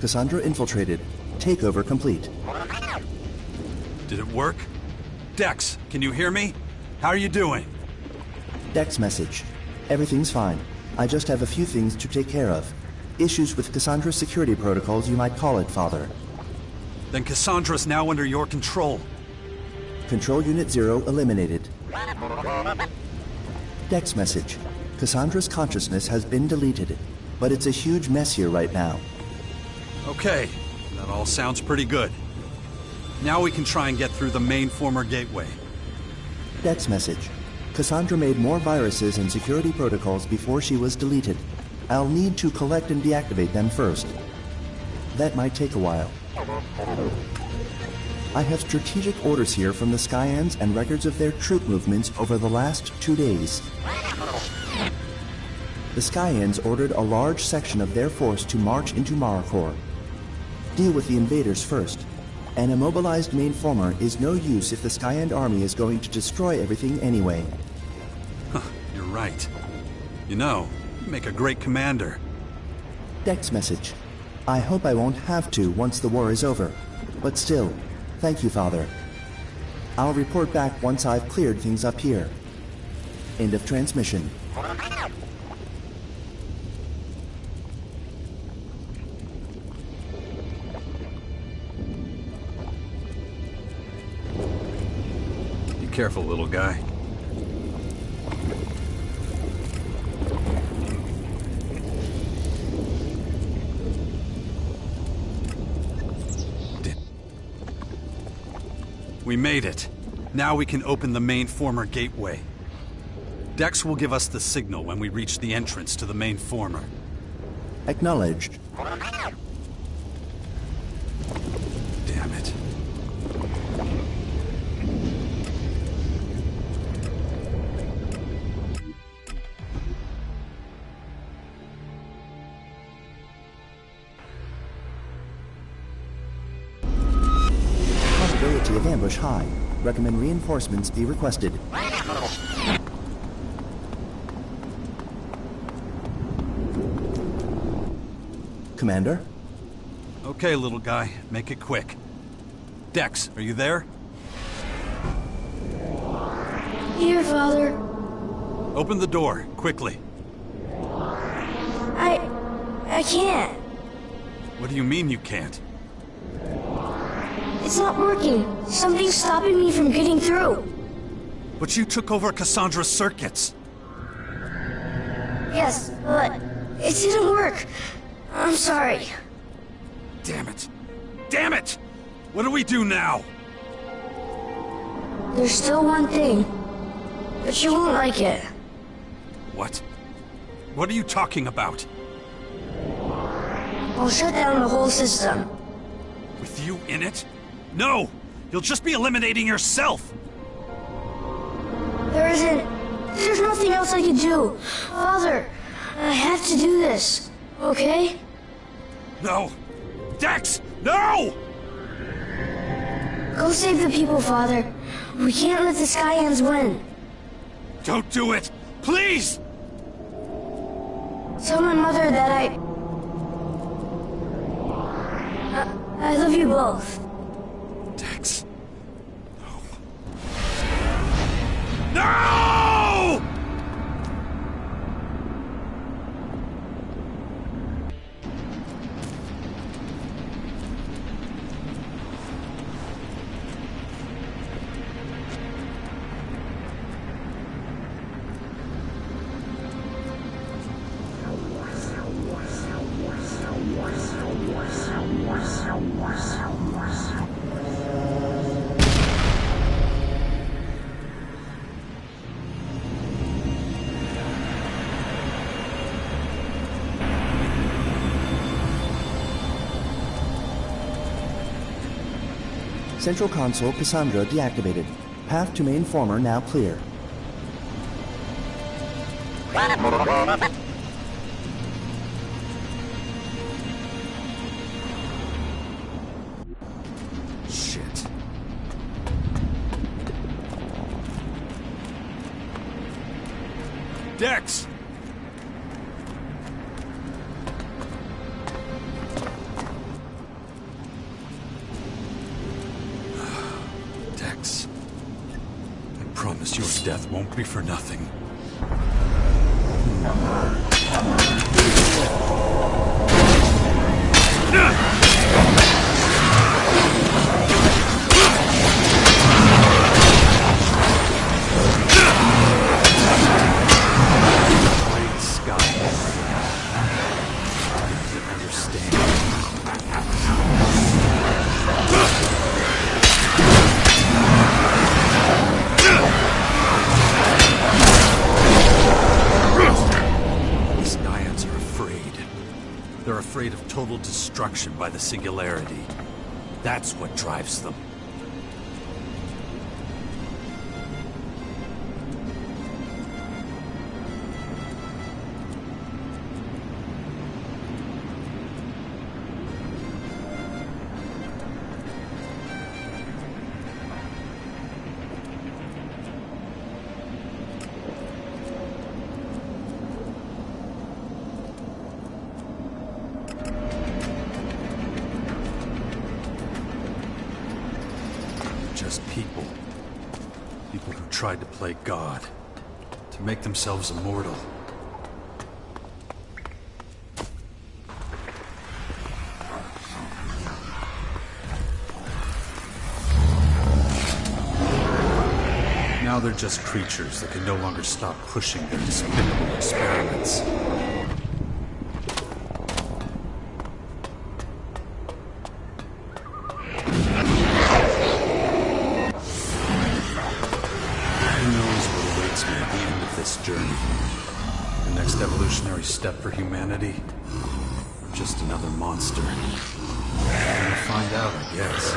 Cassandra infiltrated. Takeover complete. Did it work? Dex, can you hear me? How are you doing? Dex message. Everything's fine. I just have a few things to take care of. Issues with Cassandra's security protocols, you might call it, Father. Then Cassandra's now under your control. Control Unit 0 eliminated. Dex message. Cassandra's consciousness has been deleted, but it's a huge mess here right now. Okay, that all sounds pretty good. Now we can try and get through the main former gateway. Dex message. Cassandra made more viruses and security protocols before she was deleted. I'll need to collect and deactivate them first. That might take a while. I have strategic orders here from the Skyans and records of their troop movements over the last 2 days. The Skyans ordered a large section of their force to march into Maricor. Deal with the invaders first. An immobilized mainformer is no use if the Skyan army is going to destroy everything anyway. You're right. You know, you make a great commander. Dex message. I hope I won't have to once the war is over. But still, thank you, Father. I'll report back once I've cleared things up here. End of transmission. Be careful, little guy. We made it. Now we can open the main former gateway. Dex will give us the signal when we reach the entrance to the main former. Acknowledged. Damn it. Possibility of ambush high. Recommend reinforcements be requested. Commander? Okay, little guy. Make it quick. Dex, are you there? Here, Father. Open the door, quickly. I can't. What do you mean you can't? It's not working. Something's stopping me from getting through. But you took over Cassandra's circuits. Yes, but it didn't work. I'm sorry. Damn it. Damn it! What do we do now? There's still one thing, but you won't like it. What? What are you talking about? I'll shut down the whole system. With you in it? No! You'll just be eliminating yourself! There's nothing else I can do. Father, I have to do this, okay? No! Dex! No! Go save the people, Father. We can't let the Skyans win. Don't do it! Please! Tell my mother that I love you both. Dex. No! No! Central console Cassandra deactivated. Path to main former now clear. Shit. Dex! Dex. I promise your death won't be for nothing. They're afraid of total destruction by the Singularity. That's what drives them. Just people. People who tried to play God. To make themselves immortal. Now they're just creatures that can no longer stop pushing their despicable experiments. Journey. The next evolutionary step for humanity? Or just another monster? We're gonna find out, I guess.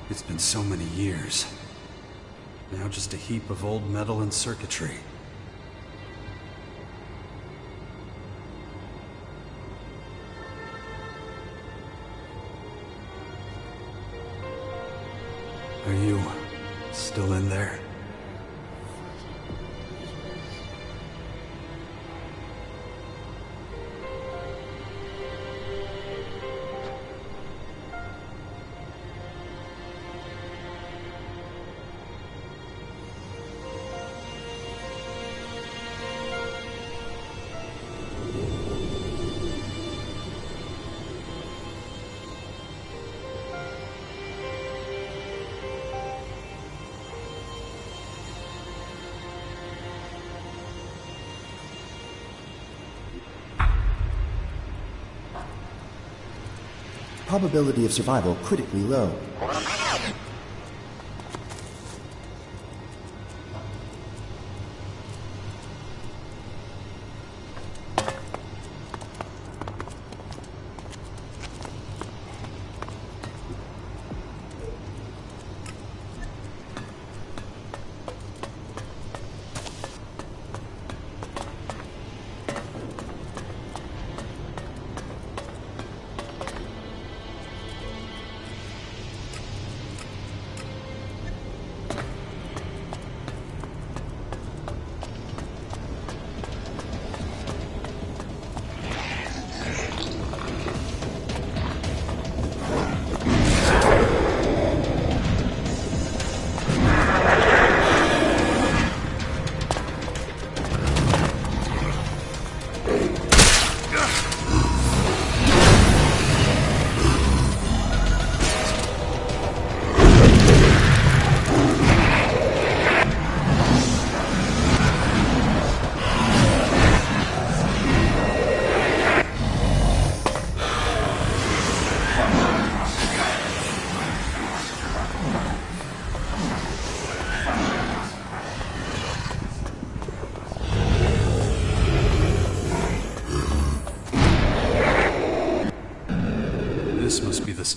It's been so many years. Now just a heap of old metal and circuitry. Are you still in there? Probability of survival critically low.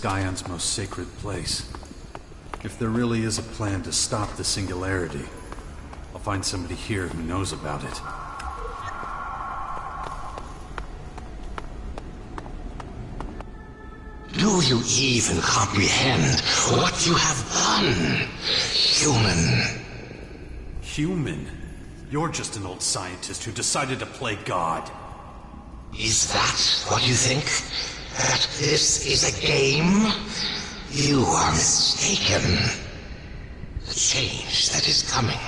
Skyan's most sacred place. If there really is a plan to stop the singularity, I'll find somebody here who knows about it. Do you even comprehend what you have done, human? Human? You're just an old scientist who decided to play God. Is that what you think? That this is a game? You are mistaken. The change that is coming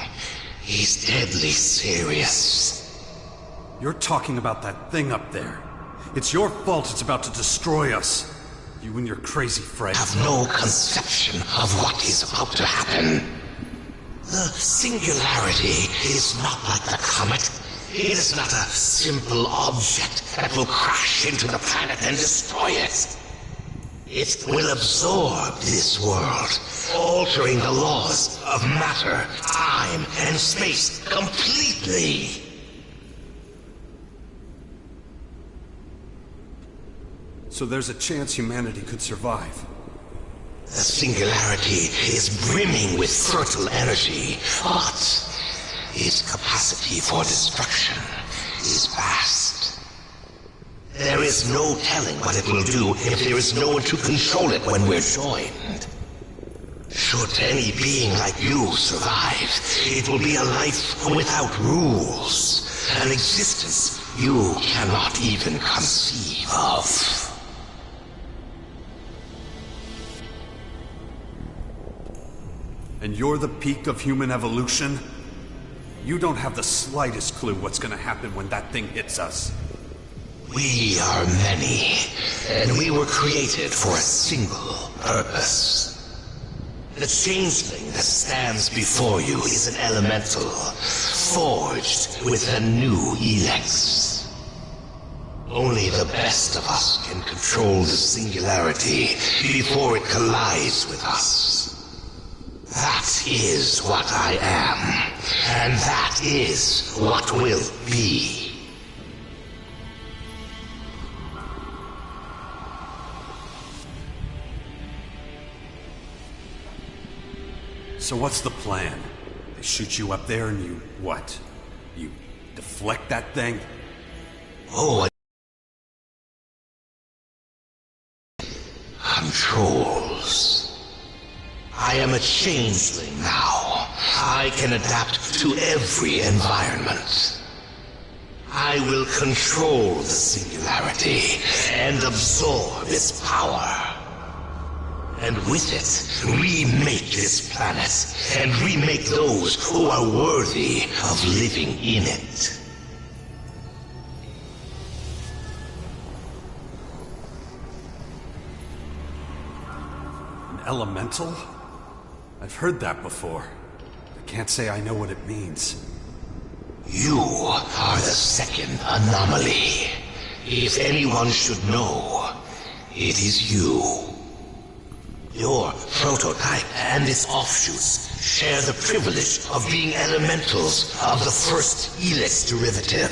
is deadly serious. You're talking about that thing up there. It's your fault it's about to destroy us. You and your crazy friend have no conception of what is about to happen. The singularity is not like the comet. It is not a simple object that will crash into the planet and destroy it. It will absorb this world, altering the laws of matter, time, and space completely. So there's a chance humanity could survive. The singularity is brimming with fertile energy, but its capacity for destruction is vast. There is no telling what it will do if there is no one to control it when we're joined. Should any being like you survive, it will be a life without rules, an existence you cannot even conceive of. And you're the peak of human evolution? You don't have the slightest clue what's gonna happen when that thing hits us. We are many, and we were created for a single purpose. The changeling that stands before you is an elemental, forged with a new Elex. Only the best of us can control the singularity before it collides with us. That is what I am, and that is what will be. So what's the plan? They shoot you up there and you, what? You deflect that thing? Oh, controls. I am a changeling now. I can adapt to every environment. I will control the singularity and absorb its power. And with it, remake this planet and remake those who are worthy of living in it. An elemental? I've heard that before. I can't say I know what it means. You are the second anomaly. If anyone should know, it is you. Your prototype and its offshoots share the privilege of being elementals of the first Elex derivative.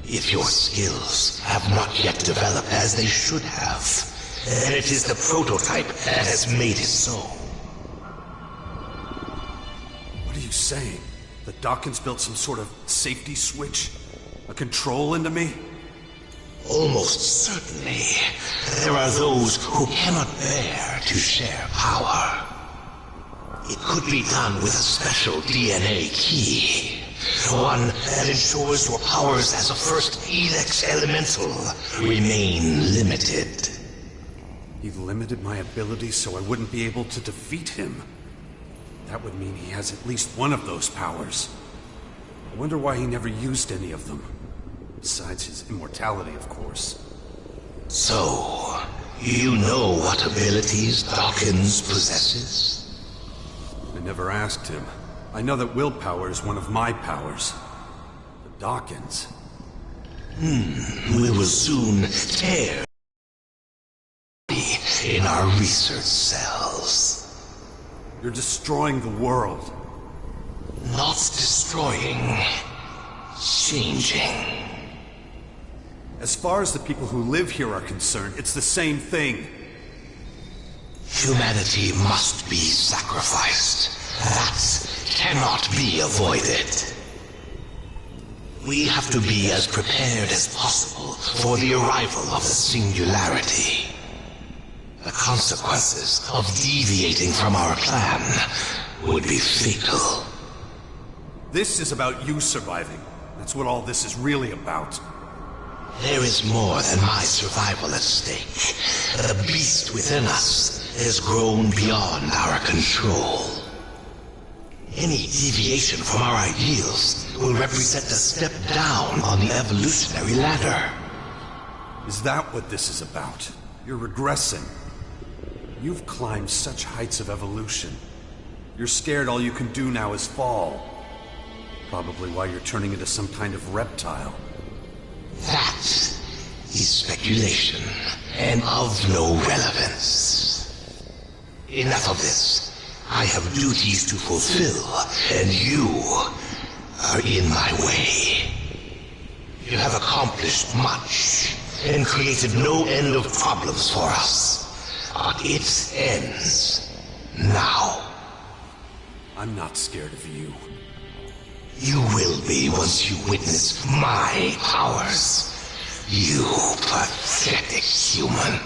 If your skills have not yet developed as they should have, then it is the prototype that has made it so. What are you saying? The Dawkins built some sort of safety switch? A control into me? Almost certainly, there are those who cannot bear to share power. It could be done with a special DNA key. One that ensures your powers as a first Elex elemental remain limited. He limited my abilities so I wouldn't be able to defeat him. That would mean he has at least one of those powers. I wonder why he never used any of them. Besides his immortality, of course. So, you know what abilities Dawkins possesses? I never asked him. I know that willpower is one of my powers. But Dawkins... We will soon tear in our research cells. You're destroying the world. Not destroying. Changing. As far as the people who live here are concerned, it's the same thing. Humanity must be sacrificed. That cannot be avoided. We have to be as prepared as possible for the arrival of the singularity. The consequences of deviating from our plan would be fatal. This is about you surviving. That's what all this is really about. There is more than my survival at stake. The beast within us has grown beyond our control. Any deviation from our ideals will represent a step down on the evolutionary ladder. Is that what this is about? You're regressing. You've climbed such heights of evolution. You're scared all you can do now is fall. Probably why you're turning into some kind of reptile. That is speculation, and of no relevance. Enough of this. I have duties to fulfill, and you are in my way. You have accomplished much, and created no end of problems for us. But it ends now. I'm not scared of you. You will be once you witness my powers. You pathetic human.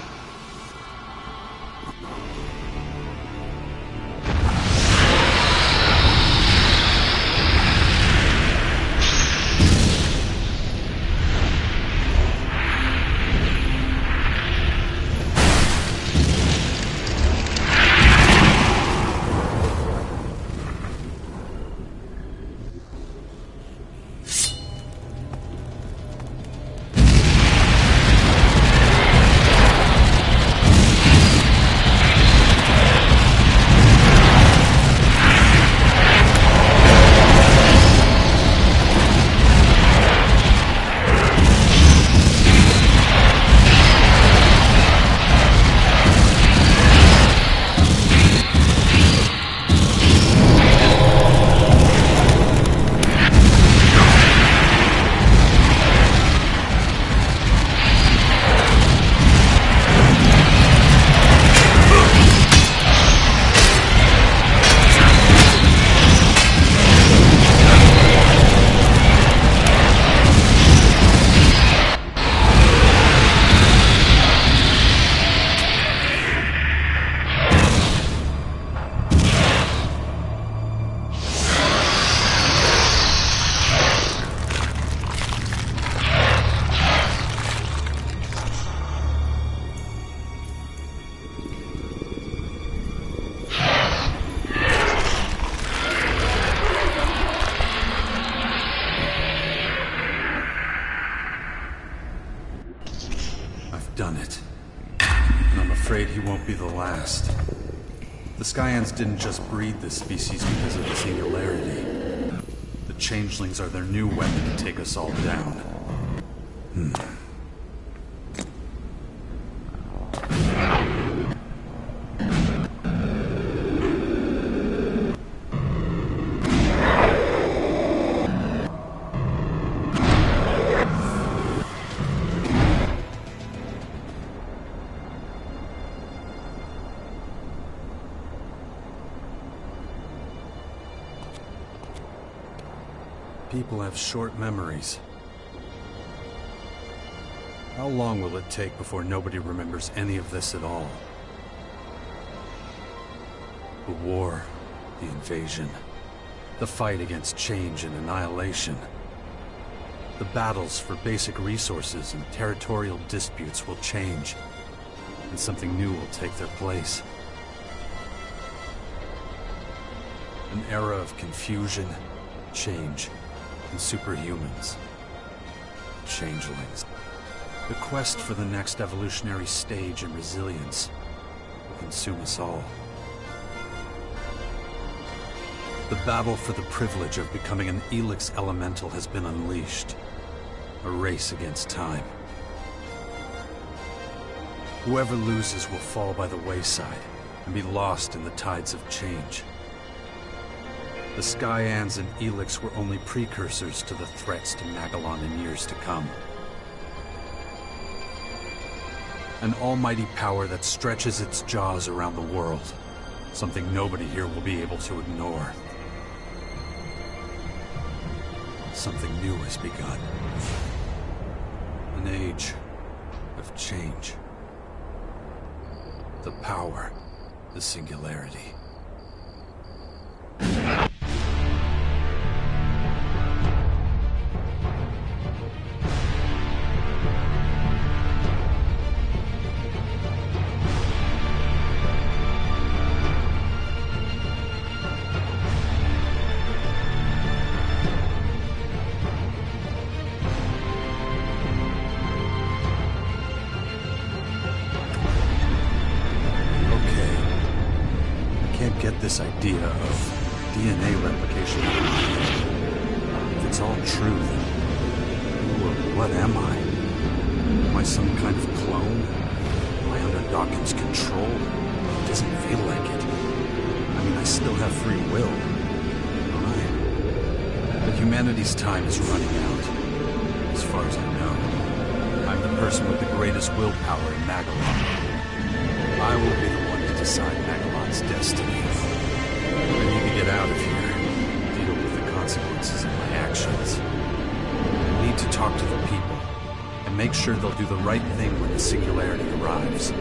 Done it. And I'm afraid he won't be the last. The Skyans didn't just breed this species because of the singularity. The changelings are their new weapon to take us all down. People have short memories. How long will it take before nobody remembers any of this at all? The war, the invasion, the fight against change and annihilation. The battles for basic resources and territorial disputes will change, and something new will take their place. An era of confusion, change, and superhumans. Changelings. The quest for the next evolutionary stage and resilience will consume us all. The battle for the privilege of becoming an Elex elemental has been unleashed. A race against time. Whoever loses will fall by the wayside and be lost in the tides of change. The Skyans and Elex were only precursors to the threats to Magellan in years to come. An almighty power that stretches its jaws around the world. Something nobody here will be able to ignore. Something new has begun. An age of change. The power, the singularity. This idea of DNA replication. If it's all true, then who or what am I? Am I some kind of clone? Am I under Dawkins' control? It doesn't feel like it. I mean, I still have free will, don't I? But humanity's time is running out. As far as I know, I'm the person with the greatest willpower in Magalon. I will be the one to decide Magalon's destiny. I need to get out of here, deal with the consequences of my actions. I need to talk to the people, and make sure they'll do the right thing when the singularity arrives.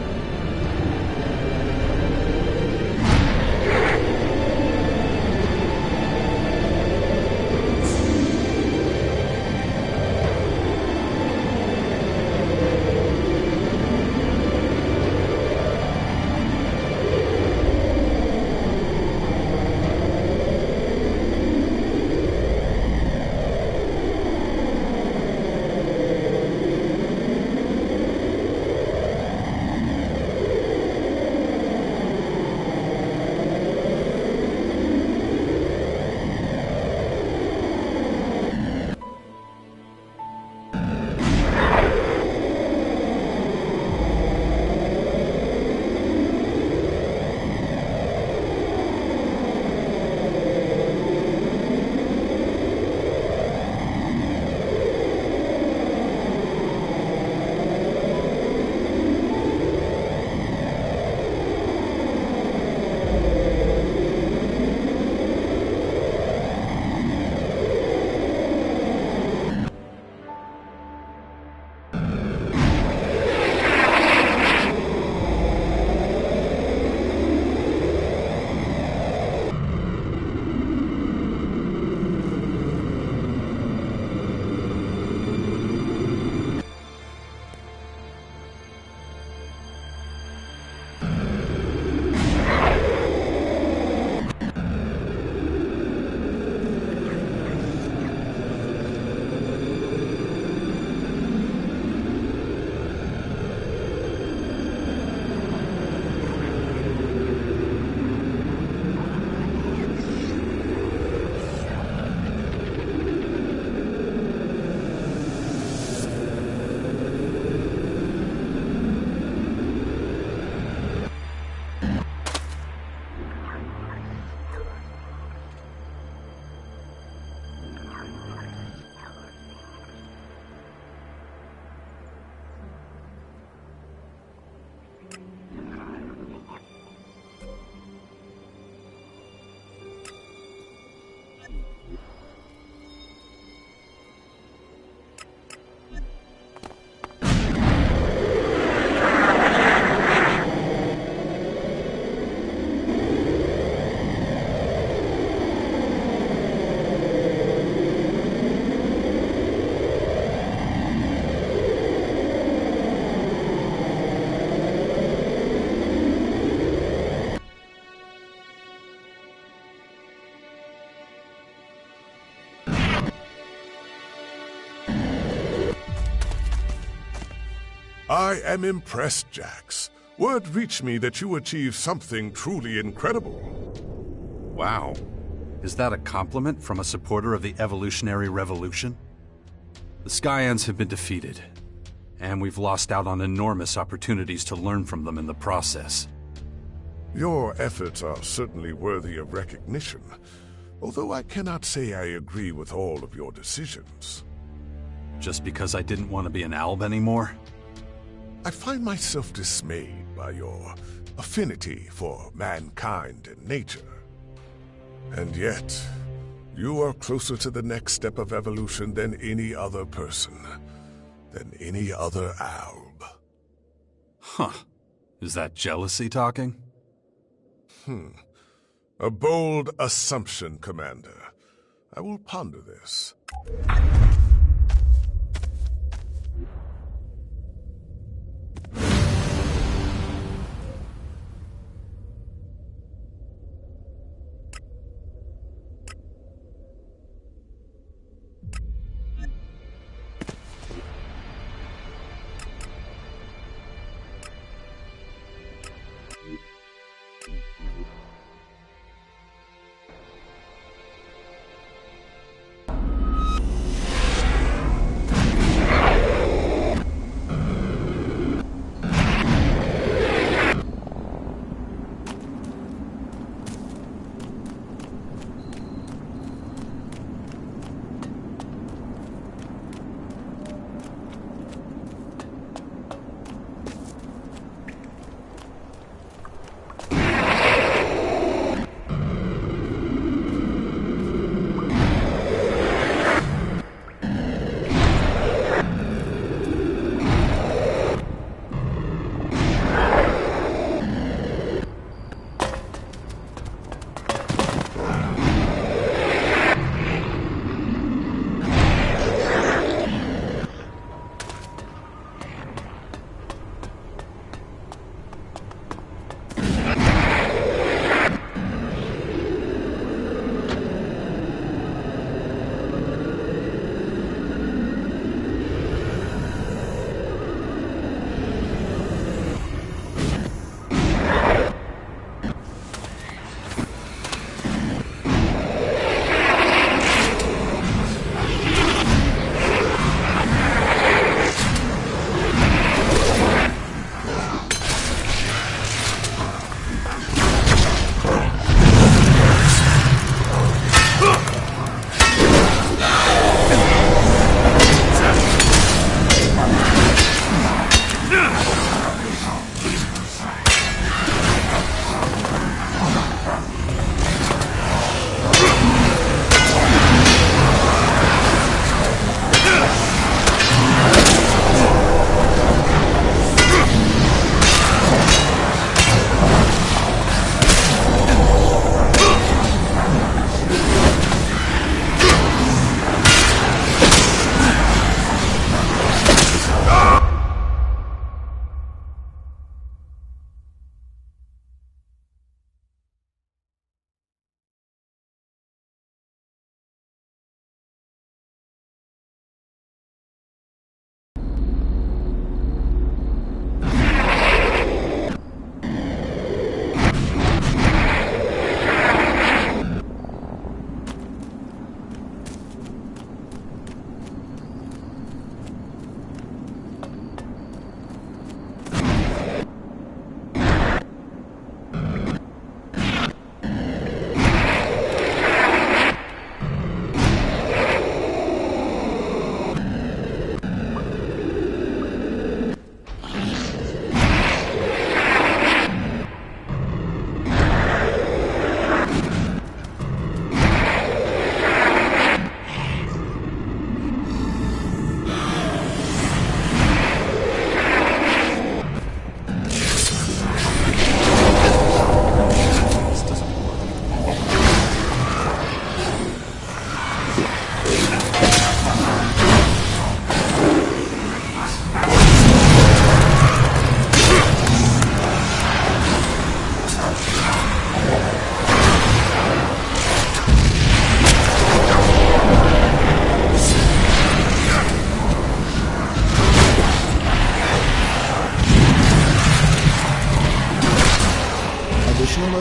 I am impressed, Jax. Word reached me that you achieved something truly incredible. Wow. Is that a compliment from a supporter of the evolutionary revolution? The Skyans have been defeated, and we've lost out on enormous opportunities to learn from them in the process. Your efforts are certainly worthy of recognition, although I cannot say I agree with all of your decisions. Just because I didn't want to be an alb anymore? I find myself dismayed by your affinity for mankind and nature. And yet, you are closer to the next step of evolution than any other person, than any other alb. Huh. Is that jealousy talking? A bold assumption, Commander. I will ponder this.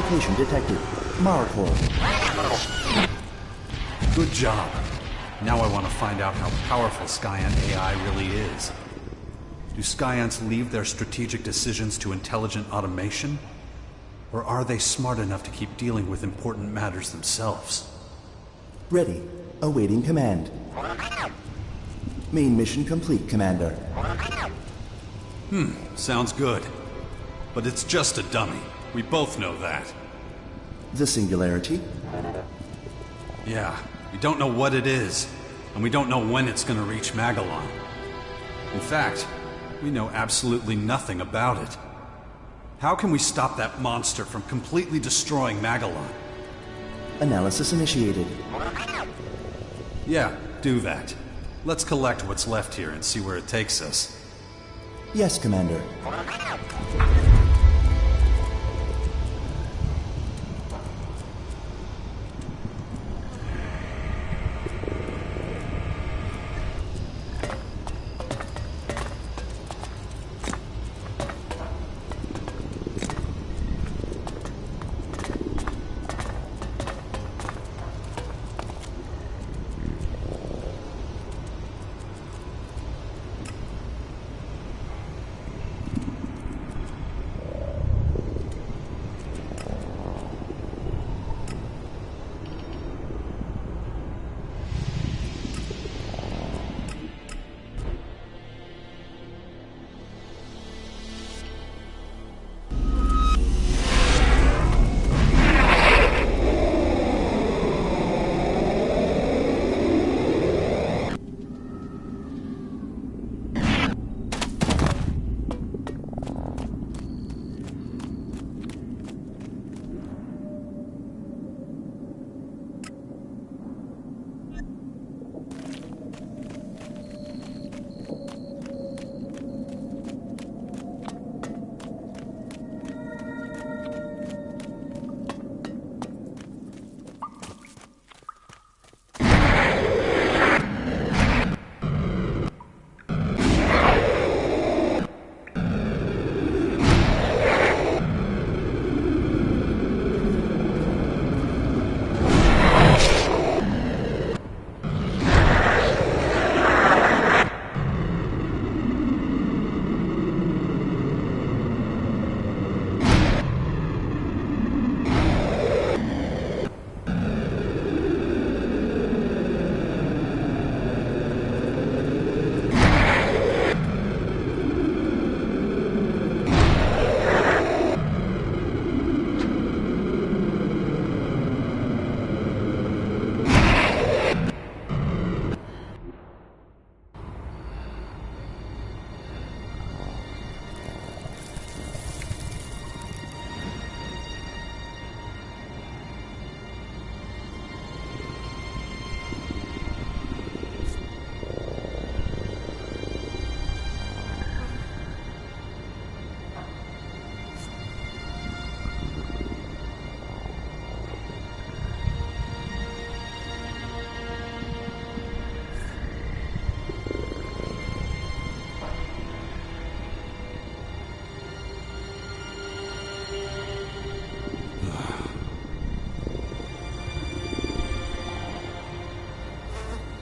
location detected. Maricor. Good job. Now I want to find out how powerful Skyant AI really is. Do Skyants leave their strategic decisions to intelligent automation? Or are they smart enough to keep dealing with important matters themselves? Ready. Awaiting command. Main mission complete, Commander. Sounds good. But it's just a dummy. We both know that. The singularity? Yeah, we don't know what it is, and we don't know when it's gonna reach Magellan. In fact, we know absolutely nothing about it. How can we stop that monster from completely destroying Magellan? Analysis initiated. Yeah, do that. Let's collect what's left here and see where it takes us. Yes, Commander.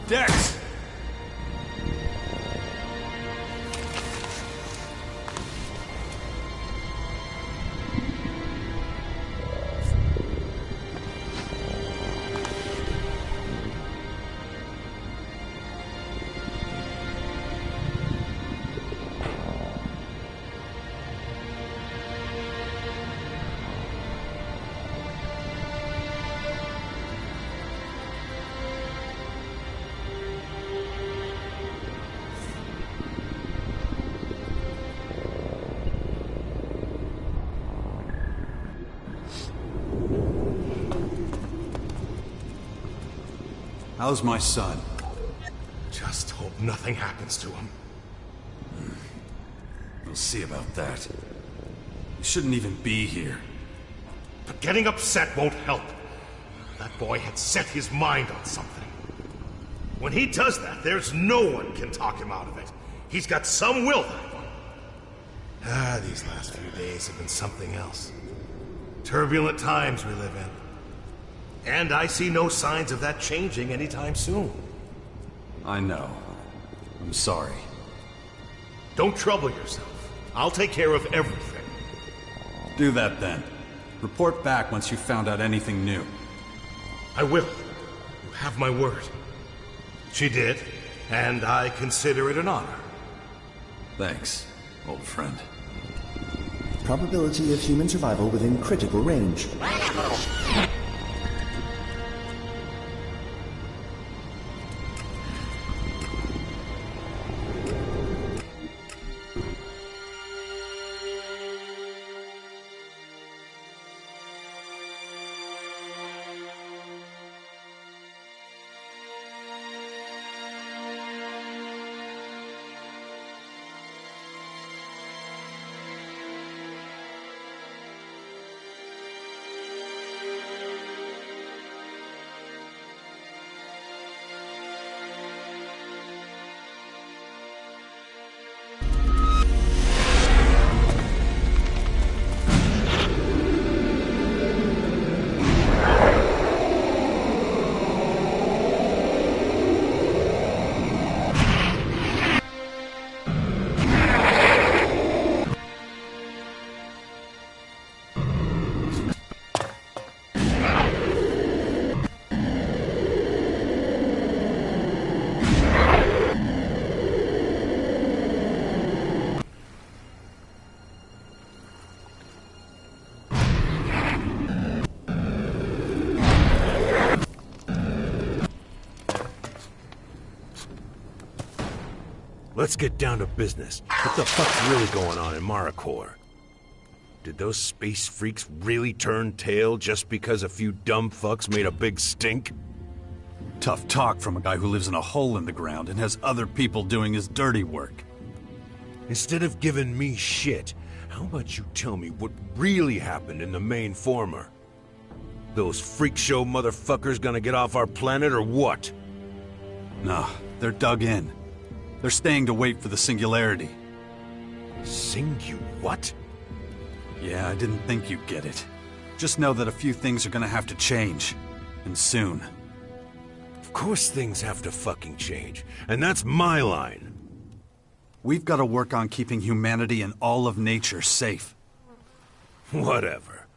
Dex! How's my son? Just hope nothing happens to him. We'll see about that. He shouldn't even be here. But getting upset won't help. That boy had set his mind on something. When he does that, there's no one can talk him out of it. He's got some will, that one. These last few days have been something else. Turbulent times we live in. And I see no signs of that changing anytime soon. I know. I'm sorry. Don't trouble yourself. I'll take care of everything. Do that then. Report back once you've found out anything new. I will. You have my word. She did, and I consider it an honor. Thanks. old friend. Probability of human survival within critical range. Let's get down to business. What the fuck's really going on in Maricor? Did those space freaks really turn tail just because a few dumb fucks made a big stink? Tough talk from a guy who lives in a hole in the ground and has other people doing his dirty work. Instead of giving me shit, how about you tell me what really happened in the main former? Those freak show motherfuckers gonna get off our planet or what? No, they're dug in. They're staying to wait for the singularity. What? Yeah, I didn't think you'd get it. Just know that a few things are gonna have to change. And soon. Of course things have to fucking change. And that's my line. We've got to work on keeping humanity and all of nature safe. Whatever.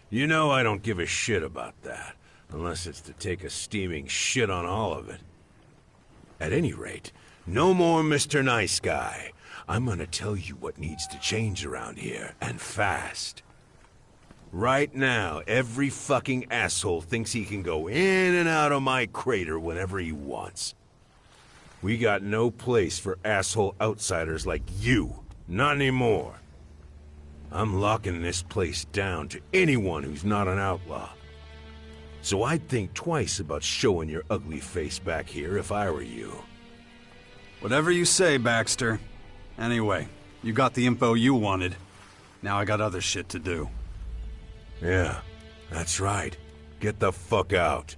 You know I don't give a shit about that. Unless it's to take a steaming shit on all of it. At any rate, no more Mr. Nice Guy. I'm gonna tell you what needs to change around here, and fast. Right now, every fucking asshole thinks he can go in and out of my crater whenever he wants. We got no place for asshole outsiders like you. Not anymore. I'm locking this place down to anyone who's not an outlaw. So I'd think twice about showing your ugly face back here if I were you. Whatever you say, Baxter. Anyway, you got the info you wanted. Now I got other shit to do. Yeah, that's right. Get the fuck out.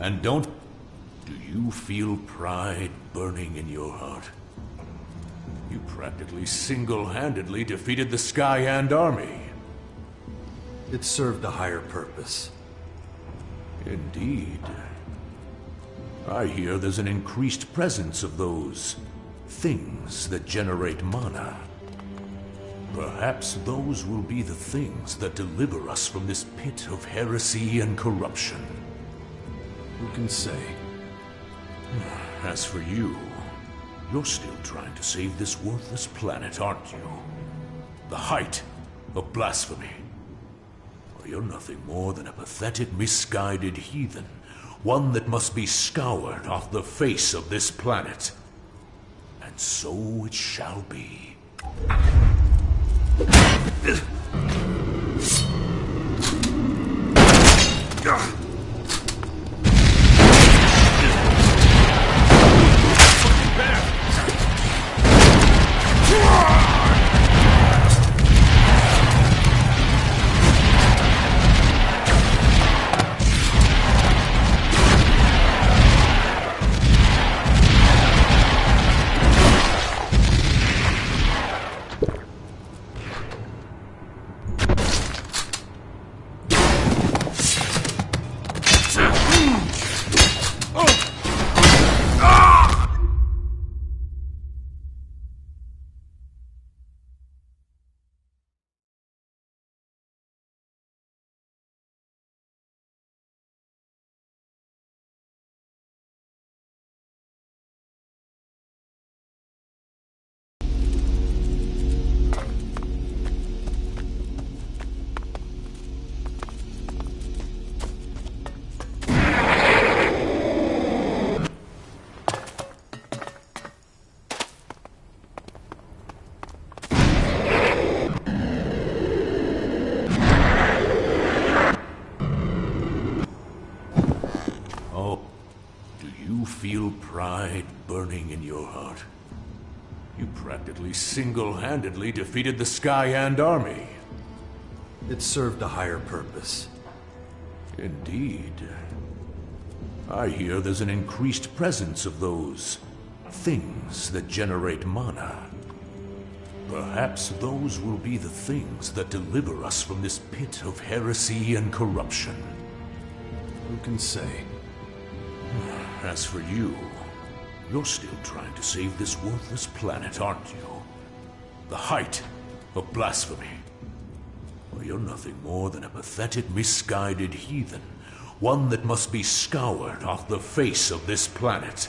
And do you feel pride burning in your heart? You practically single-handedly defeated the Skyhand army. It served a higher purpose. Indeed. I hear there's an increased presence of those things that generate mana. Perhaps those will be the things that deliver us from this pit of heresy and corruption. Who can say? As for you, you're still trying to save this worthless planet, aren't you? The height of blasphemy. Or you're nothing more than a pathetic, misguided heathen, one that must be scoured off the face of this planet. And so it shall be. Feel pride burning in your heart. You practically single-handedly defeated the Skyand army. It served a higher purpose. Indeed. I hear there's an increased presence of those things that generate mana. Perhaps those will be the things that deliver us from this pit of heresy and corruption. Who can say? As for you, you're still trying to save this worthless planet, aren't you? The height of blasphemy. Well, you're nothing more than a pathetic, misguided heathen. One that must be scoured off the face of this planet.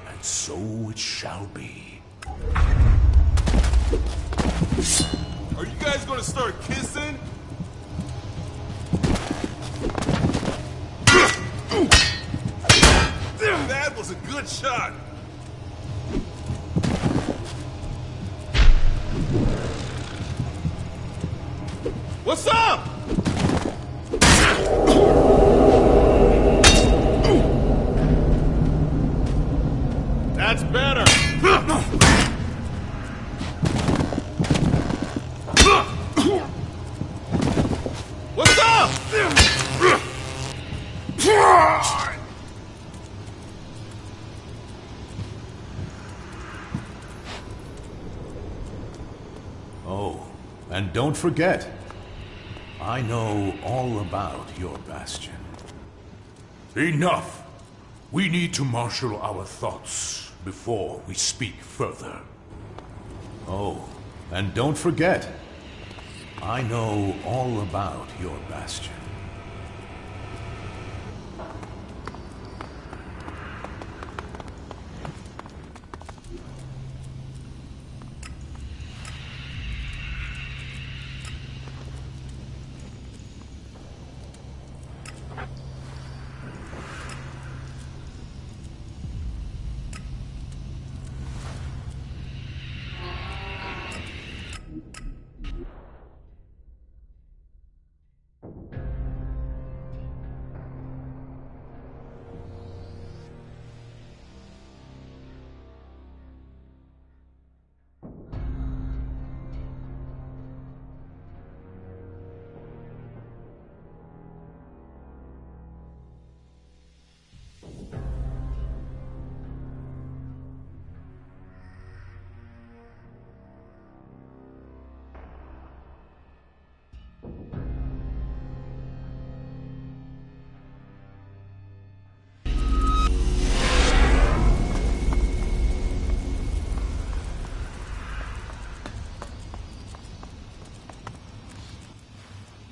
And so it shall be. Are you guys gonna start kissing? That was a good shot. What's up? That's better. What's up? Oh, and don't forget, I know all about your bastion. Enough! We need to marshal our thoughts before we speak further. Oh, and don't forget, I know all about your bastion.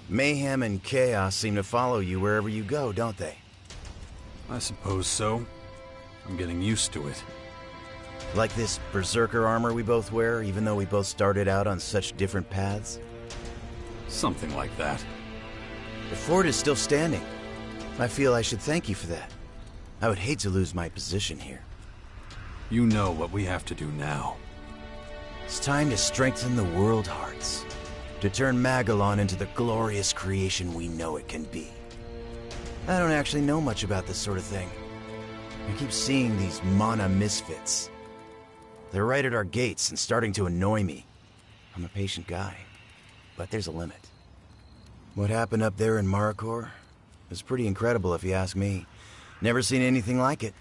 Mayhem and chaos seem to follow you wherever you go, don't they? I suppose so. I'm getting used to it. Like this berserker armor we both wear, even though we both started out on such different paths? Something like that. The fort is still standing. I feel I should thank you for that. I would hate to lose my position here. You know what we have to do now. It's time to strengthen the world hearts. To turn Magalon into the glorious creation we know it can be. I don't actually know much about this sort of thing. I keep seeing these mana misfits. They're right at our gates and starting to annoy me. I'm a patient guy, but there's a limit. What happened up there in Marikor was pretty incredible if you ask me. Never seen anything like it.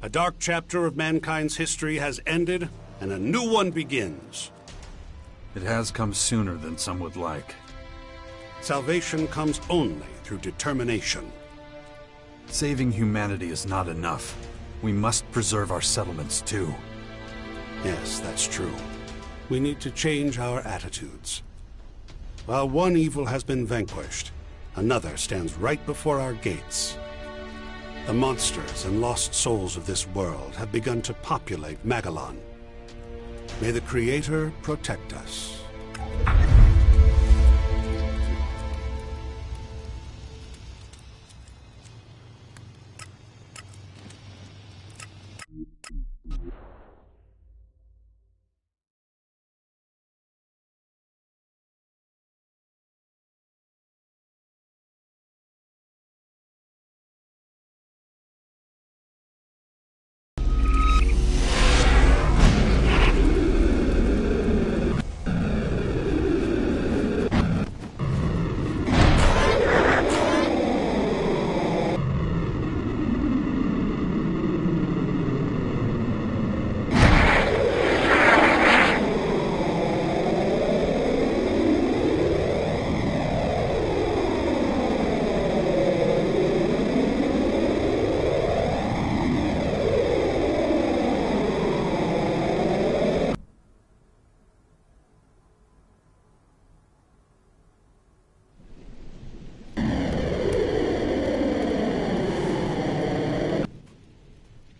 A dark chapter of mankind's history has ended, and a new one begins. It has come sooner than some would like. Salvation comes only through determination. Saving humanity is not enough. We must preserve our settlements, too. Yes, that's true. We need to change our attitudes. While one evil has been vanquished, another stands right before our gates. The monsters and lost souls of this world have begun to populate Magellan. May the Creator protect us.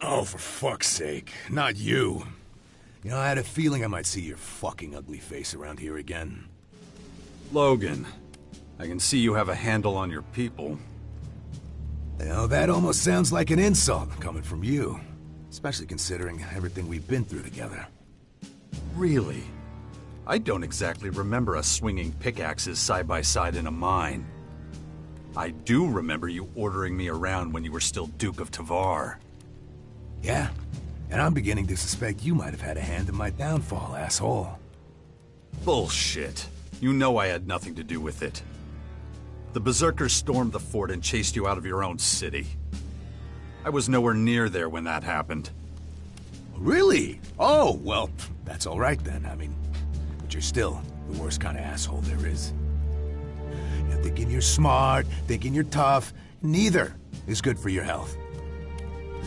Oh, for fuck's sake. Not you. You know, I had a feeling I might see your fucking ugly face around here again. Logan, I can see you have a handle on your people. You know, that almost sounds like an insult coming from you. Especially considering everything we've been through together. Really? I don't exactly remember us swinging pickaxes side by side in a mine. I do remember you ordering me around when you were still Duke of Tavar. Yeah, and I'm beginning to suspect you might have had a hand in my downfall, asshole. Bullshit. You know I had nothing to do with it. The Berserkers stormed the fort and chased you out of your own city. I was nowhere near there when that happened. Really? Oh, well, that's all right then. I mean, but you're still the worst kind of asshole there is. You're thinking you're smart, thinking you're tough. Neither is good for your health.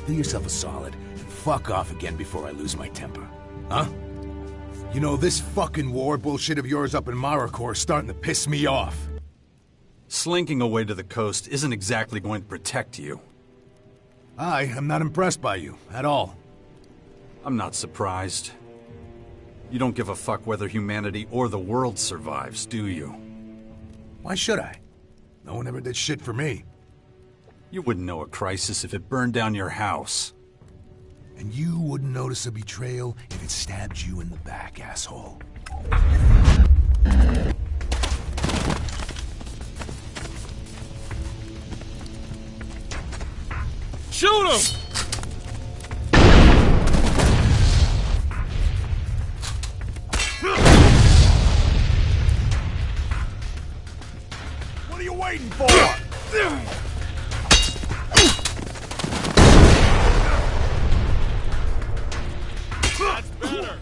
Do yourself a solid and fuck off again before I lose my temper. Huh? You know, this fucking war bullshit of yours up in Maricor is starting to piss me off. Slinking away to the coast isn't exactly going to protect you. I am not impressed by you, at all. I'm not surprised. You don't give a fuck whether humanity or the world survives, do you? Why should I? No one ever did shit for me. You wouldn't know a crisis if it burned down your house. And you wouldn't notice a betrayal if it stabbed you in the back, asshole. Shoot him! What are you waiting for? That's better.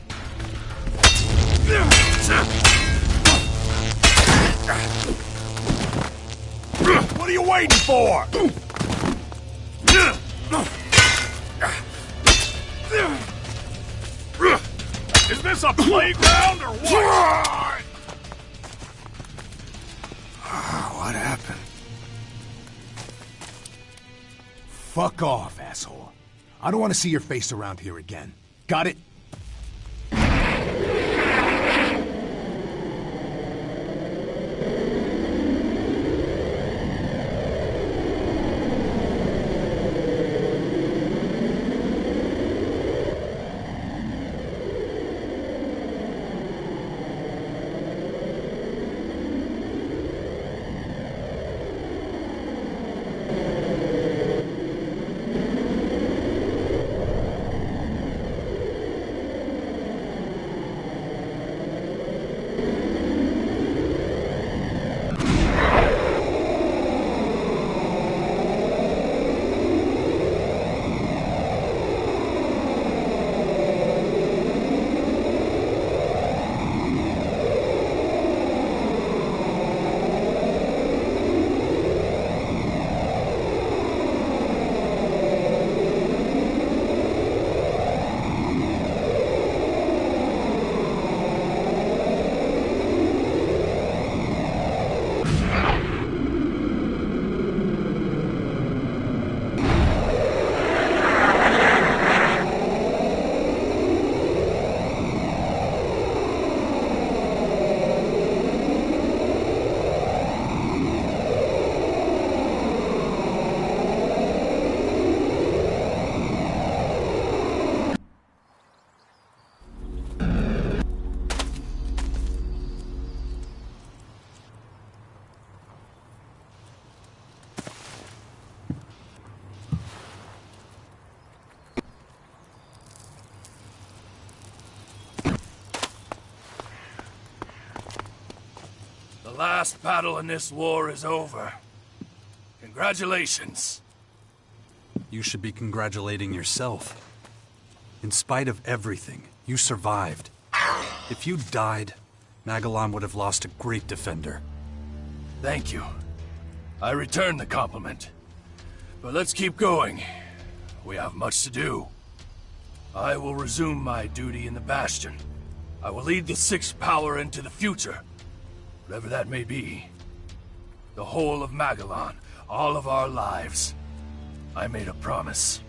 What are you waiting for? Is this a playground or what? What happened? Fuck off, asshole. I don't want to see your face around here again. Got it? The last battle in this war is over. Congratulations. You should be congratulating yourself. In spite of everything, you survived. If you died, Magellan would have lost a great defender. Thank you. I return the compliment. But let's keep going. We have much to do. I will resume my duty in the Bastion. I will lead the Sixth Power into the future, whatever that may be. The whole of Magellan, all of our lives. I made a promise.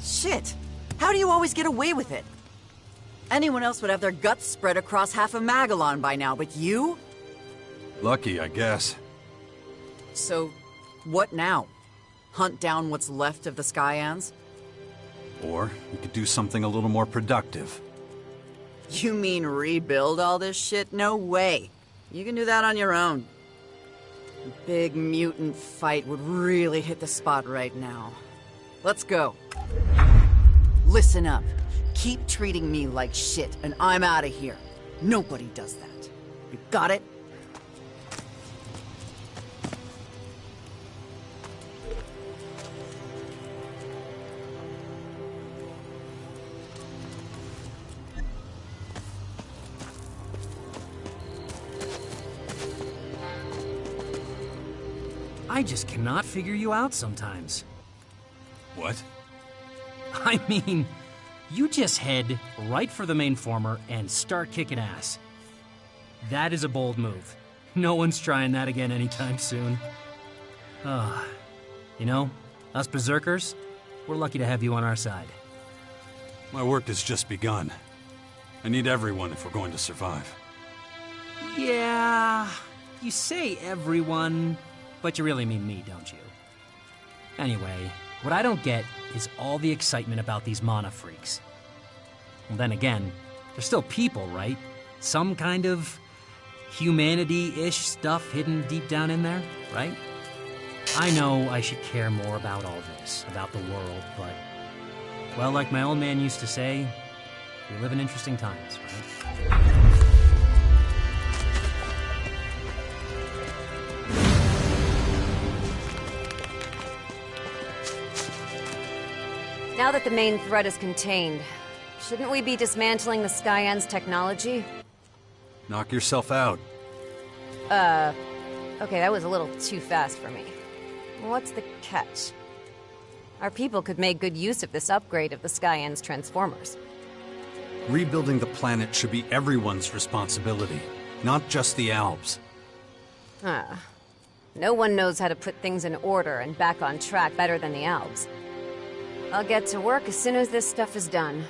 Shit! How do you always get away with it? Anyone else would have their guts spread across half of Magellan by now, but you? Lucky, I guess. So, what now? Hunt down what's left of the Skyans? Or we could do something a little more productive. You mean rebuild all this shit? No way. You can do that on your own. A big mutant fight would really hit the spot right now. Let's go. Listen up. Keep treating me like shit, and I'm out of here. Nobody does that. You got it? I just cannot figure you out sometimes. What? I mean, you just head right for the main former and start kicking ass. That is a bold move. No one's trying that again anytime soon. You know, us berserkers, we're lucky to have you on our side. My work has just begun. I need everyone if we're going to survive. Yeah, you say everyone, but you really mean me, don't you? Anyway, what I don't get is all the excitement about these mana freaks. Well, then again, they're still people, right? Some kind of humanity-ish stuff hidden deep down in there, right? I know I should care more about all this, about the world, but, well, like my old man used to say, we live in interesting times, right? Now that the main threat is contained, shouldn't we be dismantling the Skyans' technology? Knock yourself out. Okay, that was a little too fast for me. What's the catch? Our people could make good use of this upgrade of the Skyans' transformers. Rebuilding the planet should be everyone's responsibility, not just the Albs. No one knows how to put things in order and back on track better than the Albs. I'll get to work as soon as this stuff is done.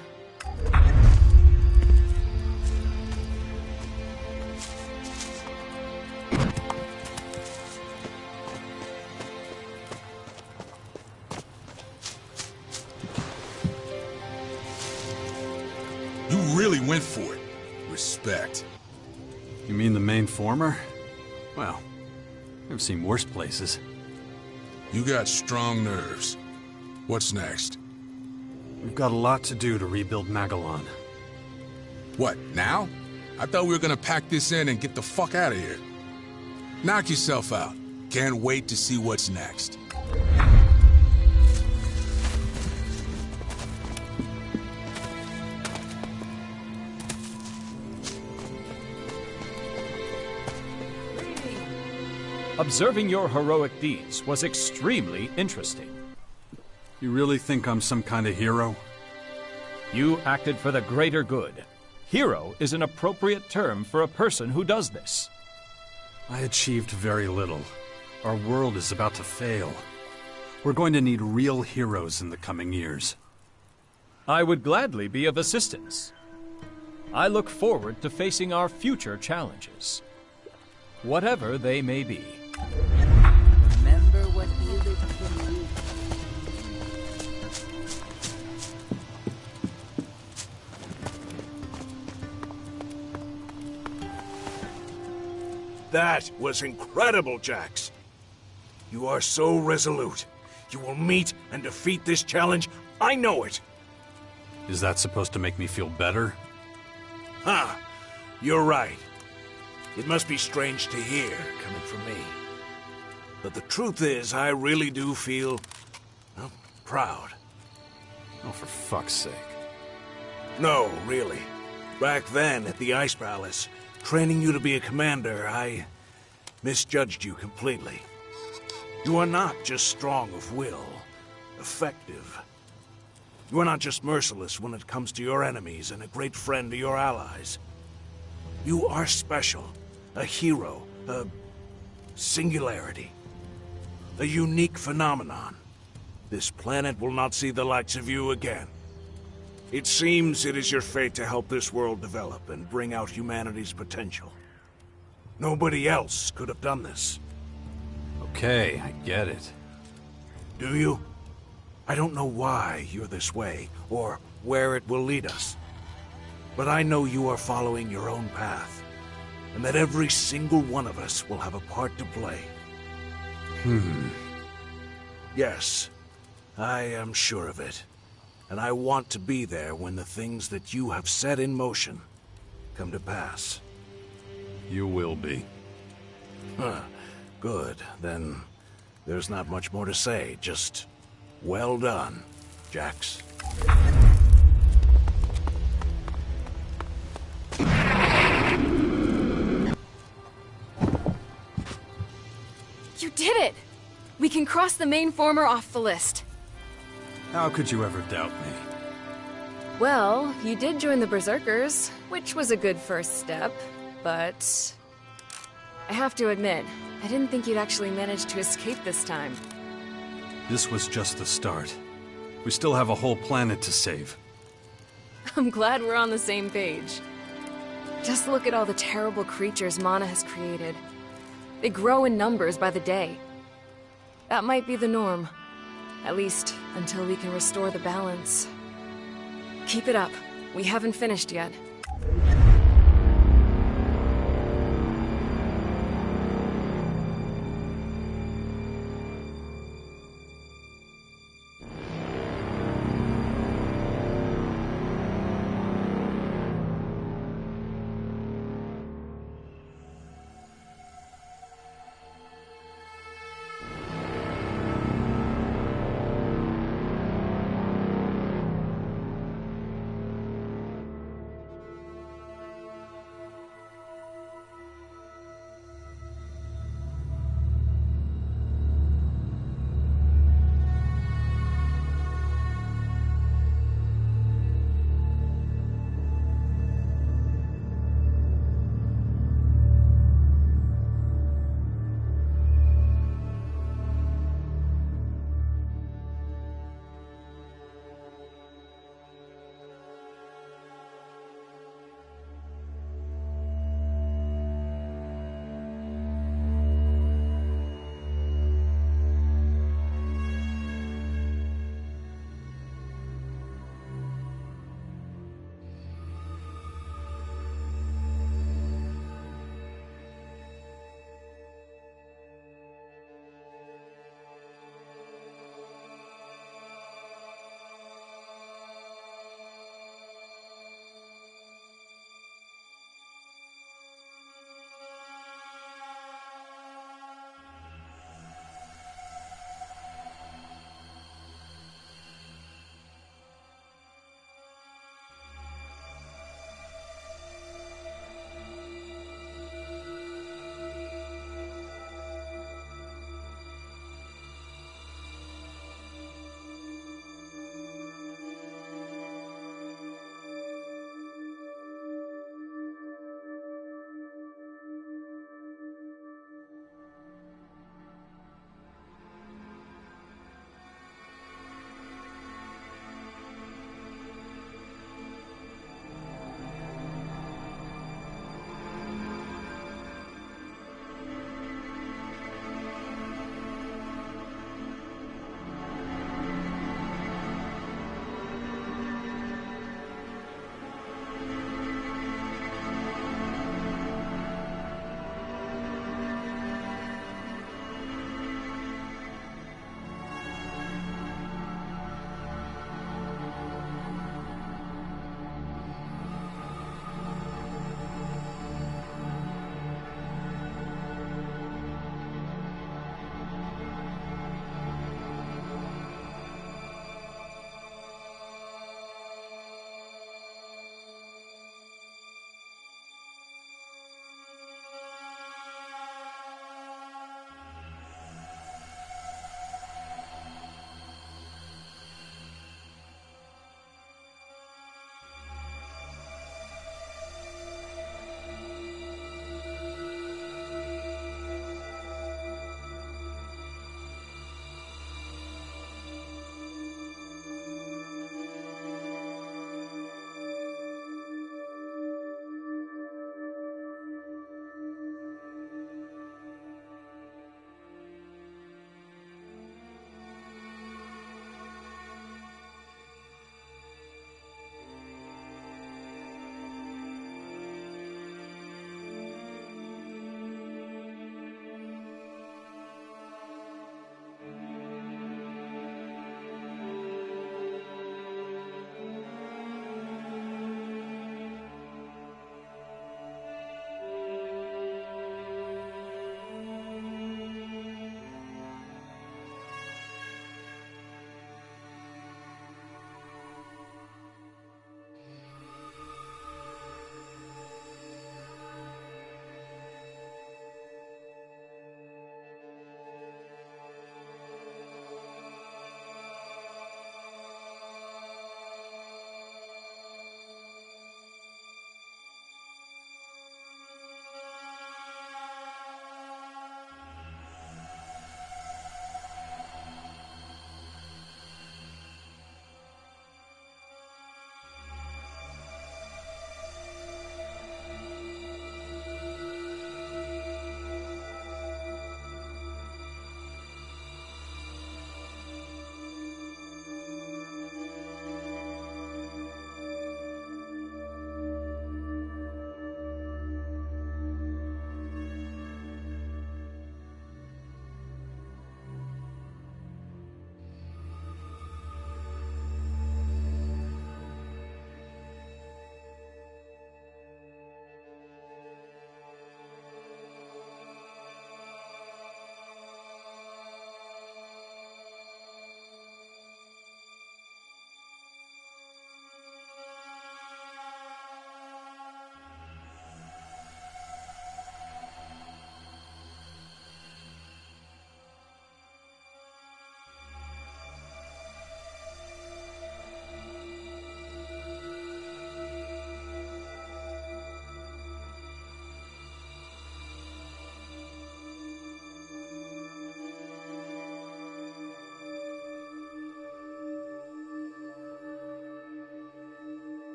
You really went for it. Respect. You mean the main former? Well, I've seen worse places. You got strong nerves. What's next? We've got a lot to do to rebuild Magellan. What, now? I thought we were gonna pack this in and get the fuck out of here. Knock yourself out. Can't wait to see what's next. Observing your heroic deeds was extremely interesting. You really think I'm some kind of hero? You acted for the greater good. Hero is an appropriate term for a person who does this. I achieved very little. Our world is about to fail. We're going to need real heroes in the coming years. I would gladly be of assistance. I look forward to facing our future challenges, whatever they may be. Remember what Elex can do. That was incredible, Jax. You are so resolute. You will meet and defeat this challenge. I know it. Is that supposed to make me feel better? You're right. It must be strange to hear, coming from me. But the truth is, I really do feel, well, proud. Oh, for fuck's sake. No, really. Back then, at the Ice Palace, training you to be a commander, I misjudged you completely. You are not just strong of will, effective. You are not just merciless when it comes to your enemies and a great friend to your allies. You are special, a hero, a singularity, a unique phenomenon. This planet will not see the likes of you again. It seems it is your fate to help this world develop and bring out humanity's potential. Nobody else could have done this. Okay, I get it. Do you? I don't know why you're this way, or where it will lead us. But I know you are following your own path, and that every single one of us will have a part to play. Yes, I am sure of it. And I want to be there when the things that you have set in motion come to pass. You will be. Good. Then there's not much more to say. Just well done, Jax. You did it! We can cross the main former off the list. How could you ever doubt me? Well, you did join the Berserkers, which was a good first step, but... I have to admit, I didn't think you'd actually manage to escape this time. This was just the start. We still have a whole planet to save. I'm glad we're on the same page. Just look at all the terrible creatures Mana has created. They grow in numbers by the day. That might be the norm. At least, until we can restore the balance. Keep it up. We haven't finished yet.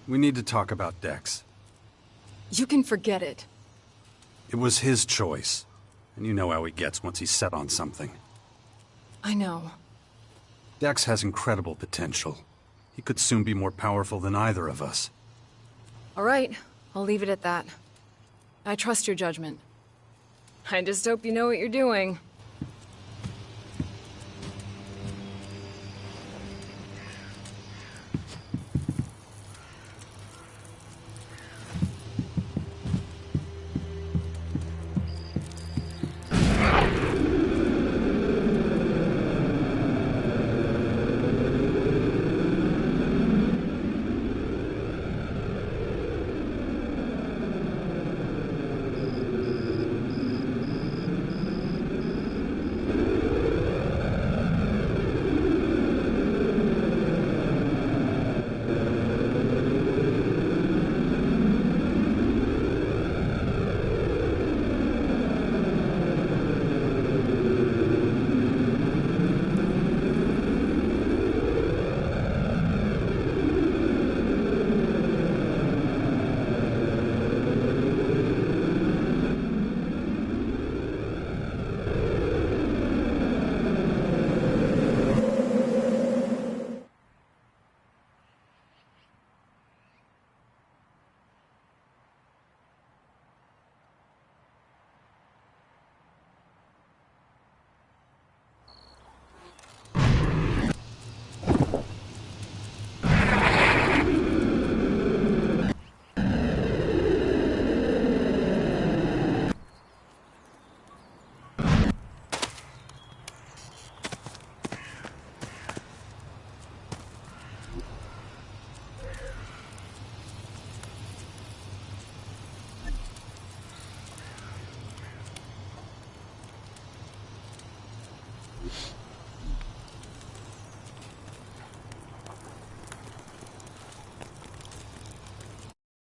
We need to talk about Dex. You can forget it. It was his choice. And you know how he gets once he's set on something. I know. Dex has incredible potential. He could soon be more powerful than either of us. All right, I'll leave it at that. I trust your judgment. I just hope you know what you're doing.